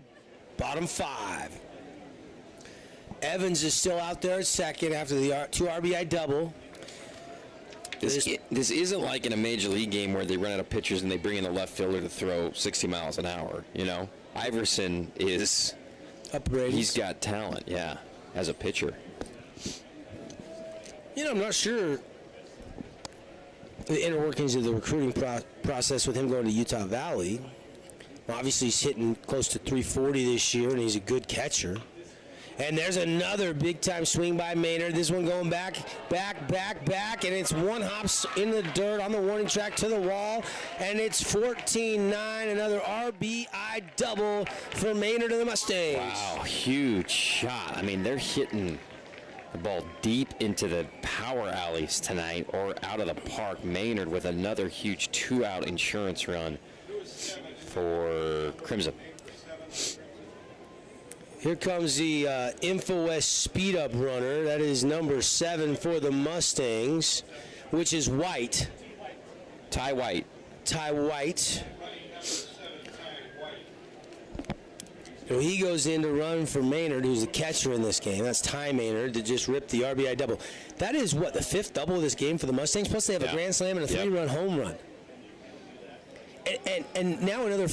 bottom 5. Evans is still out there at second after the 2 RBI double. This isn't like in a major league game where they run out of pitchers and they bring in a left fielder to throw 60 miles an hour, you know. Iverson is he's got talent, yeah, as a pitcher. You know, I'm not sure the inner workings of the recruiting process with him going to Utah Valley. Obviously, he's hitting close to 340 this year, and he's a good catcher. And there's another big-time swing by Maynard. This one going back, and it's 1 hops in the dirt on the warning track to the wall, and it's 14-9, another RBI double for Maynard and the Mustangs. Wow, huge shot. I mean, they're hitting The ball deep into the power alleys tonight, or out of the park. Maynard with another huge 2-out insurance run for Crimson. Here comes the InfoWest Speed Up runner. That is number 7 for the Mustangs, which is White. Ty White. Ty White. So he goes in to run for Maynard, who's the catcher in this game. That's Ty Maynard that just ripped the RBI double. That is, what, the 5th double of this game for the Mustangs? Plus they have a grand slam and a 3-run home run. And now another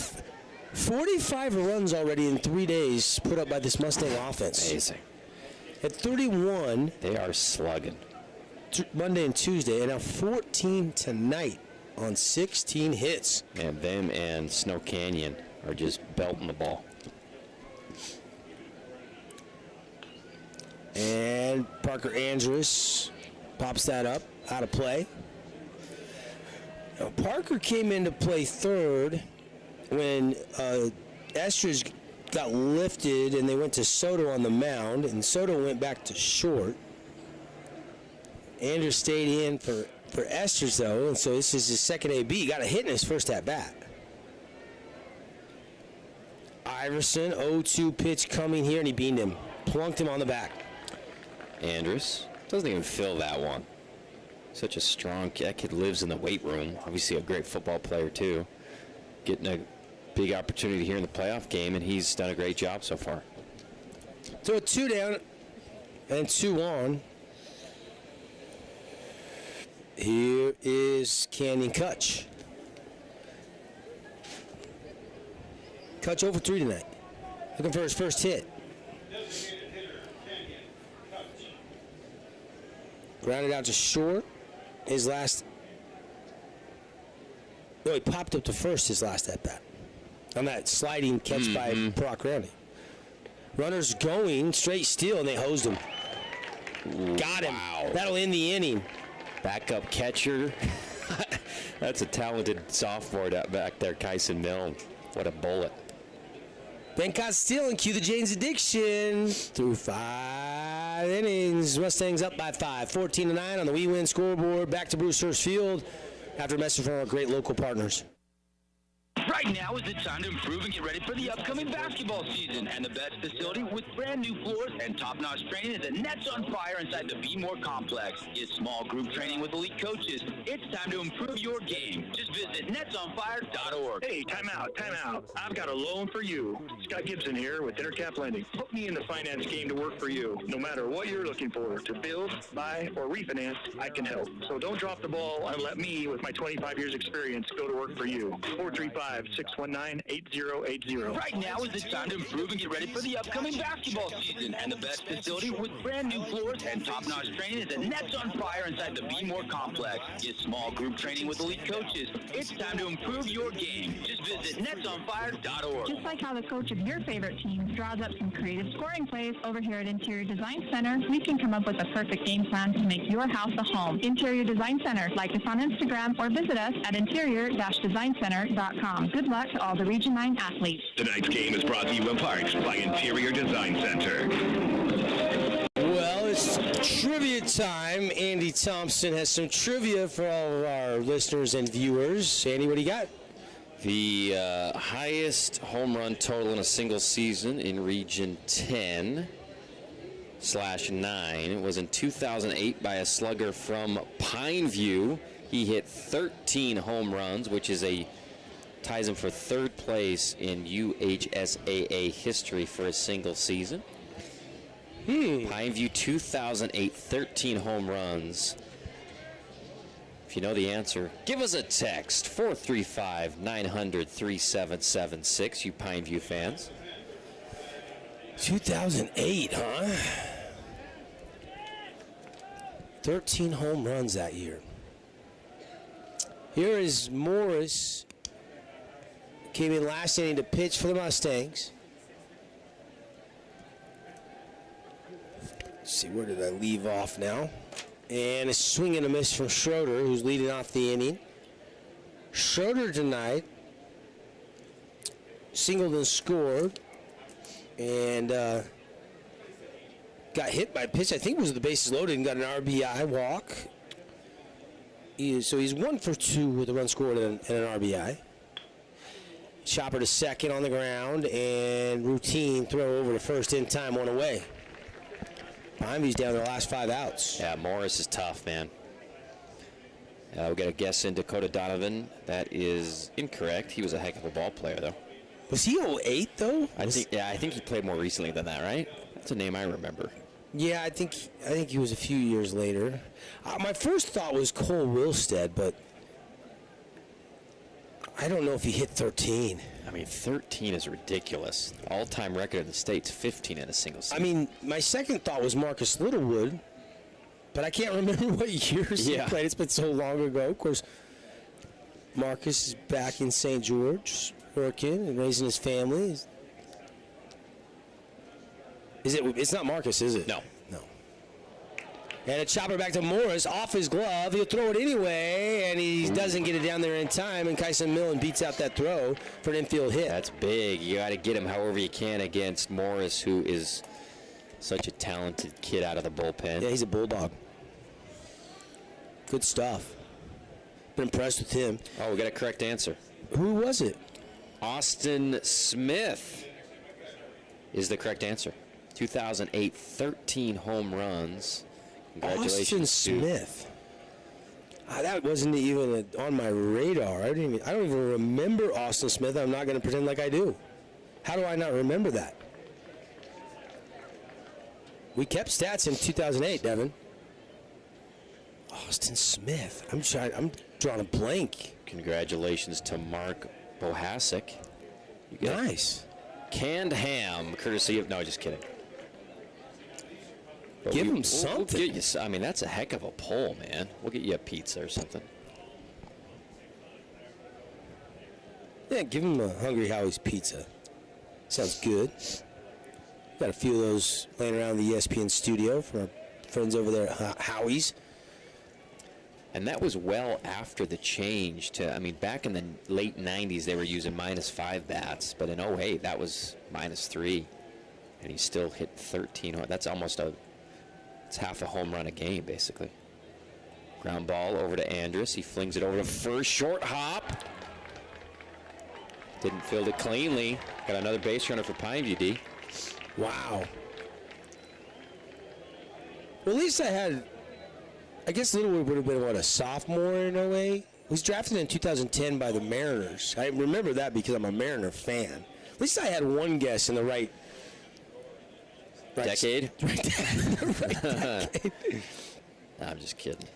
45 runs already in 3 days put up by this Mustang offense. Amazing. At 31. They are slugging. Monday and Tuesday, and now 14 tonight on 16 hits. Man, them and Snow Canyon are just belting the ball. And Parker Andrus pops that up, out of play. Now, Parker came into play third when Estridge got lifted and they went to Soto on the mound, and Soto went back to short. Andrus stayed in for Estridge, though, and so this is his second AB. He got a hit in his first at-bat. Iverson, 0-2 pitch coming here, and he beamed him. Plunked him on the back. Andrus doesn't even feel that one. Such a strong kid. That kid lives in the weight room. Obviously a great football player, too. Getting a big opportunity here in the playoff game, and he's done a great job so far. So a 2 down and 2 on. Here is Canyon Kutch. Kutch over 3 tonight. Looking for his first hit. Grounded out to short. His last. No, he popped up to first his last at bat. On that sliding catch by Brock Rowney. Runners going, straight steal, and they hosed him. Got him. Wow. That'll end the inning. Backup catcher. That's a talented sophomore back there, Kyson Milne. What a bullet. Ben Castile and cue the Jane's Addiction. Through 5 innings, Mustangs up by 5. 14-9 on the We Win scoreboard. Back to Bruce Field after a message from our great local partners. Right now is the time to improve and get ready for the upcoming basketball season. And the best facility with brand new floors and top-notch training is at Nets on Fire inside the Be More Complex. Get small group training with elite coaches. It's time to improve your game. Just visit netsonfire.org. Hey, time out. I've got a loan for you. Scott Gibson here with Intercap Lending. Put me in the finance game to work for you. No matter what you're looking for, to build, buy, or refinance, I can help. So don't drop the ball and let me, with my 25 years experience, go to work for you. 435-619-8080. Right now is the time to improve and get ready for the upcoming basketball season. And the best facility with brand new floors and top-notch training is at Nets on Fire inside the Be More Complex. Get small group training with elite coaches. It's time to improve your game. Just visit netsonfire.org. Just like how the coach of your favorite team draws up some creative scoring plays over here at Interior Design Center, we can come up with a perfect game plan to make your house a home. Interior Design Center. Like us on Instagram or visit us at interior-designcenter.com. Good luck to all the Region 9 athletes. Tonight's game is brought to you in part by Interior Design Center. Well, it's trivia time. Andy Thompson has some trivia for all of our listeners and viewers. Andy, what do you got? The highest home run total in a single season in Region 10/9 was in 2008 by a slugger from Pineview. He hit 13 home runs, which is ties him for third place in UHSAA history for a single season. Pineview 2008, 13 home runs. If you know the answer, give us a text, 435-900-3776, you Pineview fans. 2008, huh? 13 home runs that year. Here is Morris. Came in last inning to pitch for the Mustangs. Let's see, where did I leave off now? And a swing and a miss from Schroeder, who's leading off the inning. Schroeder tonight singled and scored. And got got hit by a pitch. I think it was the bases loaded and got an RBI walk. So he's 1 for 2 with a run scored and an RBI. Chopper to second on the ground, and routine throw over to first in time, 1 away. Pineviews down their last 5 outs. Yeah, Morris is tough, man. We'll get a guess in Dakota Donovan. That is incorrect. He was a heck of a ball player, though. Was he 08, though? I think he played more recently than that, right? That's a name I remember. Yeah, I think he was a few years later. My first thought was Cole Wilstead, but I don't know if he hit 13. I mean, 13 is ridiculous. All-time record in the States, 15 in a single season. I mean, my second thought was Marcus Littlewood, but I can't remember what years he played. It's been so long ago. Of course, Marcus is back in St. George, working and raising his family. It's not Marcus, is it? No. And a chopper back to Morris, off his glove. He'll throw it anyway, and he doesn't get it down there in time, and Kyson Millen beats out that throw for an infield hit. That's big. You got to get him however you can against Morris, who is such a talented kid out of the bullpen. Yeah, he's a bulldog. Good stuff. Been impressed with him. Oh, we got a correct answer. Who was it? Austin Smith is the correct answer. 2008, 13 home runs. Congratulations, Austin Smith. That wasn't even on my radar. I don't even remember Austin Smith. I'm not going to pretend like I do. How do I not remember that? We kept stats in 2008, Devin. Austin Smith. I'm drawing a blank. Congratulations to Mark Bohasic. Nice. Canned ham, courtesy of... No, just kidding. But Give him something. We'll get you, I mean, that's a heck of a pull, man. We'll get you a pizza or something. Yeah, give him a Hungry Howie's pizza. Sounds good. Got a few of those laying around the ESPN studio from our friends over there at Howie's. And that was well after the change to, I mean, back in the late 90s, they were using -5 bats, but in 08, that was -3. And he still hit 13. That's almost it's half a home run a game, basically. Ground ball over to Andrus. He flings it over to first, short hop. Didn't field it cleanly. Got another base runner for Pineview, D. Wow. Well, at least I guess Littlewood would have been, a sophomore in 08? He was drafted in 2010 by the Mariners. I remember that because I'm a Mariner fan. At least I had one guess in the right decade? Right decade. No, I'm just kidding.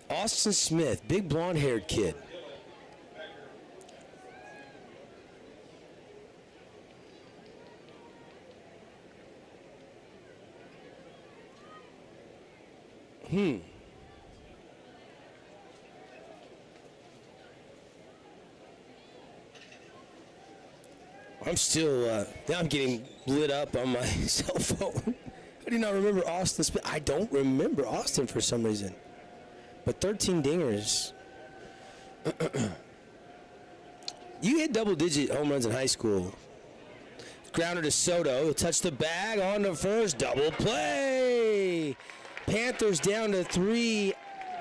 Austin Smith, big blonde-haired kid. I'm still, now I'm getting lit up on my cell phone. I do not remember Austin Smith. I don't remember Austin for some reason. But 13 dingers. You hit double-digit home runs in high school. Grounder to Soto. He'll touch the bag on the first. Double play. Panthers down to 3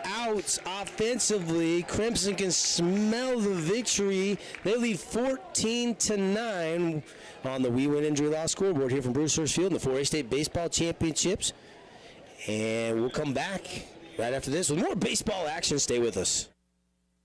outs offensively. Crimson can smell the victory. They lead 14-9 on the We Win Injury Law scoreboard here from Brewster's Field in the 4A State Baseball Championships. And we'll come back right after this with more baseball action. Stay with us.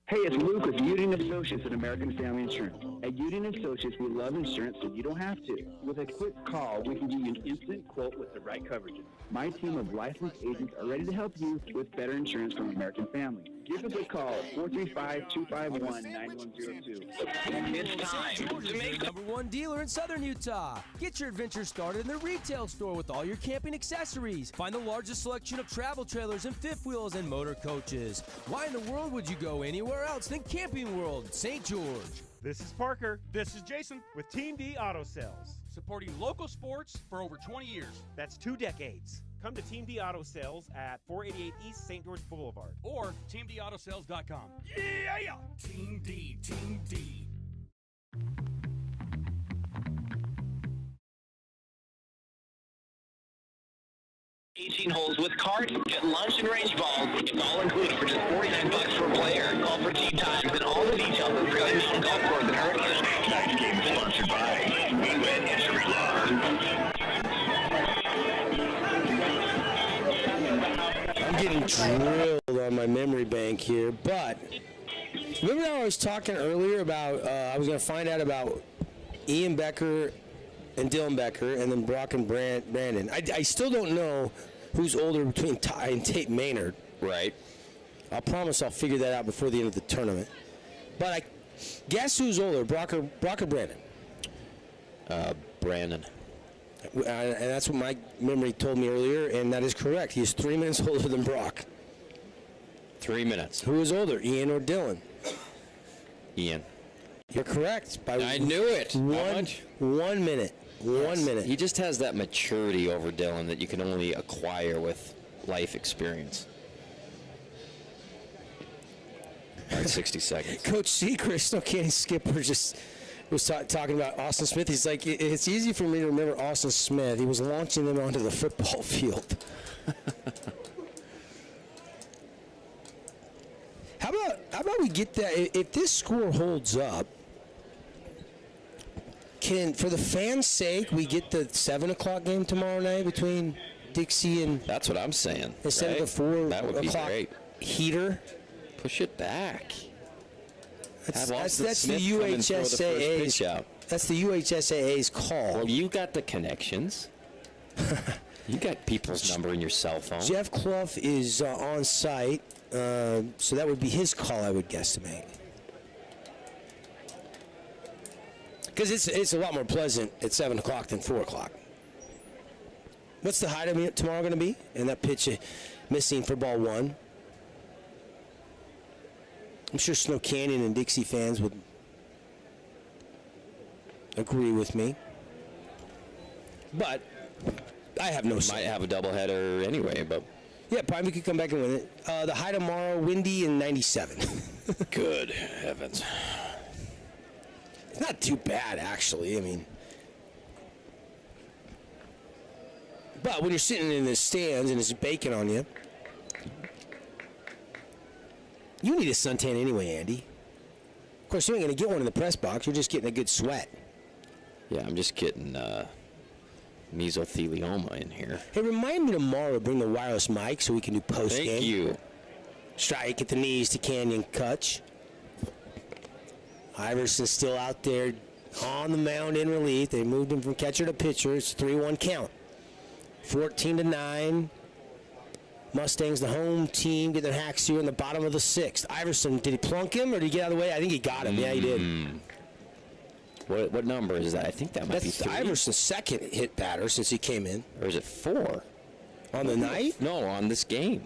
Hey, it's Luke with Udine Associates at American Family Insurance. At Udine Associates, we love insurance so you don't have to. With a quick call, we can give you an instant quote with the right coverages. My team of licensed agents are ready to help you with better insurance from American Family. Give us a call at 435-251-9102. It's time to make Number one dealer in Southern Utah. Get your adventure started in the retail store with all your camping accessories. Find the largest selection of travel trailers and fifth wheels and motor coaches. Why in the world would you go anywhere else than Camping World, St. George? This is Parker. This is Jason with Team D Auto Sales. Supporting local sports for over 20 years. That's 2 decades. Come to Team D Auto Sales at 488 East St. George Boulevard. Or teamdautosales.com. Yeah! Team D, Team D. 18 holes with carts, get lunch and range balls. It's all included for just $49 per player. Call for tee times and all the details at Fairway Mountain Golf Course in Hurricane. Tonight's game is sponsored by We Win Injury Law. I'm getting drilled on my memory bank here, but remember how I was talking earlier about I was going to find out about Ian Becker and Dylan Becker, and then Brock and Brandon. I still don't know who's older between Ty and Tate Maynard. Right. I promise I'll figure that out before the end of the tournament. But I guess who's older, Brock or Brandon? Brandon. And that's what my memory told me earlier, and that is correct. He is 3 minutes older than Brock. 3 minutes. Who is older, Ian or Dylan? Ian. You're correct. I knew it. 1 minute. 1 minute. He just has that maturity over Dylan that you can only acquire with life experience. All right, 60 seconds. Coach Secret, Snow Canyon skipper, just was talking about Austin Smith. He's like, it's easy for me to remember Austin Smith. He was launching them onto the football field. How about we get that? If this score holds up, for the fans' sake, we get the 7 o'clock game tomorrow night between Dixie and... That's what I'm saying. Instead right? of the 4 that would be o'clock great. heater. Push it back. That's the UHSAA's. That's the UHSAA's call. Well, you got the connections. You got people's number in your cell phone. Jeff Clough is on site, so that would be his call, I would guesstimate. Because it's a lot more pleasant at 7 o'clock than 4 o'clock. What's the height of tomorrow going to be? And that pitch missing for ball 1. I'm sure Snow Canyon and Dixie fans would agree with me. But I have no say. Might have a doubleheader anyway, but... Yeah, probably could come back and win it. The high tomorrow, windy and 97. Good heavens. It's not too bad, actually. I mean... But when you're sitting in the stands and it's baking on you... You need a suntan anyway, Andy. Of course, you ain't going to get one in the press box. You're just getting a good sweat. Yeah, I'm just getting mesothelioma in here. Hey, remind me tomorrow to bring the wireless mic so we can do post-game. Thank you. Strike at the knees to Canyon Kutch. Iverson's still out there on the mound in relief. They moved him from catcher to pitcher. It's 3-1 count. 14-9. Mustangs, the home team, get their hacks here in the bottom of the 6th. Iverson, did he plunk him or did he get out of the way? I think he got him. Yeah, he did. What number is that? I think that might be 3. Iverson's second hit batter since he came in. Or is it 4? On the night? No, on this game.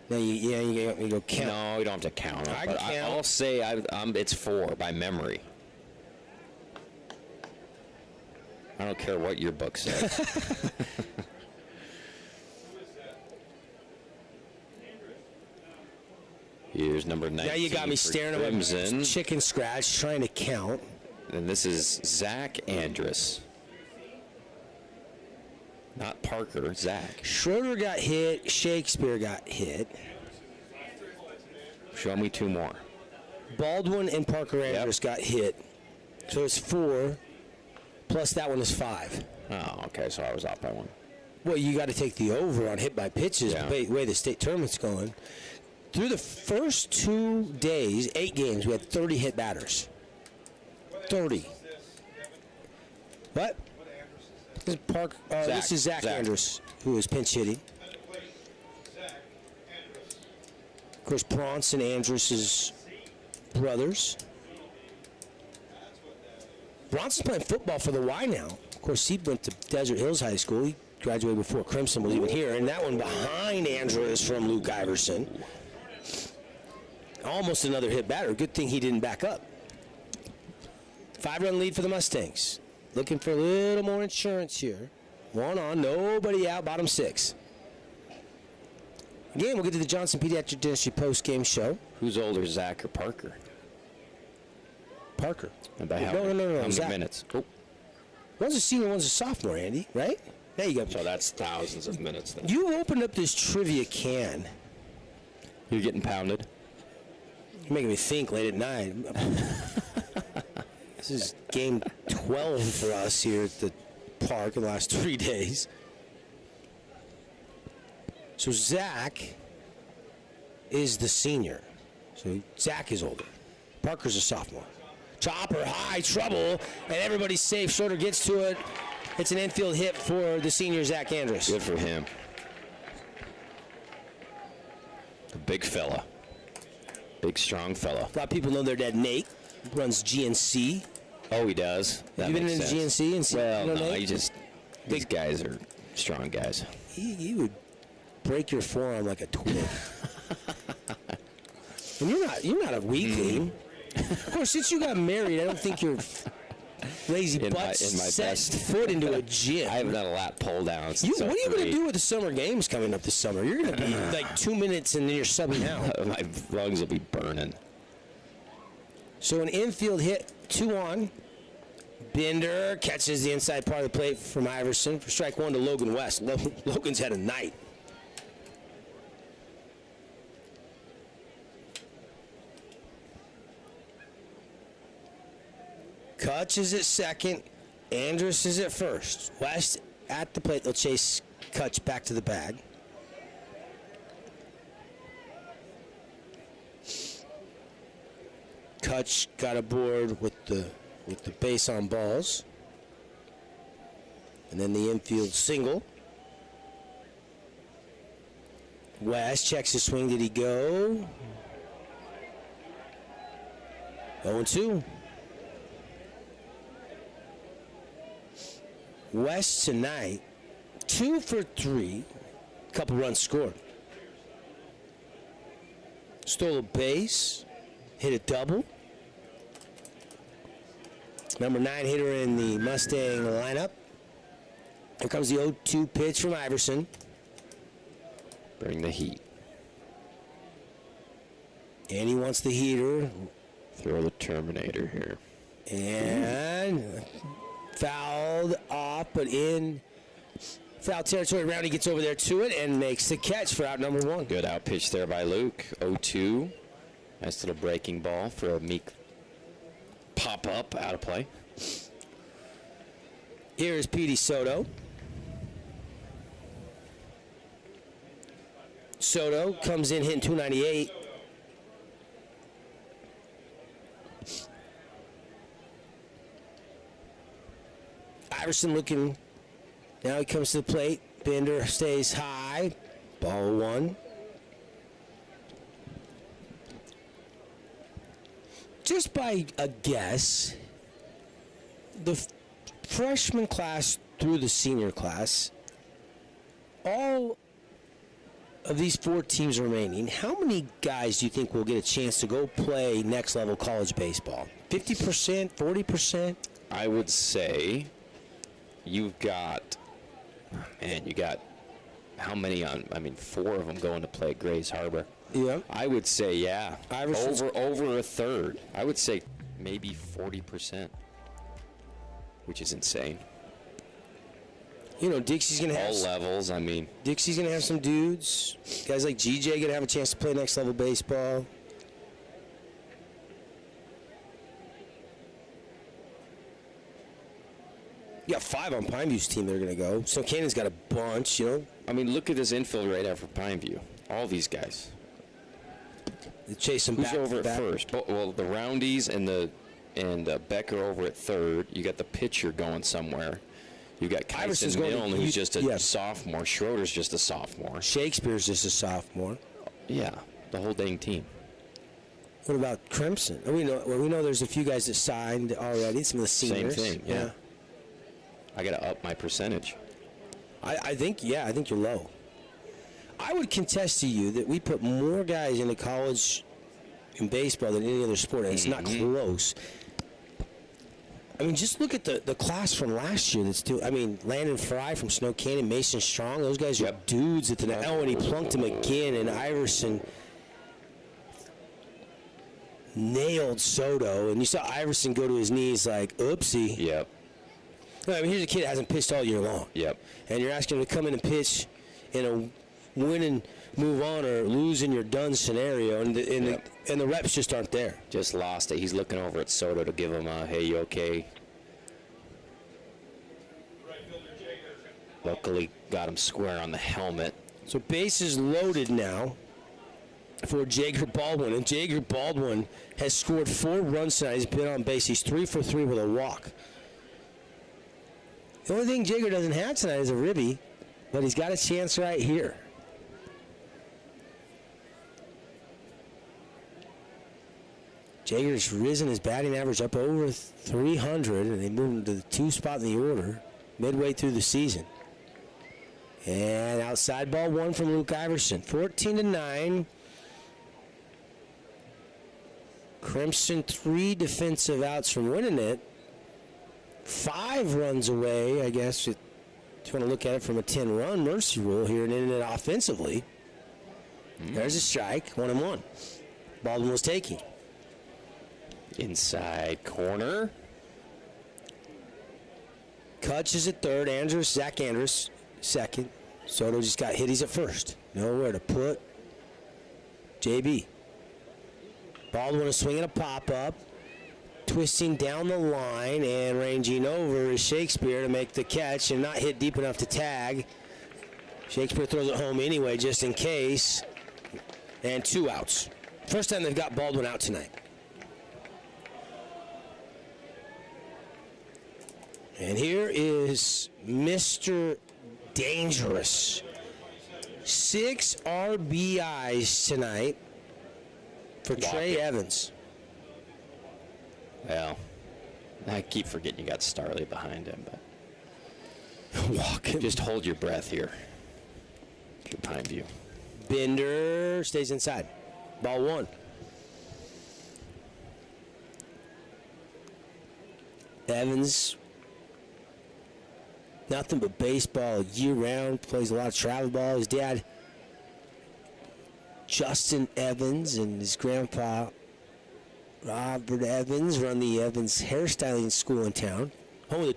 No, you go count. No, you don't have to count. I can count. I'll say it's 4 by memory. I don't care what your book says. Here's number 19. Now you got me staring at my chicken scratch, trying to count. And this is Zach Andrus. Not Parker, Zach. Schroeder got hit. Shakespeare got hit. Show me 2 more. Baldwin and Parker Andrus got hit. So it's 4. Plus that one is 5. Oh, okay. So I was off by 1. Well, you got to take the over on hit by pitches, the way the state tournament's going. Through the first 2 days, 8 games, we had 30 hit batters. 30. What? This is Zach Andrus, who is pinch hitting. Of course, Prance and Andrus' brothers. Bronson's playing football for the Y now. Of course, he went to Desert Hills High School. He graduated before Crimson was even here. And that one behind Andrew is from Luke Iverson. Almost another hit batter. Good thing he didn't back up. 5-run lead for the Mustangs. Looking for a little more insurance here. 1 on, nobody out, bottom 6. Again, we'll get to the Johnson Pediatric Dentistry post-game show. Who's older, Zach or Parker? Parker. And by how No. many Zach. minutes? Oh. One's a senior, one's a sophomore, Andy, right? There you go. So that's thousands of minutes then. You opened up this trivia can. You're getting pounded? You're making me think late at night. This is game 12 for us here at the park in the last 3 days. So Zach is the senior. So Zach is older. Parker's a sophomore. Chopper, high trouble, and everybody's safe. Schroeder gets to it. It's an infield hit for the senior Zach Andrus. Good for him. A big fella. Big, strong fella. A lot of people know their dad, Nate, runs GNC. Oh, he does? Have you been in GNC? And well, you know no, Nate? he just... These guys are strong guys. He would break your forearm like a twig. And you're not a weakling. Of course, since you got married, I don't think you're lazy butts set foot into a gym. I haven't done a lap pull down. What are you going to do with the summer games coming up this summer? You're going to be like 2 minutes and then you're subbing out. My lungs will be burning. So an infield hit, 2 on. Bender catches the inside part of the plate from Iverson for strike 1 to Logan West. Logan's had a night. Kutch is at second. Andrus is at first. West at the plate. They'll chase Kutch back to the bag. Kutch got aboard with the base on balls. And then the infield single. West checks his swing. Did he go? 0-2. West tonight, 2 for 3. Couple runs scored. Stole a base. Hit a double. Number 9 hitter in the Mustang lineup. Here comes the 0-2 pitch from Iverson. Bring the heat. And he wants the heater. Throw the Terminator here. And fouled off, but in foul territory. Roundy gets over there to it and makes the catch for out number 1. Good out pitch there by Luke. 0-2. Nice little breaking ball for a meek pop up out of play. Here is Petey Soto. Soto comes in hitting 298. Iverson looking. Now he comes to the plate. Bender stays high. Ball 1. Just by a guess, the freshman class through the senior class, all of these 4 teams remaining, how many guys do you think will get a chance to go play next level college baseball? 50%, 40%? I would say you got how many on? I mean, 4 of them going to play at Grays Harbor. Yeah. I would say, yeah, over a third. I would say maybe 40%, which is insane. You know, Dixie's going to have... all levels, I mean. Dixie's going to have some dudes. Guys like GJ going to have a chance to play next level baseball. You got 5 on Pineview's team that are going to go. So Cannon's got a bunch, you know. I mean, look at this infield right out for Pineview. All these guys. They chase them back. Who's over back. at first? Well, the Roundies and Becker over at third. You got the pitcher going somewhere. You got Kyson Milne, who's just a sophomore. Schroeder's just a sophomore. Shakespeare's just a sophomore. Yeah, the whole dang team. What about Crimson? We know there's a few guys that signed already. Some of the seniors. Same thing. Yeah. I got to up my percentage. I think you're low. I would contest to you that we put more guys into college in baseball than any other sport, and it's not close. I mean, just look at the class from last year. Landon Fry from Snow Canyon, Mason Strong. Those guys are dudes at the net. Oh, and he plunked him again, and Iverson nailed Soto. And you saw Iverson go to his knees like, oopsie. Yep. I mean, here's a kid that hasn't pitched all year long. Yep. And you're asking him to come in and pitch in a win and move on or lose and you're done scenario, and the reps just aren't there. Just lost it. He's looking over at Soto to give him a, hey, you okay? Luckily got him square on the helmet. So bases loaded now for Jager Baldwin. And Jager Baldwin has scored 4 runs tonight. He's been on base. He's 3 for 3 with a walk. The only thing Jager doesn't have tonight is a ribby, but he's got a chance right here. Jager's risen his batting average up over 300, and they moved him to the 2 spot in the order midway through the season. And outside ball 1 from Luke Iverson. 14-9. Crimson 3 defensive outs from winning it. 5 runs away, I guess, if you want to look at it from a 10-run mercy rule here and in it offensively. There's a strike, 1-1. Baldwin was taking. Inside corner. Kutch is at third. Zach Andrus second. Soto just got hit. He's at first. Nowhere to put JB. Baldwin is swinging a pop-up. Twisting down the line and ranging over is Shakespeare to make the catch and not hit deep enough to tag. Shakespeare throws it home anyway just in case. And 2 outs. First time they've got Baldwin out tonight. And here is Mr. Dangerous. 6 RBIs tonight for Trey Evans. Well, I keep forgetting you got Starley behind him, but walking. Just hold your breath here. Behind you. Bender stays inside. Ball 1. Evans, nothing but baseball year-round, plays a lot of travel ball. His dad, Justin Evans, and his grandpa, Robert Evans, run the Evans hairstyling school in town. Home with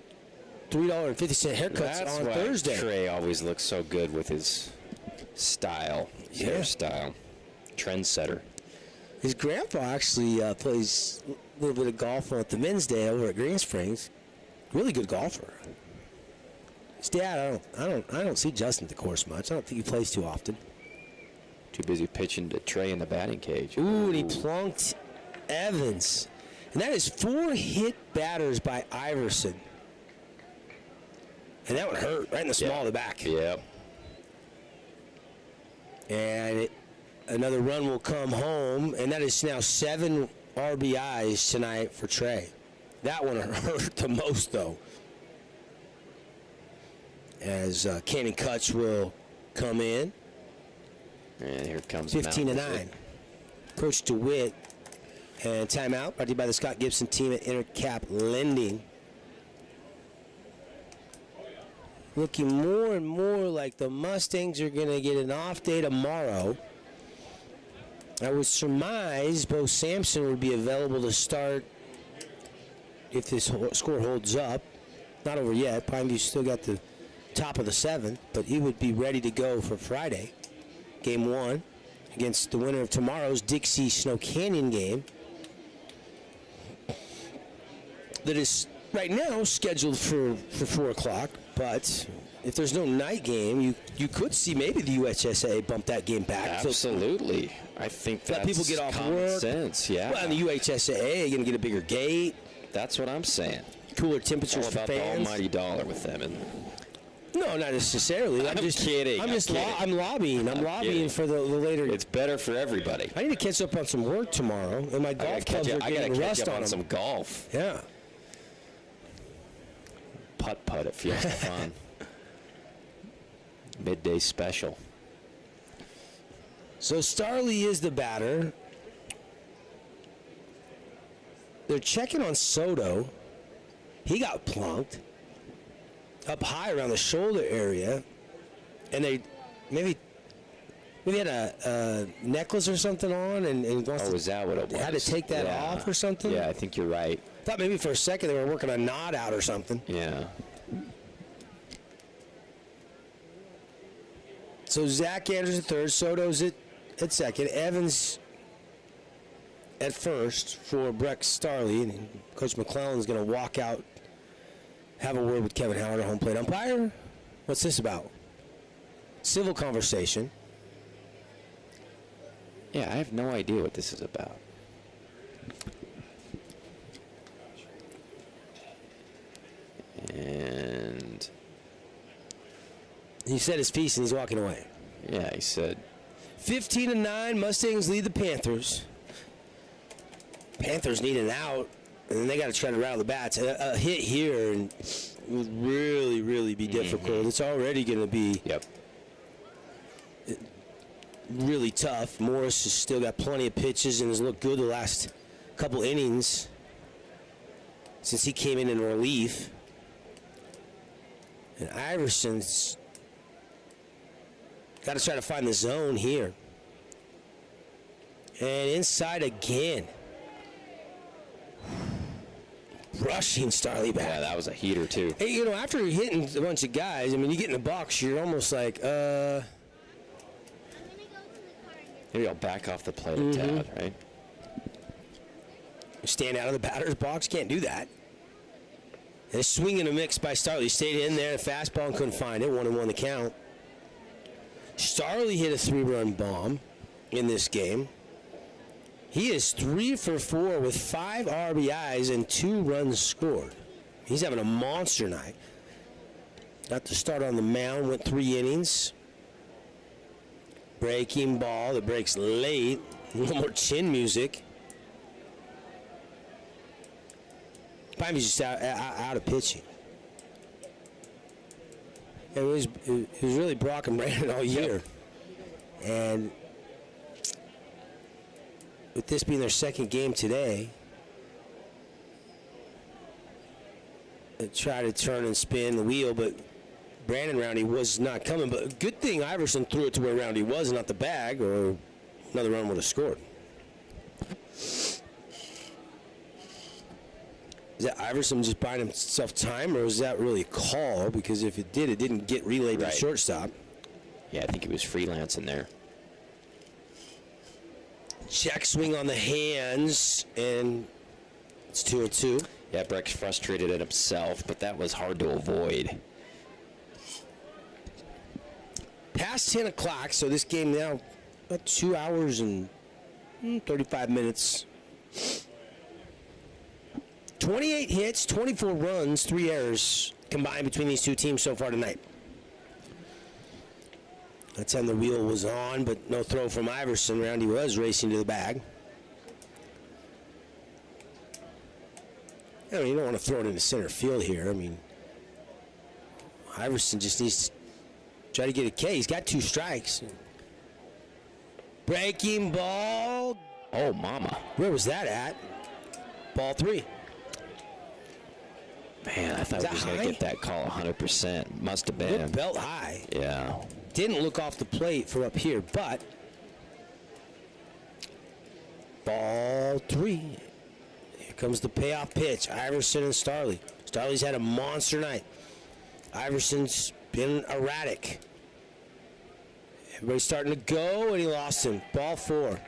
the $3.50 haircuts on Thursday. Trey always looks so good with his style, his hairstyle. Trendsetter. His grandpa actually plays a little bit of golf at the men's day over at Green Springs. Really good golfer. His dad, I don't see Justin at the course much. I don't think he plays too often. Too busy pitching to Trey in the batting cage. Ooh, and he plunked Evans. And that is 4 hit batters by Iverson. And that one hurt right in the small of the back. Yep. And another run will come home, and that is now 7 RBIs tonight for Trey. That one hurt the most, though. As Cannon Kutch will come in. And here comes 15-9. Coach DeWitt. And timeout brought to you by the Scott Gibson team at Intercap Lending. Looking more and more like the Mustangs are going to get an off day tomorrow. I would surmise Bo Sampson would be available to start if this score holds up. Not over yet. Pineview's still got the top of the 7th, but he would be ready to go for Friday. Game 1 against the winner of tomorrow's Dixie Snow Canyon game. That is right now scheduled for 4 o'clock, but if there's no night game, you could see maybe the UHSA bump that game back. Absolutely. I think that's let people get off common work. sense, yeah. Well, and the UHSA are going to get a bigger gate. That's what I'm saying. Cooler temperatures all for about fans. the almighty dollar with them. And no, not necessarily. I'm just kidding. I'm lobbying. I'm lobbying for the later. It's better for everybody. I need to catch up on some work tomorrow, and my golf clubs are getting rust on them. Some golf. Yeah. Putt at Fiesta Fun. Midday special. So Starley is the batter. They're checking on Soto. He got plunked up high around the shoulder area, and they maybe had a necklace or something on, and was that what it was? Had to take that off or something. Yeah, I think you're right. Thought maybe for a second they were working a knot out or something. Yeah. So Zach Andrews at third, Soto's at second, Evans at first for Breck Starley, and Coach McClellan's going to walk out, have a word with Kevin Howard, our home plate umpire. What's this about? Civil conversation. Yeah, I have no idea what this is about. And he said his piece and he's walking away. Yeah, he said 15-9, Mustangs lead the Panthers. Panthers need an out, and then they got to try to rattle the bats. A hit here and would really, really be difficult. It's already going to be really tough. Morris has still got plenty of pitches and has looked good the last couple innings since he came in relief. And Iverson's got to try to find the zone here. And inside again. Rushing Starley back. Yeah, that was a heater, too. Hey, you know, after hitting a bunch of guys, I mean, you get in the box, you're almost like, Maybe I'll back off the plate a tad, right? Stand out of the batter's box, can't do that. And a swing and a mix by Starley. Stayed in there, fastball and couldn't find it. 1-1 the count. Starley hit a 3-run bomb in this game. He is 3 for 4 with 5 RBIs and 2 runs scored. He's having a monster night. Got to start on the mound, went 3 innings. Breaking ball that breaks late. A little more chin music. He's just out of pitching. It was really Brock and Brandon all year. And with this being their second game today, they try to turn and spin the wheel, but Brandon Roundy was not coming. But good thing Iverson threw it to where Roundy was, not the bag, or another run would have scored. Is that Iverson just buying himself time, or was that really a call? Because if it did, it didn't get relayed to the shortstop. Yeah, I think he was freelancing there. Check swing on the hands, and it's 2-2. Yeah, Breck's frustrated at himself, but that was hard to avoid. Past 10 o'clock, so this game now about 2 hours and 35 minutes. 28 hits, 24 runs, 3 errors combined between these two teams so far tonight. That time the wheel was on, but no throw from Iverson. Roundy was racing to the bag. I mean, you don't want to throw it into center field here. I mean, Iverson just needs to try to get a K. He's got 2 strikes. Breaking ball. Oh, mama. Where was that at? Ball 3. Man, I thought he was going to get that call 100%. Must have been. Looked belt high. Yeah. Didn't look off the plate from up here, but ball 3. Here comes the payoff pitch. Iverson and Starley. Starley's had a monster night. Iverson's been erratic. Everybody's starting to go, and he lost him. Ball 4.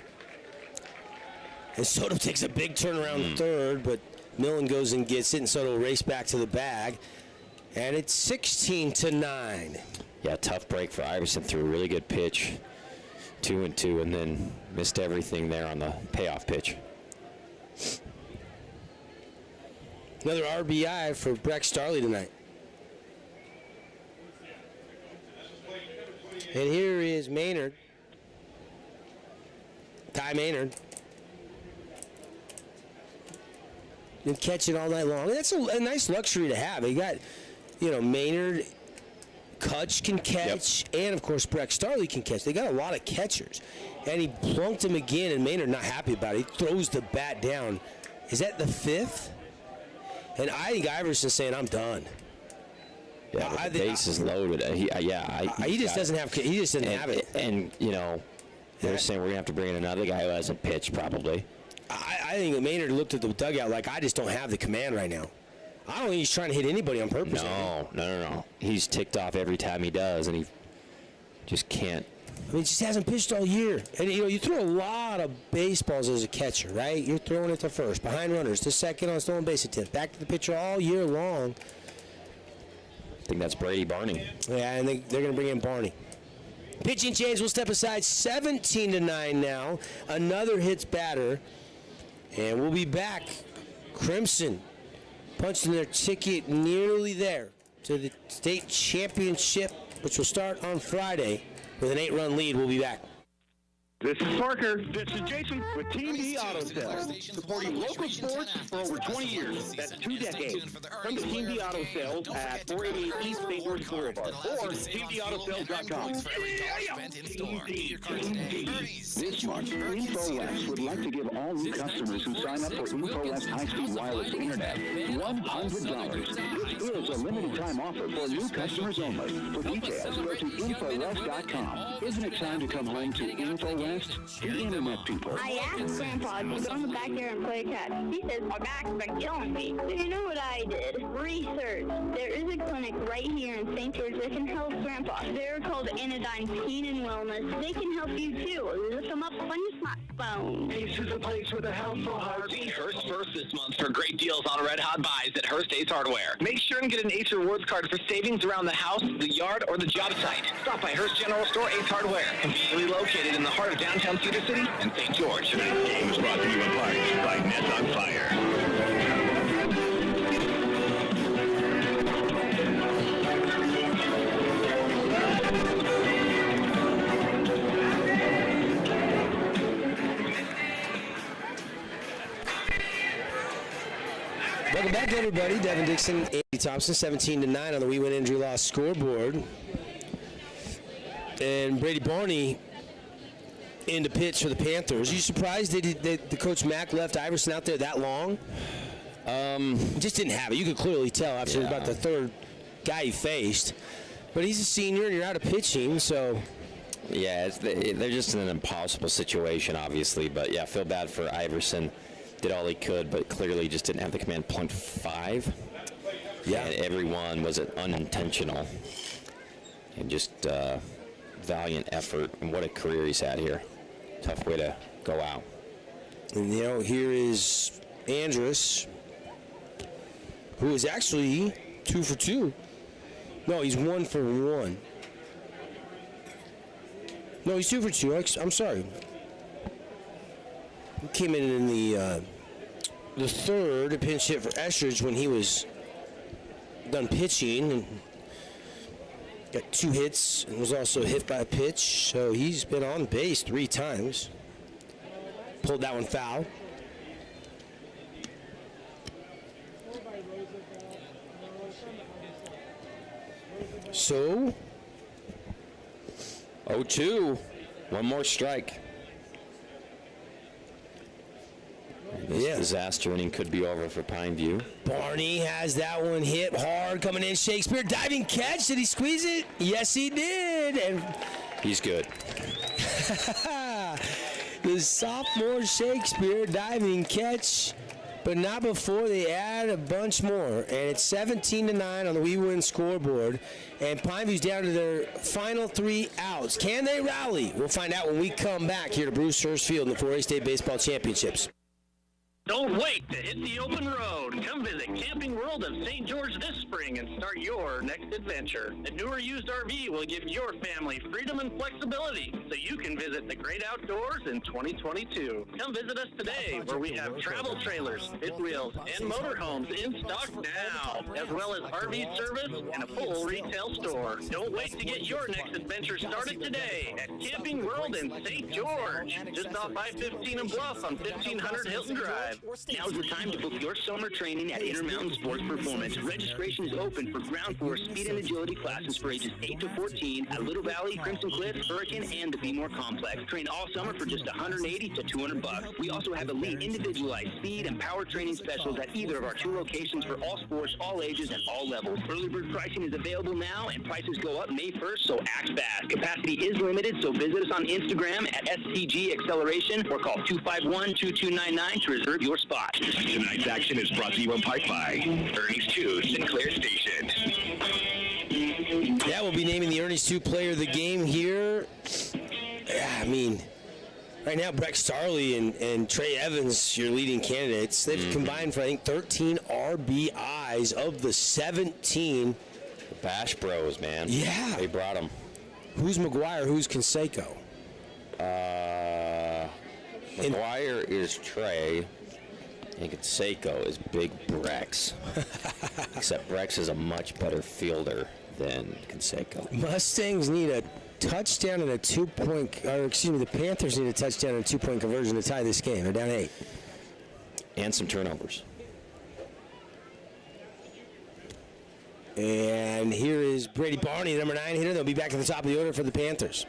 And Soto takes a big turnaround third, but Millen goes and gets it, and Soto will race back to the bag. And it's 16-9. Yeah, tough break for Iverson. Threw a really good pitch, 2-2, and then missed everything there on the payoff pitch. Another RBI for Breck Starley tonight. And here is Maynard. Ty Maynard. Been catching all night long. And that's a nice luxury to have. You got, Maynard, Kutch can catch, and of course Breck Starley can catch. They got a lot of catchers. And he plunked him again, and Maynard not happy about it. He throws the bat down. Is that the 5th? And I think Iverson's saying, I'm done. Yeah, the base is loaded. He just doesn't have. He just didn't have it. And they're saying we're gonna have to bring in another guy who hasn't pitched probably. I think Maynard looked at the dugout like, I just don't have the command right now. I don't think he's trying to hit anybody on purpose. No. He's ticked off every time he does, and Just can't. I mean, he just hasn't pitched all year. And, you throw a lot of baseballs as a catcher, right? You're throwing it to first, behind runners, to second on stolen base attempt, back to the pitcher all year long. I think that's Brady Barney. Yeah, and they're going to bring in Barney. Pitching change will step aside 17-9 now. Another hits batter. And we'll be back. Crimson punching their ticket nearly there to the state championship, which will start on Friday with an 8-run lead. We'll be back. This is Parker. This is Jason with Team D Auto Sales, supporting local sports for over 20 years. That's 2 decades. Come to Team D Auto Sales at 488 East St. Louis Boulevard or teamdautosales.com. This month, InfoWest would like to give all new customers who sign up for InfoWest high-speed wireless internet $100. This is a limited-time offer for new customers only. For details, go to InfoWest.com. Isn't it time to come home to InfoWest? The internet people. I asked Grandpa to go in the backyard and play catch. He says, my back's been killing me. So you know what I did? Research. There is a clinic right here in St. George that can help Grandpa. They're called Anodyne Pain and Wellness. They can help you too. Look them up on your smartphone. Ace is a place with a helpful heart. See Hearst first this month for great deals on red hot buys at Hearst Ace Hardware. Make sure and get an Ace Rewards card for savings around the house, the yard, or the job site. Stop by Hearst General Store Ace Hardware, conveniently located in the heart of downtown Cedar City and St. George. Tonight's game is brought to you in part by Nets on Fire. Welcome back, everybody. Devin Dixon, Andy Thompson, 17-9 on the We Win Injury Loss scoreboard. And Brady Barney in the pitch for the Panthers. Are you surprised that the coach Mack left Iverson out there that long? Just didn't have it. You could clearly tell after about the third guy he faced. But he's a senior and you're out of pitching, so. Yeah, they're just in an impossible situation, obviously. But, yeah, feel bad for Iverson. Did all he could, but clearly just didn't have the command. 0.5. Yeah. And everyone was unintentional. And just valiant effort. And what a career he's had here. Tough way to go out. And, here is Andrus, who is actually 2 for 2. No, he's 1 for 1. No, he's 2 for 2. I'm sorry. He came in the third, pinch hit for Estridge when he was done pitching and got 2 hits and was also hit by a pitch. So he's been on base 3 times. Pulled that one foul. So 0-2. One more strike. This disaster inning could be over for Pineview. Barney has that one hit hard coming in. Shakespeare diving catch. Did he squeeze it? Yes, he did. And he's good. The sophomore Shakespeare diving catch, but not before they add a bunch more. And it's 17-9 on the We Win scoreboard. And Pineview's down to their final 3 outs. Can they rally? We'll find out when we come back here to Bruce Hurst Field in the 4A State Baseball Championships. Don't wait to hit the open road. Come visit Camping World of St. George this spring and start your next adventure. A newer used RV will give your family freedom and flexibility so you can visit the great outdoors in 2022. Come visit us today where we have travel trailers, fifth wheels, and motorhomes in stock now, as well as RV service and a full retail store. Don't wait to get your next adventure started today at Camping World in St. George, just off I-15 and Bluff on 1500 Hilton Drive. Now's the time to book your summer training at Intermountain Sports Performance. Registration is open for ground force, speed, and agility classes for ages 8 to 14 at Little Valley, Crimson Cliff, Hurricane, and the Be More Complex. Train all summer for just $180 to $200. We also have elite individualized speed and power training specials at either of our 2 locations for all sports, all ages, and all levels. Early bird pricing is available now, and prices go up May 1st, so act fast. Capacity is limited, so visit us on Instagram at SCG Acceleration or call 251-2299 to reserve your spot. Tonight's action is brought to you in part by Ernie's 2 Sinclair Station. That will be be naming the Ernie's 2 player of the game here. I mean, right now, Breck Starley and Trey Evans, your leading candidates. They've combined for, I think, 13 RBIs of the 17. The Bash Bros, man. Yeah. They brought them. Who's McGuire? Who's Canseco? McGuire is Trey, and Canseco is Big Brex. Except Brex is a much better fielder than Canseco. Mustangs need a touchdown and a 2-point, or excuse me, the Panthers need a touchdown and a 2-point conversion to tie this game. They're down 8. And some turnovers. And here is Brady Barney, number 9 hitter. They'll be back at the top of the order for the Panthers.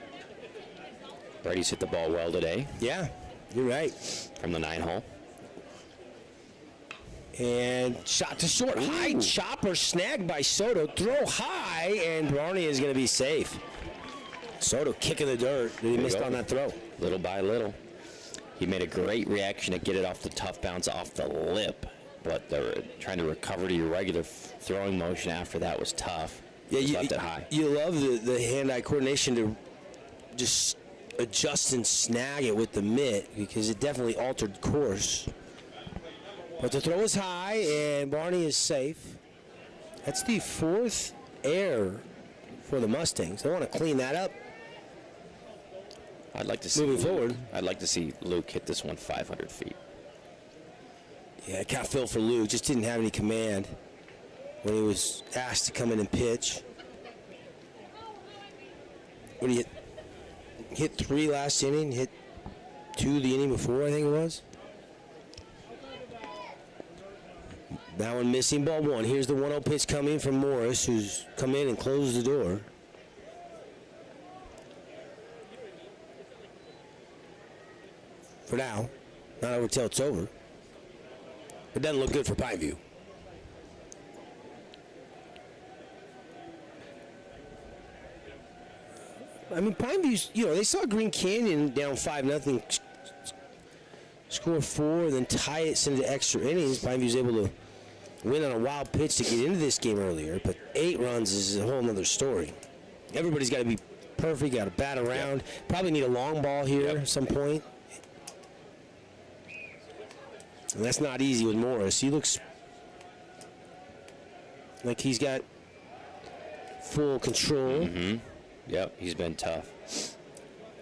Brady's hit the ball well today. Yeah, you're right. From the 9 hole. And shot to short. Ooh. High chopper snagged by Soto. Throw high, and Barney is going to be safe. Soto kicking the dirt. He missed on that throw. Little by little. He made a great reaction to get it off the tough bounce off the lip. But trying to recover to your regular throwing motion after that was tough. Yeah, you left it high. You love the hand-eye coordination to just adjust and snag it with the mitt because it definitely altered course. But the throw is high, and Barney is safe. That's the 4th error for the Mustangs. They want to clean that up. I'd like to see moving forward. I'd like to see Luke hit this one 500 feet. Yeah, I kind of feel for Luke. Just didn't have any command when he was asked to come in and pitch. What do you hit 3 last inning? Hit 2 the inning before, I think it was. That one missing, ball 1. Here's the 1-0 pitch coming from Morris, who's come in and closed the door. For now, not over till it's over. It doesn't look good for Pineview. I mean, Pineview's, they saw Green Canyon down 5-0, score 4, then tie it into extra innings. Pineview's able to win on a wild pitch to get into this game earlier, but 8 runs is a whole other story. Everybody's got to be perfect, got to bat around. Yep. Probably need a long ball here at some point. And that's not easy with Morris. He looks like he's got full control. Mm-hmm. Yep, he's been tough.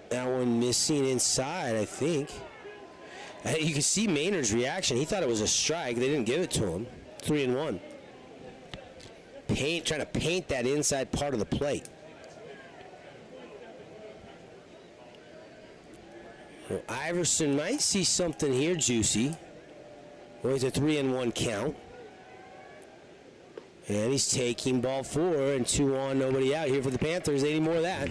That one missing inside, I think. You can see Maynard's reaction. He thought it was a strike. They didn't give it to him. 3-1. Trying to paint that inside part of the plate. Well, Iverson might see something here, Juicy. Well, it's a 3-1 count. And he's taking ball 4 and 2 on, nobody out here for the Panthers. They need more of that.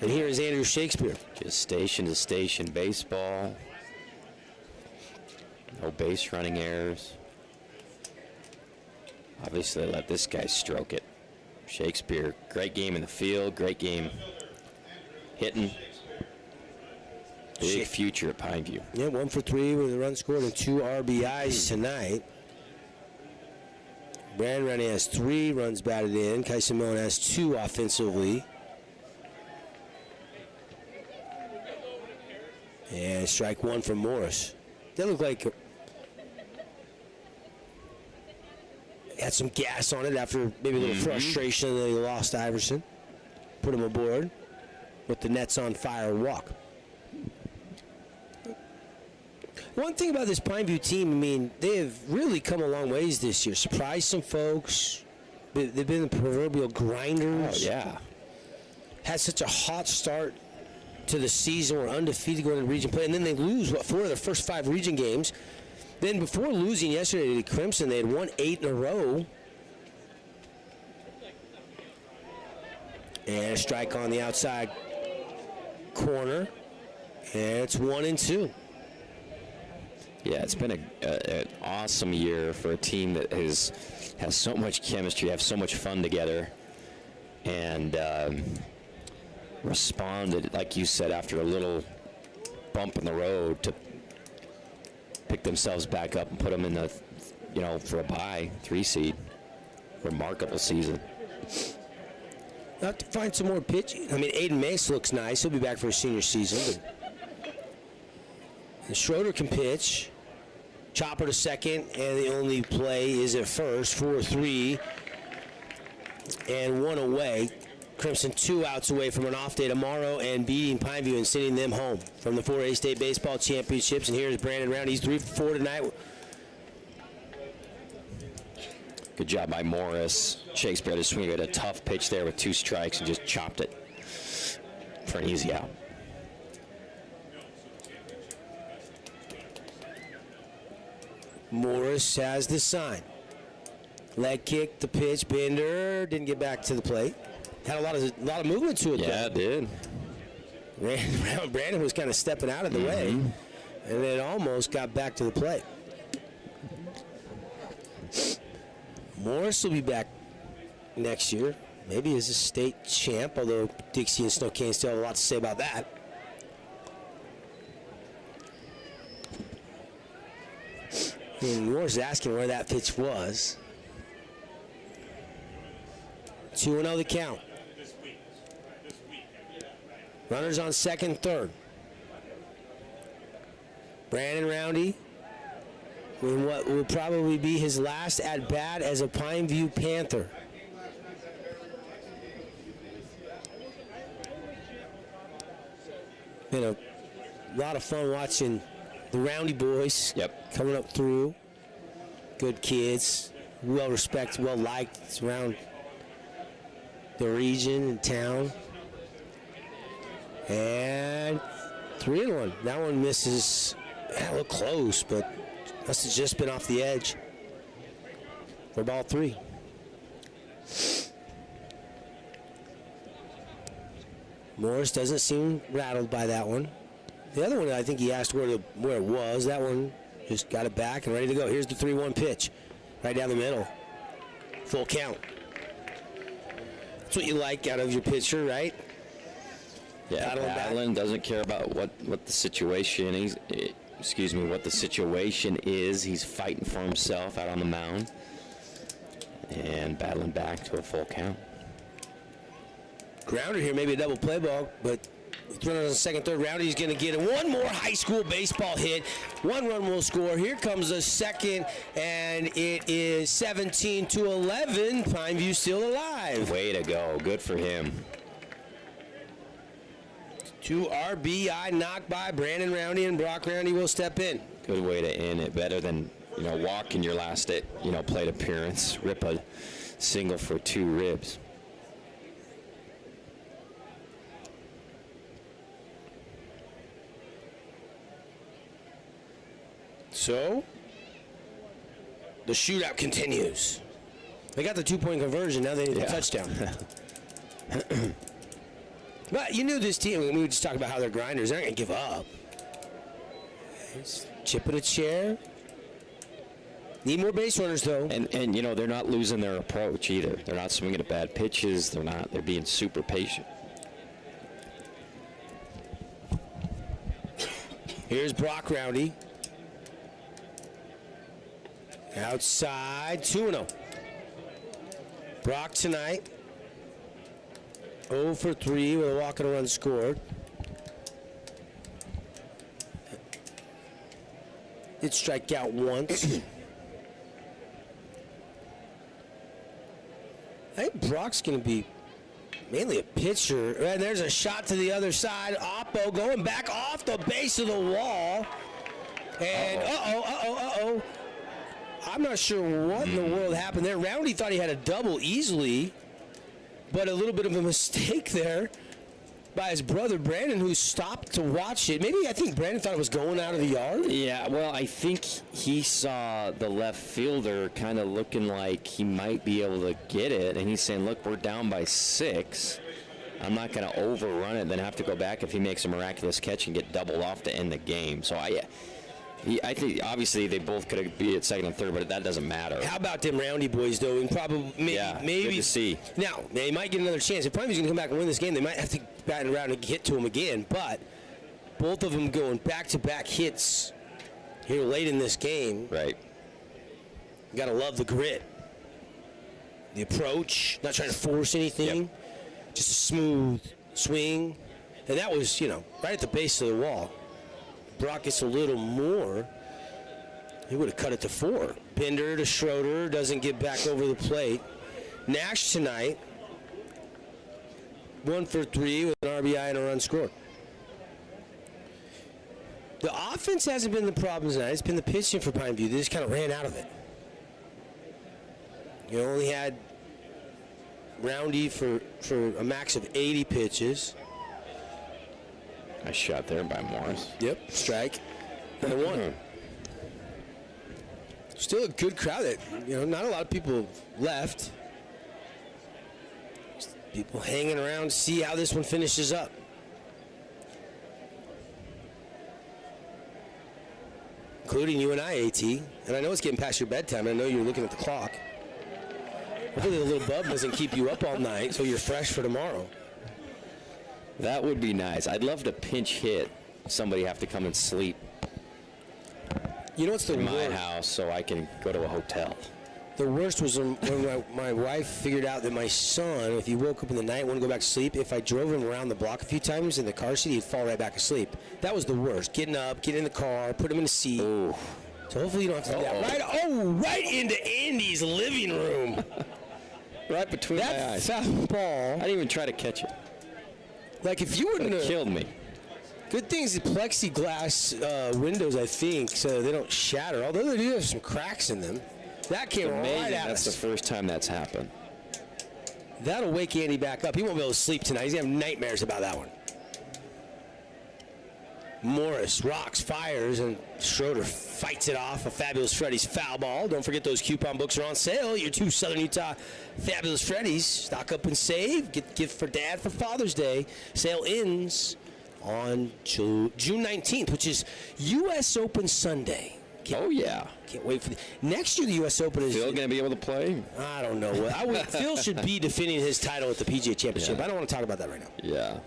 And here is Andrew Shakespeare. Just station to station baseball. No base running errors. Obviously, let this guy stroke it. Shakespeare, great game in the field, great game hitting. Big future at Pineview. Yeah, 1 for 3 with a run scored and 2 RBIs tonight. Brand Rennie has 3 runs batted in. Kai Simone has 2 offensively. And strike 1 from Morris. That looked like had some gas on it after maybe a little frustration that he lost Iverson. Put him aboard with the Nets on fire walk. One thing about this Pineview team, I mean, they have really come a long ways this year. Surprised some folks. They've been the proverbial grinders. Oh, yeah. Had such a hot start to the season. Were undefeated going into region play. And then they lose, 4 of their first 5 region games. Then before losing yesterday to Crimson, they had won 8 in a row. And a strike on the outside corner. And it's 1-2. Yeah, it's been an awesome year for a team that has so much chemistry, have so much fun together, and responded, like you said, after a little bump in the road to pick themselves back up and put them in the, for a bye 3 seed. Remarkable season. I'll have to find some more pitching. I mean, Aiden Mace looks nice. He'll be back for his senior season. And Schroeder can pitch. Chopper to second, and the only play is at first. 4-3 and 1 away. Crimson 2 outs away from an off day tomorrow and beating Pineview and sending them home from the 4A State Baseball Championships. And here's Brandon Round. He's 3 for 4 tonight. Good job by Morris. Shakespeare had to swing at a tough pitch there with 2 strikes and just chopped it for an easy out. Morris has the sign. Leg kick, the pitch, Bender didn't get back to the plate. Had a lot of movement to it. Yeah, it did. Brandon was kind of stepping out of the way, and it almost got back to the plate. Morris will be back next year, maybe as a state champ, although Dixie and Snow Cane still have a lot to say about that. And Morris is asking where that pitch was. 2-0 the count. Runners on second, third. Brandon Roundy in what will probably be his last at-bat as a Pineview Panther. Been a lot of fun watching the Roundy boys coming up through. Good kids, well respected, well liked around the region and town. And 3-1. That one misses a little close, but must have just been off the edge for ball 3. Morris doesn't seem rattled by that one. The other one, I think he asked where it was. That one just got it back and ready to go. Here's the 3-1 pitch, right down the middle. Full count. That's what you like out of your pitcher, right? Yeah, Battling doesn't care about what the situation is. What the situation is. He's fighting for himself out on the mound and battling back to a full count. Grounder here, maybe a double play ball, but runners on the second, third round. He's going to get one more high school baseball hit. 1 run will score. Here comes the second, and it is 17-11. Pineview still alive. Way to go. Good for him. 2 RBI knocked by Brandon Roundy, and Brock Roundy will step in. Good way to end it. Better than walk in your last plate appearance. Rip a single for 2 ribs. So, the shootout continues. They got the 2-point conversion. Now they need a touchdown. But you knew this team, we just talked about how they're grinders. They're not going to give up. It's chipping a chair. Need more base runners, though. And they're not losing their approach either. They're not swinging at bad pitches. They're being super patient. Here's Brock Roundy. Outside, 2-0. Brock tonight, 0 for 3 with a walk and a run scored. Did strike out once. I think Brock's going to be mainly a pitcher. And there's a shot to the other side. Oppo going back off the base of the wall. And uh-oh. I'm not sure what in the world happened there. Roundy thought he had a double easily, but a little bit of a mistake there by his brother Brandon, who stopped to watch it. I think Brandon thought it was going out of the yard. Yeah, well, I think he saw the left fielder kind of looking like he might be able to get it, and he's saying, look, we're down by 6. I'm not going to overrun it, then have to go back if he makes a miraculous catch and get doubled off to end the game. So I think obviously they both could have been at second and third, but that doesn't matter. How about them Roundy boys, though? And probably maybe good to see. Now they might get another chance. If Pineviews going to come back and win this game, they might have to bat around and get to them again. But both of them going back-to-back hits here late in this game. Right. You got to love the grit, the approach, not trying to force anything. Yep. Just a smooth swing. And that was, right at the base of the wall. Brock gets a little more. He would have cut it to 4. Bender to Schroeder, doesn't get back over the plate. Nash tonight, 1 for 3 with an RBI and a run scored. The offense hasn't been the problem tonight. It's been the pitching for Pineview. They just kind of ran out of it. You only had Roundy for a max of 80 pitches. Nice shot there by Morris. Yep, strike. And a 1. Still a good crowd. That not a lot of people left. Just people hanging around to see how this one finishes up. Including you and I, AT. And I know it's getting past your bedtime. I know you're looking at the clock. Hopefully the little bub doesn't keep you up all night so you're fresh for tomorrow. That would be nice. I'd love to pinch hit. Somebody have to come and sleep. You know what's the in worst? my house so I can go to a hotel. The worst was when my wife figured out that my son, if he woke up in the night and wanted to go back to sleep, if I drove him around the block a few times in the car seat, he'd fall right back asleep. That was the worst. Getting up, getting in the car, put him in the seat. Ooh. So hopefully you don't have to do that. Right into Andy's living room. Right between my eyes. That foul ball. I didn't even try to catch it. Like if you wouldn't have killed me. Good things the plexiglass windows, I think, so they don't shatter. Although they do have some cracks in them. That came right at us. That's the first time that's happened. That'll wake Andy back up. He won't be able to sleep tonight. He's going to have nightmares about that one. Morris rocks, fires, and Schroeder fights it off. A Fabulous Freddy's foul ball. Don't forget those coupon books are on sale. Your 2 Southern Utah Fabulous Freddy's. Stock up and save. Get the gift for Dad for Father's Day. Sale ends on June 19th, which is U.S. Open Sunday. Yeah. Can't wait for next year. The U.S. Open is. Phil going to be able to play? I don't know. Phil should be defending his title at the PGA Championship. Yeah. I don't want to talk about that right now. Yeah.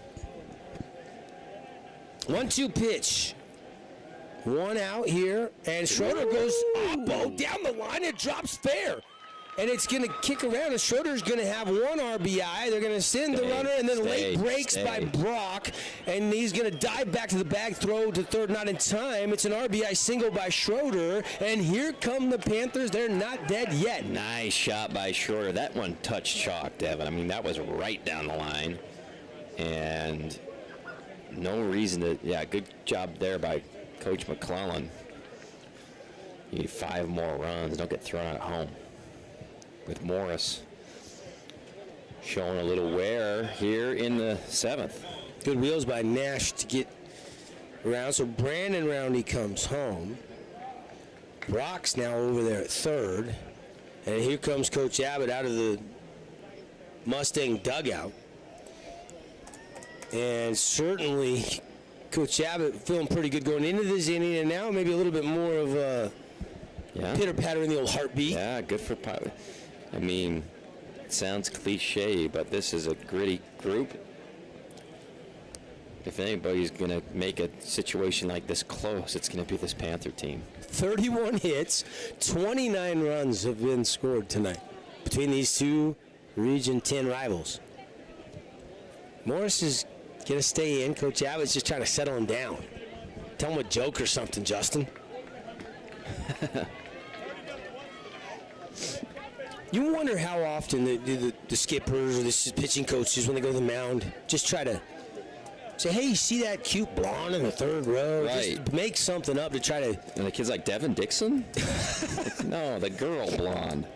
1-2 pitch. One out here, and Schroeder goes down the line. It drops fair. And it's going to kick around, and Schroeder's going to have 1 RBI. They're going to send the runner, and then late breaks by Brock. And he's going to dive back to the bag, throw to third, not in time. It's an RBI single by Schroeder. And here come the Panthers. They're not dead yet. Nice shot by Schroeder. That one touched chalk, Devin. I mean, that was right down the line. And no reason to, good job there by Coach McClellan. You need 5 more runs. Don't get thrown out at home. With Morris showing a little wear here in the 7th. Good wheels by Nash to get around. So Brandon Roundy comes home. Brock's now over there at third. And here comes Coach Abbott out of the Mustang dugout. And certainly Coach Abbott feeling pretty good going into this inning, and now maybe a little bit more of a pitter-patter in the old heartbeat. Yeah, good for Pilot. I mean, it sounds cliche, but this is a gritty group. If anybody's going to make a situation like this close, it's going to be this Panther team. 31 hits, 29 runs have been scored tonight between these 2 Region 10 rivals. Morris is going to stay in. Coach Abbott's just trying to settle him down. Tell him a joke or something, Justin. You wonder how often the skippers or the pitching coaches, when they go to the mound, just try to say, hey, you see that cute blonde in the third row? Right. Just make something up to try to... And the kid's like Devin Dixon? No, the girl blonde.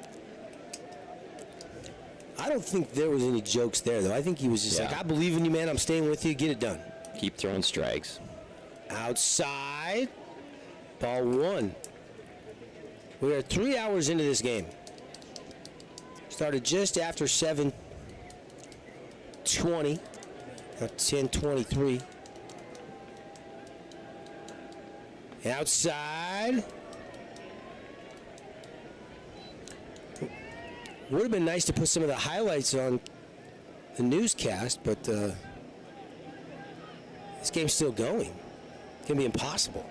I don't think there was any jokes there, though. I think he was just like, I believe in you, man. I'm staying with you. Get it done. Keep throwing strikes. Outside. Ball 1. We are 3 hours into this game. Started just after 7:20. Now 10:23. Outside. Would have been nice to put some of the highlights on the newscast, but this game's still going. It's going to be impossible.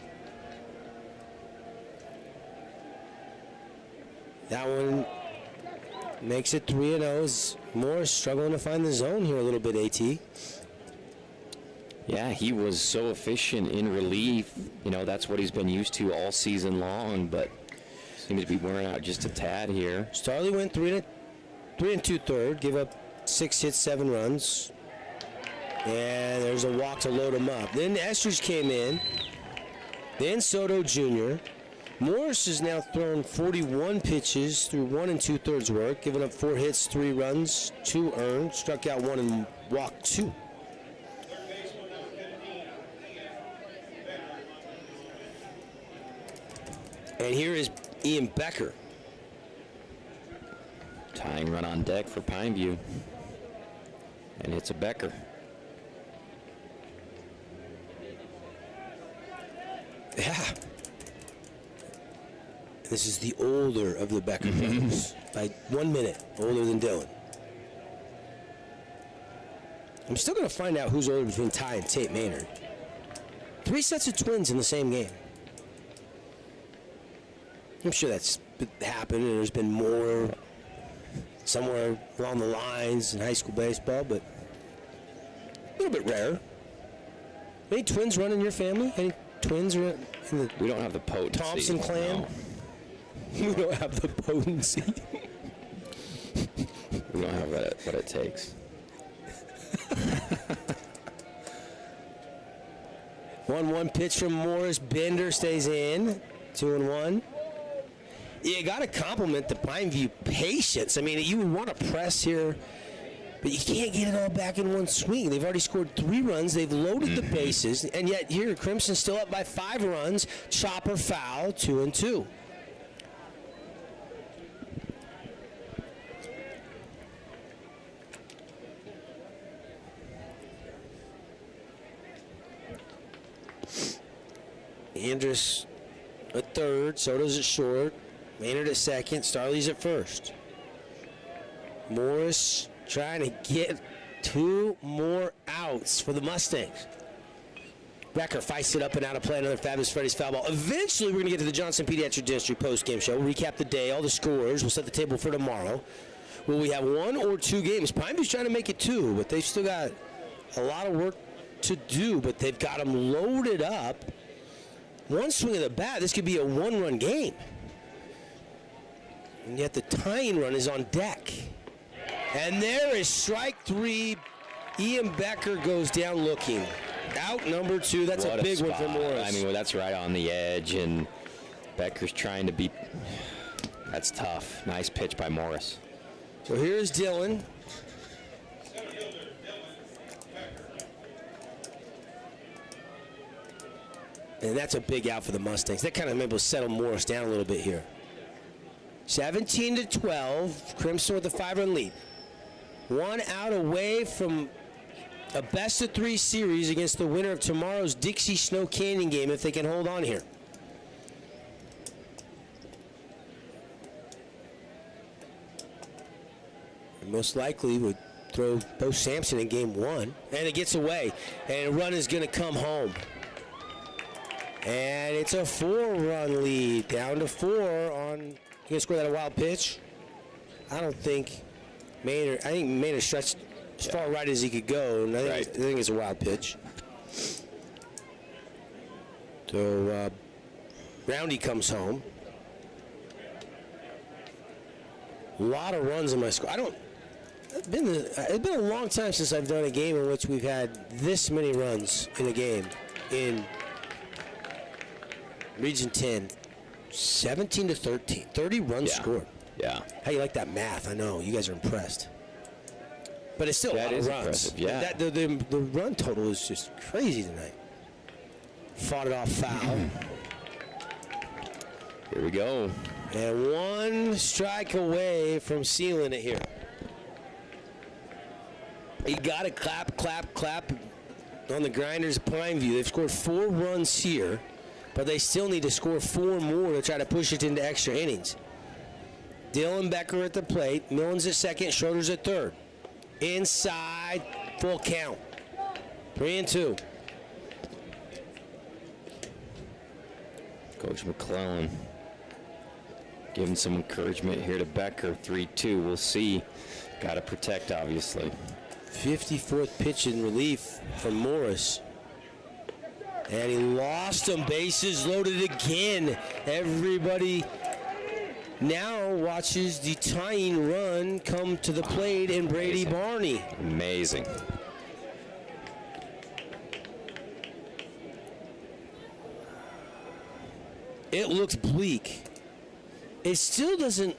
That one Makes it 3-0. Morris struggling to find the zone here a little bit, AT. Yeah, he was so efficient in relief. You know, that's what he's been used to all season long, but seems to be wearing out just a tad here. Starley went 3 2/3, give up 6 hits, 7 runs. And there's a walk to load him up. Then Estridge came in. Then Soto Jr. Morris has now thrown 41 pitches through 1 2/3 work, giving up 4 hits, 3 runs, 2 earned, struck out 1 and walked 2. And here is Ian Becker. Tying run on deck for Pineview. And it's a Becker. Yeah. This is the older of the Becker brothers. By 1 minute older than Dylan. I'm still going to find out who's older between Ty and Tate Maynard. 3 sets of twins in the same game. I'm sure that's happened, and there's been more somewhere along the lines in high school baseball, but a little bit rare. Any twins run in your family? Any twins in the We don't have the potency. Thompson clan? No. We don't have the potency. We don't have what it takes. 1-1 pitch from Morris. Bender stays in. 2-1. You got to compliment the Pineview patience. I mean, you would want to press here, but you can't get it all back in one swing. They've already scored 3 runs. They've loaded the bases, and yet here Crimson's still up by 5 runs. Chopper foul, 2-2. Andrus at third, Soto's at short, Maynard at second, Starley's at first. Morris trying to get 2 more outs for the Mustangs. Becker fights it up and out of play. Another fabulous Freddy's foul ball. Eventually, we're going to get to the Johnson Pediatric Dentistry post-game show. We'll recap the day, all the scores. We'll set the table for tomorrow. Will we have 1 or 2 games? Pineview's trying to make it 2, but they've still got a lot of work to do, but they've got them loaded up. One swing of the bat, this could be a 1-run game. And yet the tying run is on deck. And there is strike 3. Ian Becker goes down looking. Out number 2. That's a big one for Morris. I mean, well, that's right on the edge, and Becker's trying to beat. That's tough. Nice pitch by Morris. So here's Dylan. And that's a big out for the Mustangs. That kind of maybe will settle Morris down a little bit here. 17-12. Crimson with a 5-run lead. 1 out away from a best-of-3 series against the winner of tomorrow's Dixie Snow Canyon game if they can hold on here. And most likely would throw Bo Sampson in game 1. And it gets away. And a run is going to come home. And it's a 4-run lead. Down to 4 on... You going to score that a wild pitch? I don't think Maynard... I think Maynard stretched as far right as he could go. And I think it's a wild pitch. So, Roundy comes home. A lot of runs in my score. It's been a long time since I've done a game in which we've had this many runs in a game in Region 10. 17-13. 30 runs scored. Yeah. How you like that math? I know. You guys are impressed. But it's still a lot of runs. Impressive, yeah. The run total is just crazy tonight. Fought it off foul. Here we go. And 1 strike away from sealing it here. You got to clap, clap, clap on the Grinders of Pineview. They've scored 4 runs here, but they still need to score 4 more to try to push it into extra innings. Dylan Becker at the plate. Millens at second. Schroeder's at third. Inside, full count. 3-2. Coach McClellan Giving some encouragement here to Becker. 3-2. We'll see. Got to protect, obviously. 54th pitch in relief from Morris. And he lost him. Bases loaded again. Everybody now watches the tying run come to the plate and Brady Barney. Amazing. It looks bleak. It still doesn't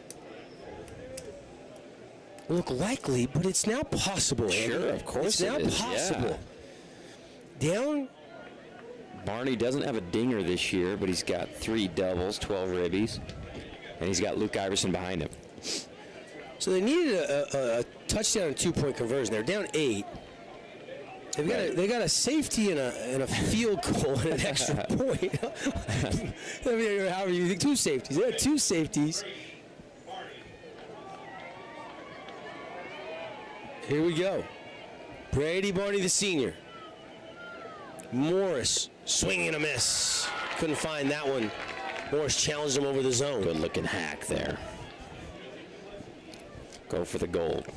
look likely, but it's now possible. Sure, of course it's now it is, possible. Down. Barney doesn't have a dinger this year, but he's got 3 doubles, 12 ribbies, and he's got Luke Iverson behind him. So they needed a touchdown and 2-point conversion. They're down 8. They got a safety and a field goal and an extra point. I mean, however you think, 2 safeties. They had 2 safeties. Here we go. Brady Barney, the senior. Morris, swing and a miss. Couldn't find that one. Morris challenged him over the zone. Good looking hack there. Go for the gold.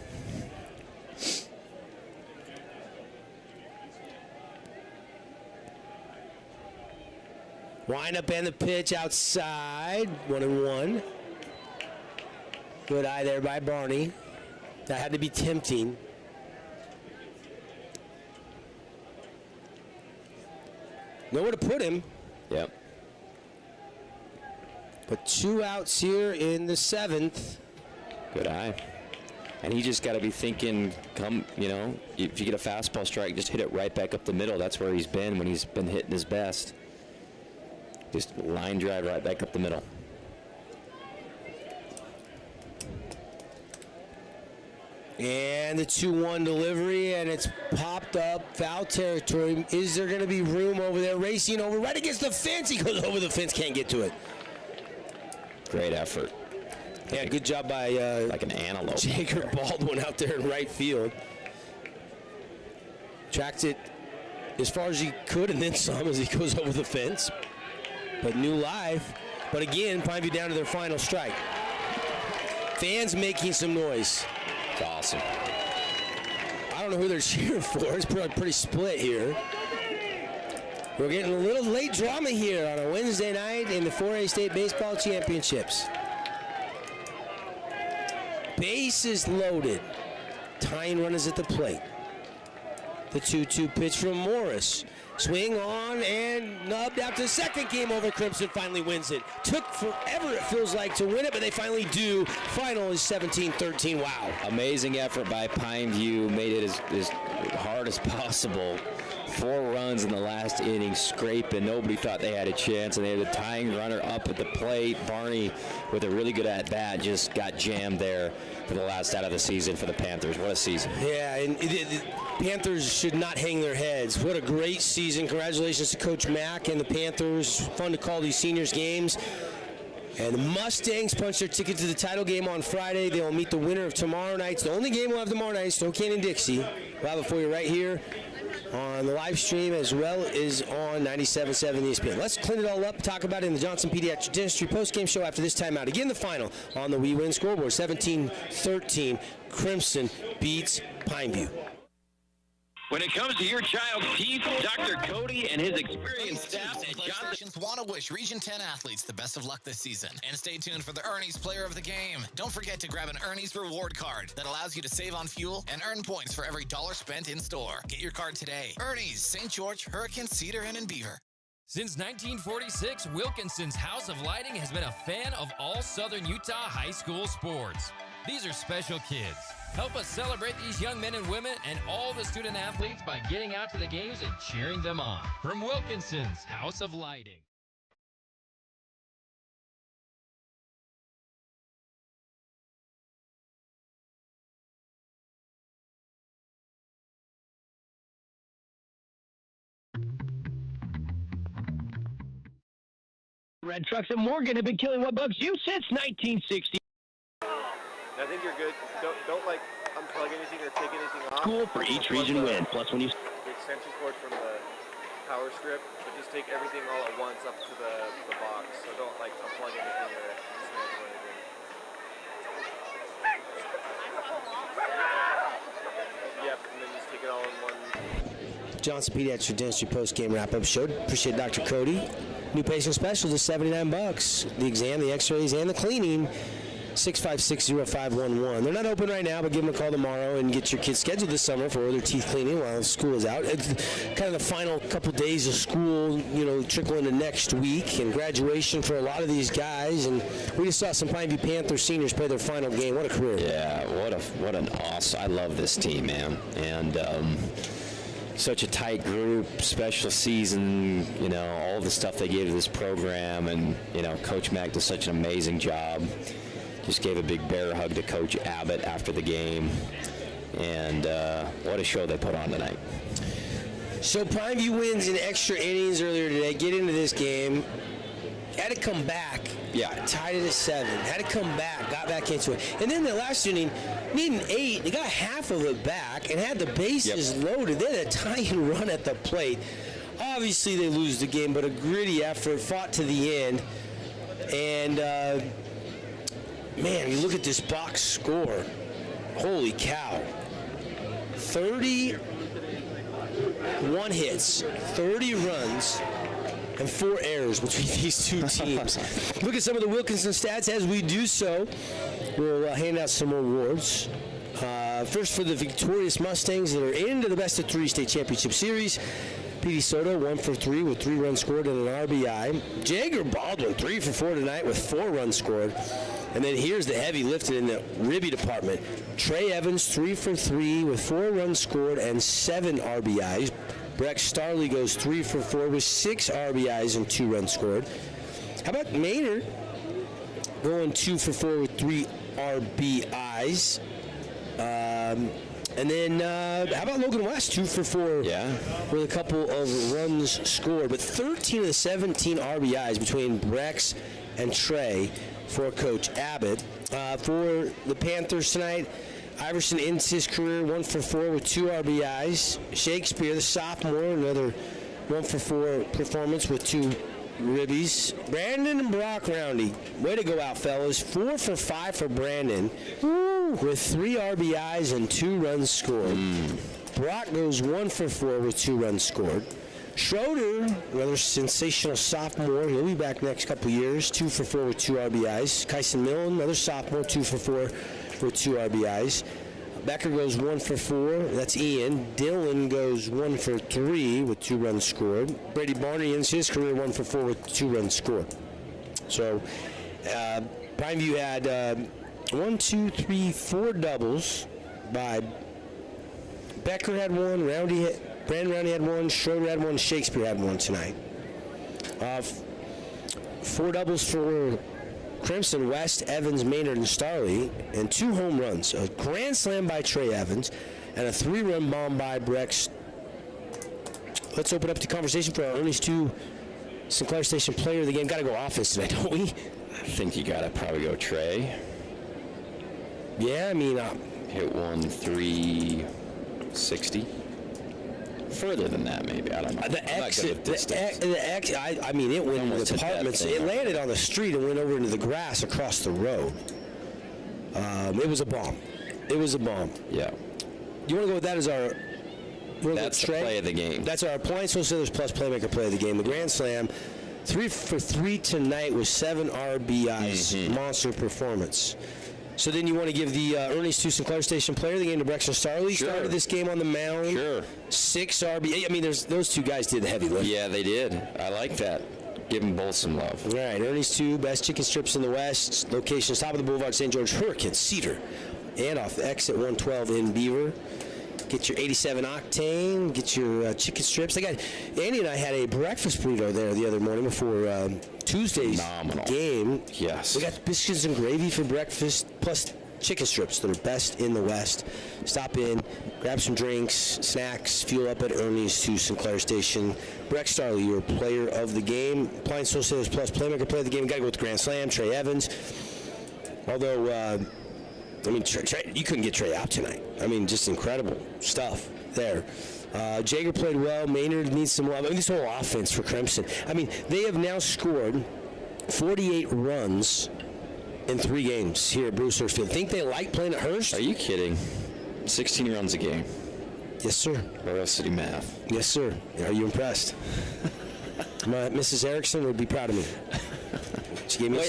Wind up and the pitch outside. 1-1. Good eye there by Barney. That had to be tempting. Nowhere to put him. Yep. But 2 outs here in the 7th. Good eye. And he just got to be thinking, if you get a fastball strike, just hit it right back up the middle. That's where he's been when he's been hitting his best. Just line drive right back up the middle. And the 2-1 delivery, and it's popped up, foul territory. Is there going to be room over there? Racing over, right against the fence. He goes over the fence, can't get to it. Great effort. Yeah, good job by like an antelope. Jacob Baldwin out there in right field. Tracked it as far as he could and then some as he goes over the fence. But new life. But again, Pineview down to their final strike. Fans making some noise. It's awesome. I don't know who they're cheering for. It's pretty split here. We're getting a little late drama here on a Wednesday night in the 4A State Baseball Championships. Bases loaded. Tying run is at the plate. The 2-2 pitch from Morris. Swing on and nubbed out to second. Game over. Crimson finally wins it. Took forever, it feels like, to win it, but they finally do. Final is 17-13. Wow. Amazing effort by Pineview. Made it as hard as possible. 4 runs in the last inning, scraping. Nobody thought they had a chance, and they had the tying runner up at the plate. Barney, with a really good at-bat, just got jammed there for the last out of the season for the Panthers. What a season. Yeah, and the Panthers should not hang their heads. What a great season. Congratulations to Coach Mack and the Panthers. Fun to call these seniors games. And the Mustangs punch their ticket to the title game on Friday. They will meet the winner of tomorrow night. It's the only game we'll have tomorrow night. Spokane and Dixie. We'll have it for you right here on the live stream as well as on 97.7 ESPN. Let's clean it all up, talk about it in the Johnson Pediatric Dentistry postgame show after this timeout. Again, the final on the We Win scoreboard, 17-13. Crimson beats Pineview. When it comes to your child's teeth, Dr. Cody and his experienced staff at Johnson want to wish Region 10 athletes the best of luck this season. And stay tuned for the Ernie's Player of the Game. Don't forget to grab an Ernie's reward card that allows you to save on fuel and earn points for every $1 spent in store. Get your card today. Ernie's, St. George, Hurricane, Cedar, and in Beaver. Since 1946, Wilkinson's House of Lighting has been a fan of all Southern Utah high school sports. These are special kids. Help us celebrate these young men and women and all the student athletes by getting out to the games and cheering them on. From Wilkinson's House of Lighting. Red Trucks and Morgan have been killing what bugs you since 1960. I think you're good. Don't like unplug anything or take anything off. School for each region win. Plus when you... The extension cord from the power strip, but just take everything all at once up to the box. So don't like unplug anything or dismantle anything. Yep, and then just take it all in one. Johnson Pediatric Dentistry post-game wrap-up show. Appreciate Dr. Cody. New patient special is $79. The exam, the x-rays, and the cleaning. 656-0511. They're not open right now, but give them a call tomorrow and get your kids scheduled this summer for their teeth cleaning while school is out. It's kind of the final couple days of school, trickle into next week and graduation for a lot of these guys. And we just saw some Pineview Panthers seniors play their final game. What a career. Yeah, what an awesome. I love this team, man. And such a tight group, special season, all the stuff they gave to this program. And, Coach Mack does such an amazing job. Just gave a big bear hug to Coach Abbott after the game. And what a show they put on tonight. So Pineview wins in extra innings earlier today. Get into this game. Had to come back. Yeah. Tied it at 7. Had to come back. Got back into it. And then the last inning, needing 8. They got half of it back and had the bases loaded. They had a tying run at the plate. Obviously, they lose the game, but a gritty effort. Fought to the end. And... man, you look at this box score. Holy cow. 31 hits, 30 runs, and 4 errors between these two teams. Look at some of the Wilkinson stats as we do so. We'll hand out some awards. First for the victorious Mustangs that are into the best of 3 state championship series. Petey Soto, 1 for 3 with 3 runs scored and an RBI. Jager Baldwin, 3 for 4 tonight with 4 runs scored. And then here's the heavy lifting in the Ribby department. Trey Evans, 3 for 3 with 4 runs scored and 7 RBIs. Breck Starley goes 3 for 4 with 6 RBIs and 2 runs scored. How about Maynard going 2 for 4 with 3 RBIs? And then how about Logan West, 2 for 4 with a couple of runs scored. But 13 of the 17 RBIs between Brex and Trey for Coach Abbott. For the Panthers tonight, Iverson ends his career 1 for 4 with 2 RBIs. Shakespeare, the sophomore, another 1 for 4 performance with 2 ribbies. Brandon and Brock Roundy, way to go out, fellas. 4 for 5 for Brandon with 3 RBIs and 2 runs scored. Brock goes 1 for 4 with 2 runs scored. Schroeder, another sensational sophomore. He'll be back next couple years. 2 for 4 with 2 RBIs. Kyson Millen, another sophomore, 2 for 4 with 2 RBIs. Becker goes 1 for 4. That's Ian. Dylan goes 1 for 3 with 2 runs scored. Brady Barney ends his career 1 for 4 with 2 runs scored. So Pineview had 4 doubles by Becker had 1, Brandon Roundy had 1, Schroeder had 1, Shakespeare had 1 tonight. 4 doubles for Crimson, West, Evans, Maynard, and Starley, and 2 home runs. A grand slam by Trey Evans and a 3-run bomb by Brex. Let's open up the conversation for our Ernie's 2 Sinclair Station player of the game. Got to go offense tonight, don't we? I think you got to probably go Trey. Yeah, I mean... hit 1 360. Further than that, maybe. I don't know. The exit, I mean, it went into the apartments. It landed on the street and went over into the grass across the road. It was a bomb. It was a bomb. Yeah. You want to go with that as our... That's the play of the game. That's our Appliance Wholesalers Plus Playmaker play of the game. The Grand Slam, 3 for 3 tonight with 7 RBIs. Monster performance. So then you want to give the Ernie's 2 Sinclair Station player of the game to Brexton Starley. Sure. Started this game on the mound. Sure. 6 RBI. I mean, those 2 guys did the heavy lift. Yeah, they did. I like that. Give them both some love. All right, Ernie's 2, best chicken strips in the West. Locations, top of the Boulevard, St. George, Hurricane, Cedar, and off the exit 112 in Beaver. Get your 87 octane, get your chicken strips. Andy and I had a breakfast burrito there the other morning before Tuesday's game. Yes. We got biscuits and gravy for breakfast, plus chicken strips that are best in the West. Stop in, grab some drinks, snacks, fuel up at Ernie's 2 Sinclair Station. Breck Starley, your player of the game. Appliance Wholesalers Plus Playmaker player of the game. Got to go with the Grand Slam, Trey Evans. Although... I mean, Trey, you couldn't get Trey out tonight. I mean, just incredible stuff there. Jager played well. Maynard needs some love. I mean, this whole offense for Crimson. I mean, they have now scored 48 runs in 3 games here at Bruce Hurst Field. Think they like playing at Hurst? Are you kidding? 16 runs a game. Yes, sir. Royal City math. Yes, sir. Are you impressed? Mrs. Erickson would be proud of me. She gave me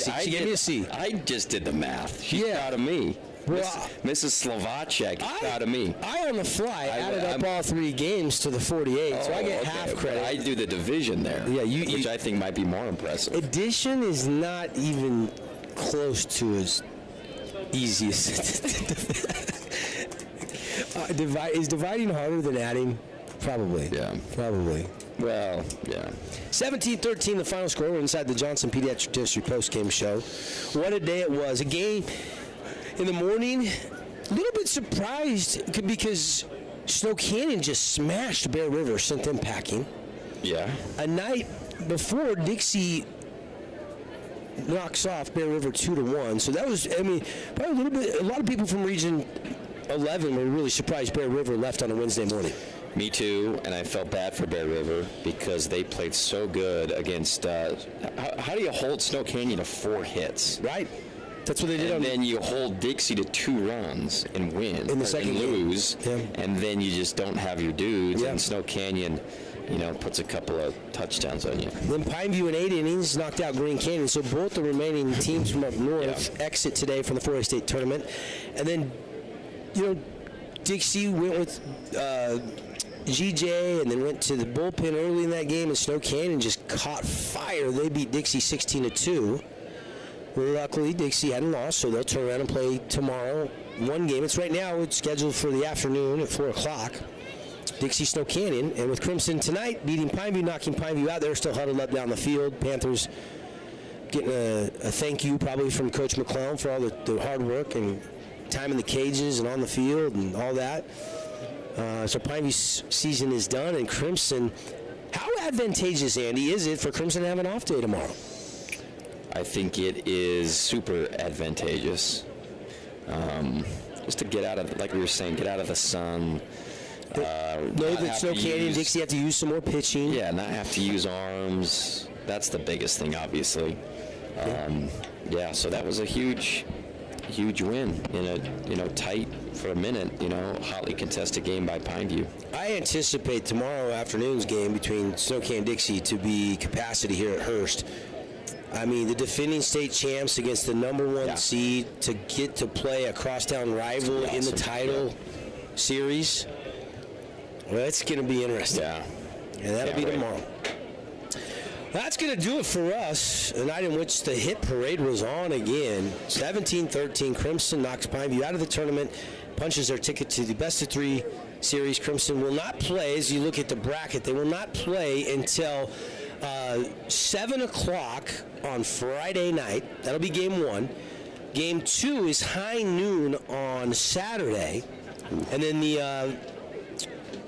a C. I just did the math. She's proud of me. Well, Mrs. Slovacek is proud of me. I, on the fly, added up all 3 games to the 48, so I get half credit. I do the division there, which I think might be more impressive. Addition is not even close to as easy as is dividing harder than adding? Probably. Yeah. Probably. Well, yeah. 17-13, the final score. We're inside the Johnson Pediatric Dentistry post-game show. What a day it was. A game in the morning. A little bit surprised because Snow Canyon just smashed Bear River, sent them packing. Yeah. A night before, Dixie knocks off Bear River 2-1. So that was, probably a little bit. A lot of people from Region 11 were really surprised Bear River left on a Wednesday morning. Me too, and I felt bad for Bear River because they played so good against. How do you hold Snow Canyon to 4 hits? Right. That's what they did. And then you hold Dixie to 2 runs and win. In the second and lose, game. And then you just don't have your dudes. And Snow Canyon, puts a couple of touchdowns on you. Then Pineview in 8 innings knocked out Green Canyon. So both the remaining teams from up north exit today from the 4A state tournament. And then, Dixie went with GJ and then went to the bullpen early in that game, and Snow Canyon just caught fire. They beat Dixie 16-2. Luckily, Dixie hadn't lost, so they'll turn around and play tomorrow. 1 game. It's right now. It's scheduled for the afternoon at 4 o'clock. Dixie Snow Canyon. And with Crimson tonight beating Pineview, knocking Pineview out, they're still huddled up down the field. Panthers getting a thank you probably from Coach McClellan for all the hard work and time in the cages and on the field and all that. So Pineview's season is done, and Crimson, how advantageous, Andy, is it for Crimson to have an off day tomorrow? I think it is super advantageous. Just to get out of, like we were saying, get out of the sun. Know that Snow Canyon and Dixie have to use some more pitching. Yeah, not have to use arms. That's the biggest thing, obviously. So that was a huge win in a tight, for a minute, hotly contested game by Pineview. I anticipate tomorrow afternoon's game between Snow Canyon and Dixie to be capacity here at Hurst. The defending state champs against the number 1 seed to get to play a crosstown rival in the title series. Well, it's going to be interesting. Yeah. And that'll be tomorrow. That's going to do it for us. A night in which the hit parade was on again. 17-13, Crimson knocks Pineview out of the tournament, punches their ticket to the best-of-3 series. Crimson will not play, as you look at the bracket, they will not play until 7 o'clock on Friday night. That'll be game 1. Game 2 is high noon on Saturday. And then the,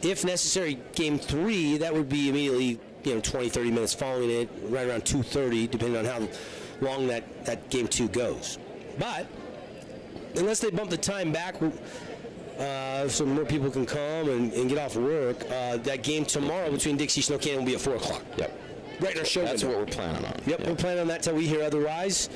if necessary, game 3, that would be immediately 20, 30 minutes following it, right around 2:30, depending on how long that game 2 goes. But unless they bump the time back so more people can come and get off work, that game tomorrow between Dixie Snow Canyon will be at 4 o'clock. Yep. Right in our show. That's what we're planning on. Yep, we're planning on that till we hear otherwise.